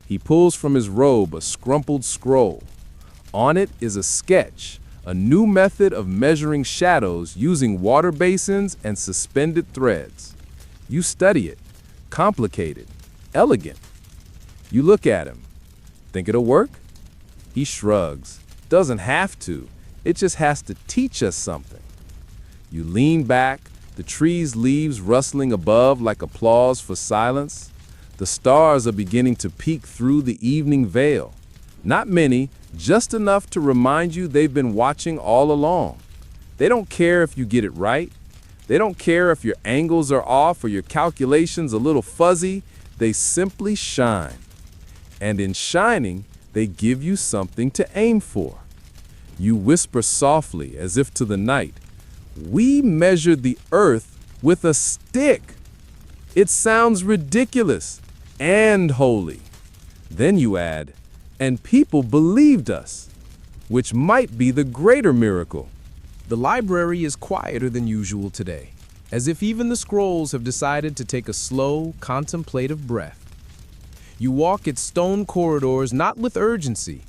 A: He pulls from his robe a scrumpled scroll. On it is a sketch, a new method of measuring shadows using water basins and suspended threads. You study it. Complicated. Elegant. You look at him. "Think it'll work?" He shrugs. "Doesn't have to. It just has to teach us something." You lean back, the tree's leaves rustling above like applause for silence. The stars are beginning to peek through the evening veil. Not many, just enough to remind you they've been watching all along. They don't care if you get it right. They don't care if your angles are off or your calculations a little fuzzy. They simply shine. And in shining, they give you something to aim for. You whisper softly, as if to the night, "We measured the earth with a stick." It sounds ridiculous and holy. Then you add, "And people believed us," which might be the greater miracle.
B: The library is quieter than usual today, as if even the scrolls have decided to take a slow, contemplative breath. You walk its stone corridors not with urgency,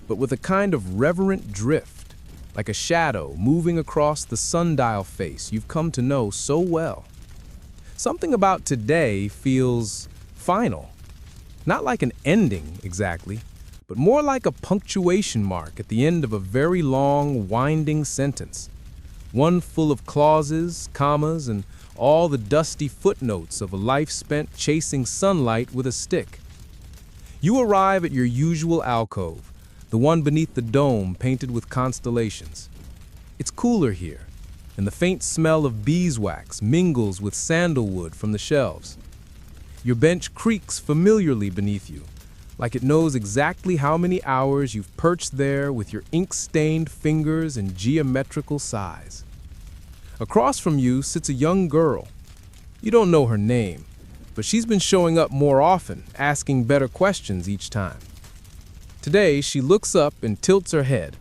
B: but with a kind of reverent drift, like a shadow moving across the sundial face you've come to know so well. Something about today feels final. Not like an ending, exactly, but more like a punctuation mark at the end of a very long, winding sentence. One full of clauses, commas, and all the dusty footnotes of a life spent chasing sunlight with a stick. You arrive at your usual alcove, the one beneath the dome painted with constellations. It's cooler here, and the faint smell of beeswax mingles with sandalwood from the shelves. Your bench creaks familiarly beneath you, like it knows exactly how many hours you've perched there with your ink-stained fingers and geometrical sighs. Across from you sits a young girl. You don't know her name,
C: but she's been showing up more often, asking better questions each time. Today, she looks up and tilts her head.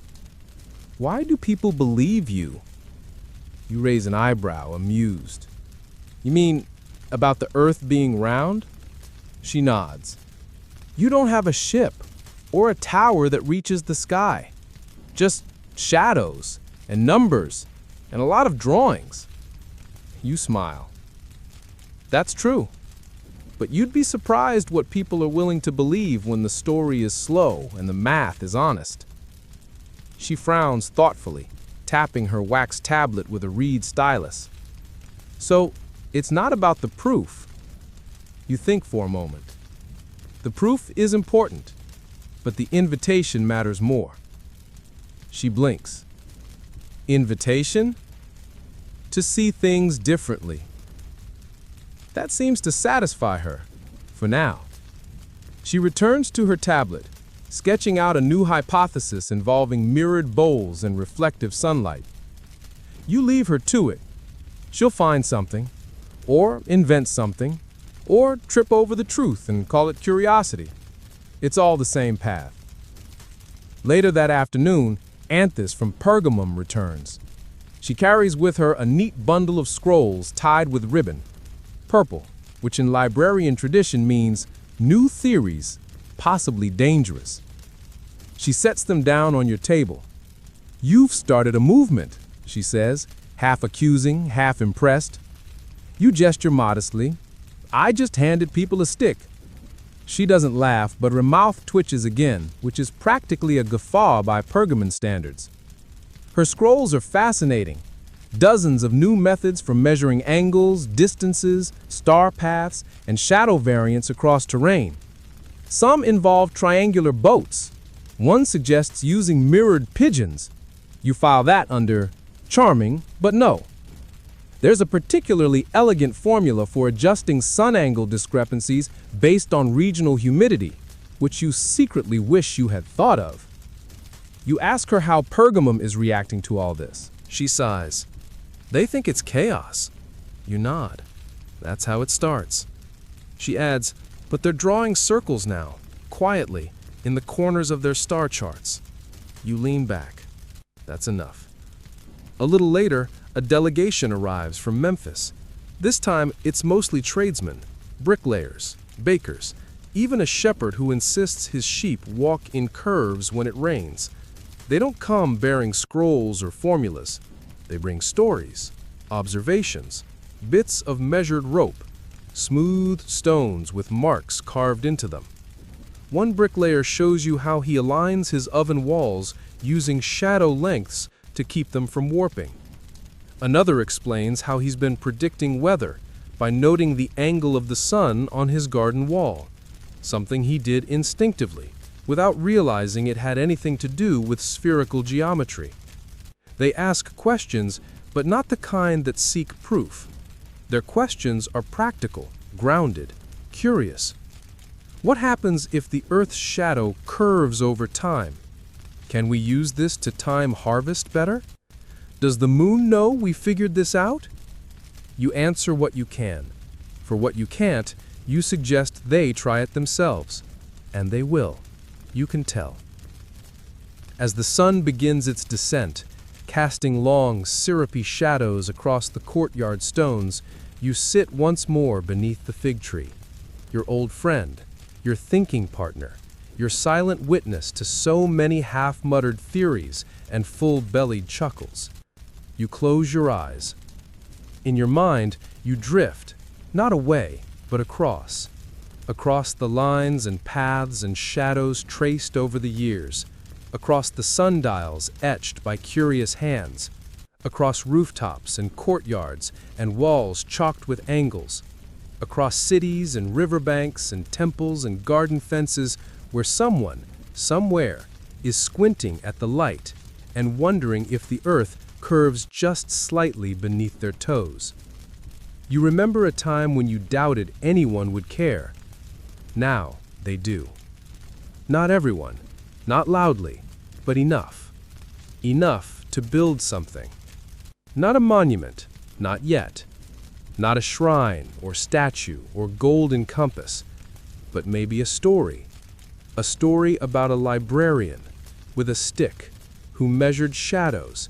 C: Why do people believe you? You raise an eyebrow, amused. You mean about the Earth being round? She nods. You don't have a ship or a tower that reaches the sky. Just shadows and numbers and a lot of drawings. You smile. That's true. But you'd be surprised what people are willing to believe when the story is slow and the math is honest. She frowns thoughtfully, tapping her wax tablet with a reed stylus. So, it's not about the proof. You think for a moment. The proof is important, but the invitation matters more. She blinks. Invitation? To see things differently. That seems to satisfy her, for now. She returns to her tablet, sketching out a new hypothesis involving mirrored bowls and reflective sunlight. You leave her to it. She'll find something, or invent something, or trip over the truth and call it curiosity. It's all the same path. Later that afternoon, Anthis from Pergamum returns. She carries with her a neat bundle of scrolls tied with ribbon, purple, which in librarian tradition means new theories, possibly dangerous. She sets them down on your table. You've started a movement, she says, half accusing, half impressed. You gesture modestly. I just handed people a stick. She doesn't laugh, but her mouth twitches again, which is practically a guffaw by Pergamon standards. Her scrolls are fascinating. Dozens of new methods for measuring angles, distances, star paths, and shadow variants across terrain. Some involve triangular boats. One suggests using mirrored pigeons. You file that under charming, but no. There's a particularly elegant formula for adjusting sun angle discrepancies based on regional humidity, which you secretly wish you had thought of. You ask her how Pergamum is reacting to all this. She sighs. They think it's chaos. You nod. That's how it starts. She adds, but they're drawing circles now, quietly, in the corners of their star charts. You lean back. That's enough. A little later, a delegation arrives from Memphis. This time, it's mostly tradesmen, bricklayers, bakers, even a shepherd who insists his sheep walk in curves when it rains. They don't come bearing scrolls or formulas. They bring stories, observations, bits of measured rope, smooth stones with marks carved into them. One bricklayer shows you how he aligns his oven walls using shadow lengths to keep them from warping. Another explains how he's been predicting weather by noting the angle of the sun on his garden wall, something he did instinctively, without realizing it had anything to do with spherical geometry. They ask questions, but not the kind that seek proof. Their questions are practical, grounded, curious. What happens if the Earth's shadow curves over time? Can we use this to time harvest better? Does the moon know we figured this out? You answer what you can. For what you can't, you suggest they try it themselves. And they will. You can tell. As the sun begins its descent, casting long, syrupy shadows across the courtyard stones, you sit once more beneath the fig tree. Your old friend, your thinking partner, your silent witness to so many half-muttered theories and full-bellied chuckles. You close your eyes. In your mind, you drift, not away, but across. Across the lines and paths and shadows traced over the years. Across the sundials etched by curious hands. Across rooftops and courtyards and walls chalked with angles. Across cities and riverbanks and temples and garden fences where someone, somewhere, is squinting at the light and wondering if the earth curves just slightly beneath their toes. You remember a time when you doubted anyone would care. Now they do. Not everyone, not loudly, but enough. Enough to build something. Not a monument, not yet. Not a shrine or statue or golden compass, but maybe a story. A story about a librarian with a stick who measured shadows,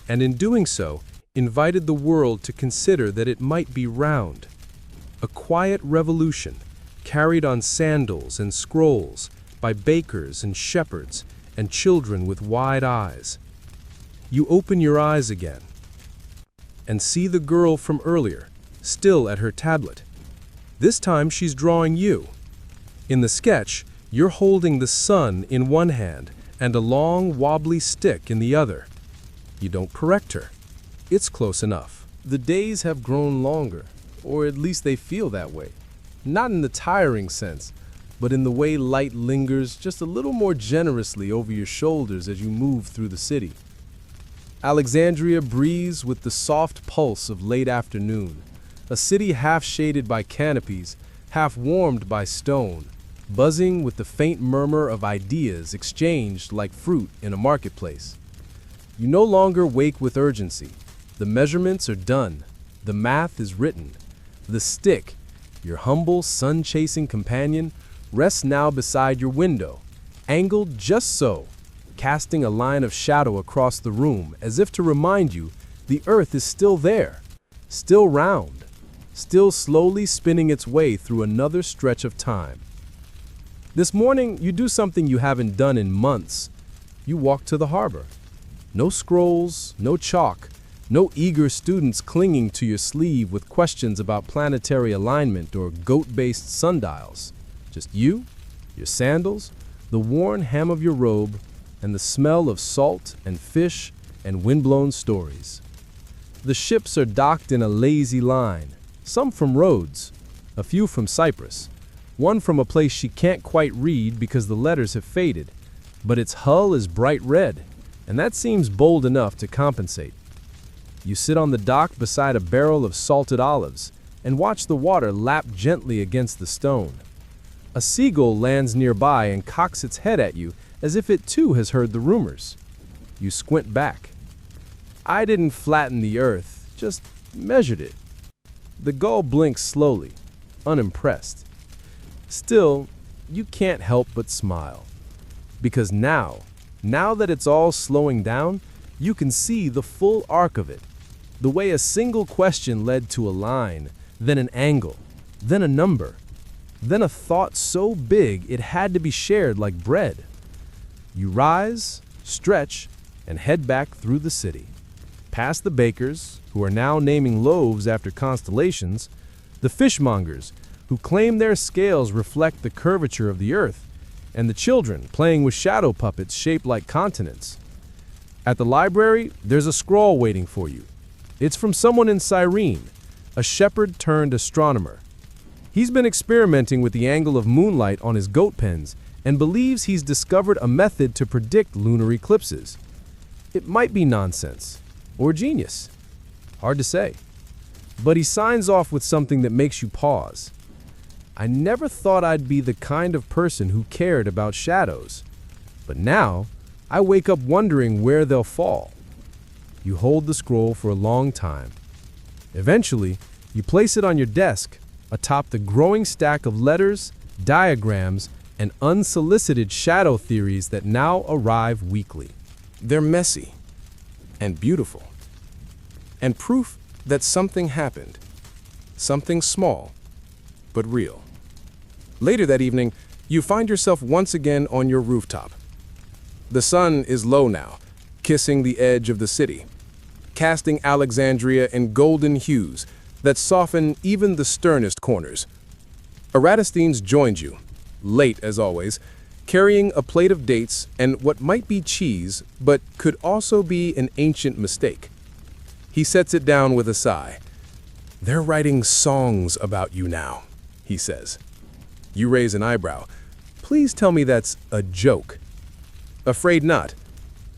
C: and in doing so, invited the world to consider that it might be round. A quiet revolution carried on sandals and scrolls by bakers and shepherds and children with wide eyes. You open your eyes again and see the girl from earlier, still at her tablet. This time she's drawing you. In the sketch, you're holding the sun in one hand and a long, wobbly stick in the other. You don't correct her. It's close enough.
A: The days have grown longer, or at least they feel that way. Not in the tiring sense, but in the way light lingers just a little more generously over your shoulders as you move through the city. Alexandria breathes with the soft pulse of late afternoon, a city half shaded by canopies, half warmed by stone, buzzing with the faint murmur of ideas exchanged like fruit in a marketplace. You no longer wake with urgency. The measurements are done. The math is written. The stick, your humble sun-chasing companion, rests now beside your window, angled just so, casting a line of shadow across the room as if to remind you the earth is still there, still round, still slowly spinning its way through another stretch of time. This morning, you do something you haven't done in months. You walk to the harbor. No scrolls, no chalk, no eager students clinging to your sleeve with questions about planetary alignment or goat-based sundials. Just you, your sandals, the worn hem of your robe, and the smell of salt and fish and windblown stories. The ships are docked in a lazy line, some from Rhodes, a few from Cyprus, one from a place she can't quite read because the letters have faded, but its hull is bright red, and that seems bold enough to compensate. You sit on the dock beside a barrel of salted olives and watch the water lap gently against the stone. A seagull lands nearby and cocks its head at you as if it too has heard the rumors. You squint back. I didn't flatten the earth, just measured it. The gull blinks slowly, unimpressed. Still, you can't help but smile. Because now that it's all slowing down, you can see the full arc of it. The way a single question led to a line, then an angle, then a number, then a thought so big it had to be shared like bread. You rise, stretch, and head back through the city. Past the bakers, who are now naming loaves after constellations, the fishmongers, who claim their scales reflect the curvature of the earth, and the children playing with shadow puppets shaped like continents. At the library, there's a scroll waiting for you. It's from someone in Cyrene, a shepherd turned astronomer. He's been experimenting with the angle of moonlight on his goat pens and believes he's discovered a method to predict lunar eclipses. It might be nonsense, or genius. Hard to say. But he signs off with something that makes you pause. I never thought I'd be the kind of person who cared about shadows. But now, I wake up wondering where they'll fall. You hold the scroll for a long time. Eventually, you place it on your desk, atop the growing stack of letters, diagrams, and unsolicited shadow theories that now arrive weekly. They're messy and beautiful, and proof that something happened, something small, but real. Later that evening, you find yourself once again on your rooftop. The sun is low now, kissing the edge of the city, casting Alexandria in golden hues that soften even the sternest corners. Eratosthenes joined you, late as always, carrying a plate of dates and what might be cheese, but could also be an ancient mistake. He sets it down with a sigh. "They're writing songs about you now," he says. You raise an eyebrow. "Please tell me that's a joke." "Afraid not."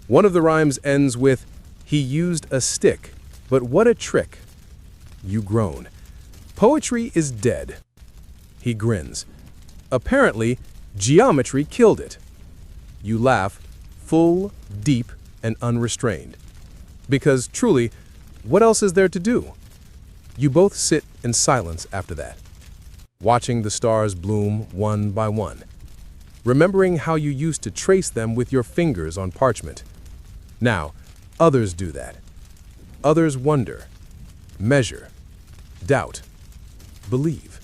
A: One of the rhymes ends with, "He used a stick, but what a trick." You groan. "Poetry is dead." He grins. "Apparently, geometry killed it." You laugh, full, deep, and unrestrained. Because truly, what else is there to do?
C: You both sit in silence after that, watching the stars bloom one by one, remembering how you used to trace them with your fingers on parchment. Now, others do that. Others wonder, measure, doubt, believe.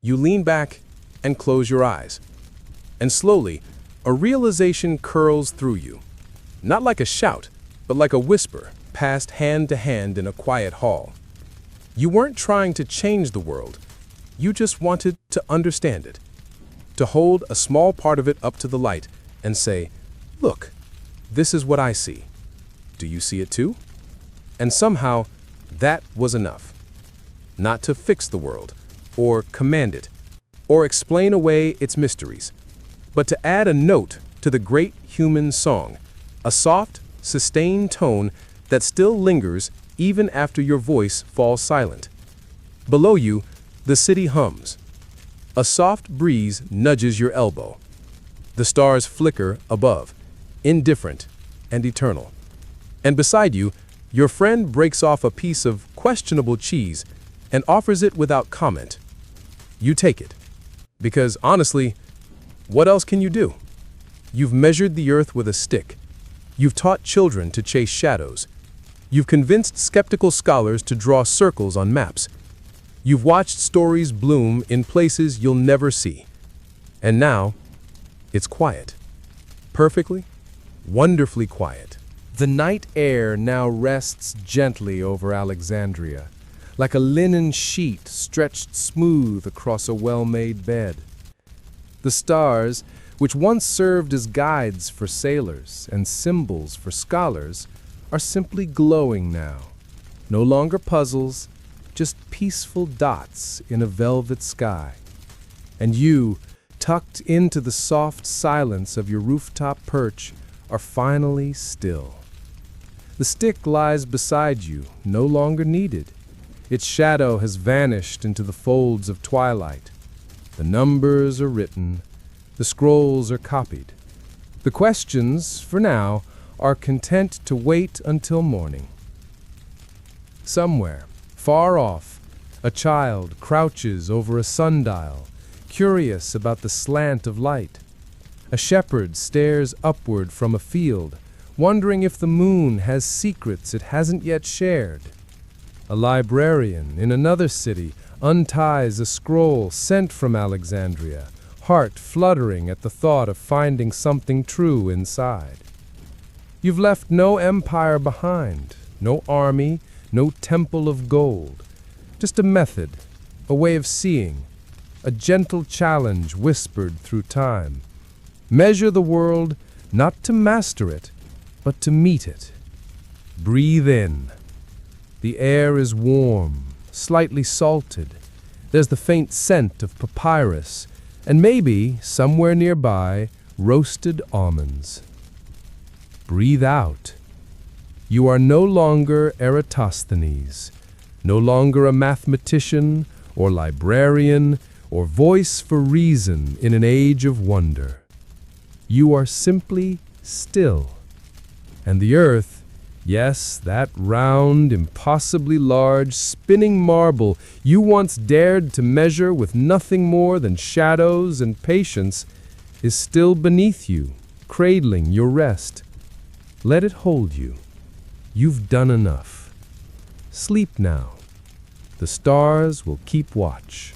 C: You lean back and close your eyes, and slowly, a realization curls through you. Not like a shout, but like a whisper passed hand to hand in a quiet hall. You weren't trying to change the world. You just wanted to understand it. To hold a small part of it up to the light and say, "Look, this is what I see. Do you see it too?" And somehow, that was enough. Not to fix the world, or command it, or explain away its mysteries, but to add a note to the great human song, a soft, sustained tone that still lingers even after your voice falls silent. Below you, the city hums. A soft breeze nudges your elbow. The stars flicker above, indifferent and eternal. And beside you, your friend breaks off a piece of questionable cheese and offers it without comment. You take it, because honestly, what else can you do? You've measured the earth with a stick. You've taught children to chase shadows. You've convinced skeptical scholars to draw circles on maps. You've watched stories bloom in places you'll never see. And now, it's quiet. Perfectly, wonderfully quiet.
E: The night air now rests gently over Alexandria, like a linen sheet stretched smooth across a well-made bed. The stars, which once served as guides for sailors and symbols for scholars, are simply glowing now. No longer puzzles, just peaceful dots in a velvet sky. And you, tucked into the soft silence of your rooftop perch, are finally still. The stick lies beside you, no longer needed. Its shadow has vanished into the folds of twilight. The numbers are written, the scrolls are copied. The questions, for now, are content to wait until morning. Somewhere, far off, a child crouches over a sundial, curious about the slant of light. A shepherd stares upward from a field, wondering if the moon has secrets it hasn't yet shared. A librarian in another city unties a scroll sent from Alexandria, heart fluttering at the thought of finding something true inside. You've left no empire behind, no army, no temple of gold. Just a method, a way of seeing, a gentle challenge whispered through time. Measure the world not to master it, but to meet it. Breathe in. The air is warm, slightly salted. There's the faint scent of papyrus, and maybe, somewhere nearby, roasted almonds. Breathe out. You are no longer Eratosthenes, no longer a mathematician or librarian or voice for reason in an age of wonder. You are simply still. And the earth, yes, that round, impossibly large, spinning marble you once dared to measure with nothing more than shadows and patience, is still beneath you, cradling your rest. Let it hold you. You've done enough. Sleep now. The stars will keep watch.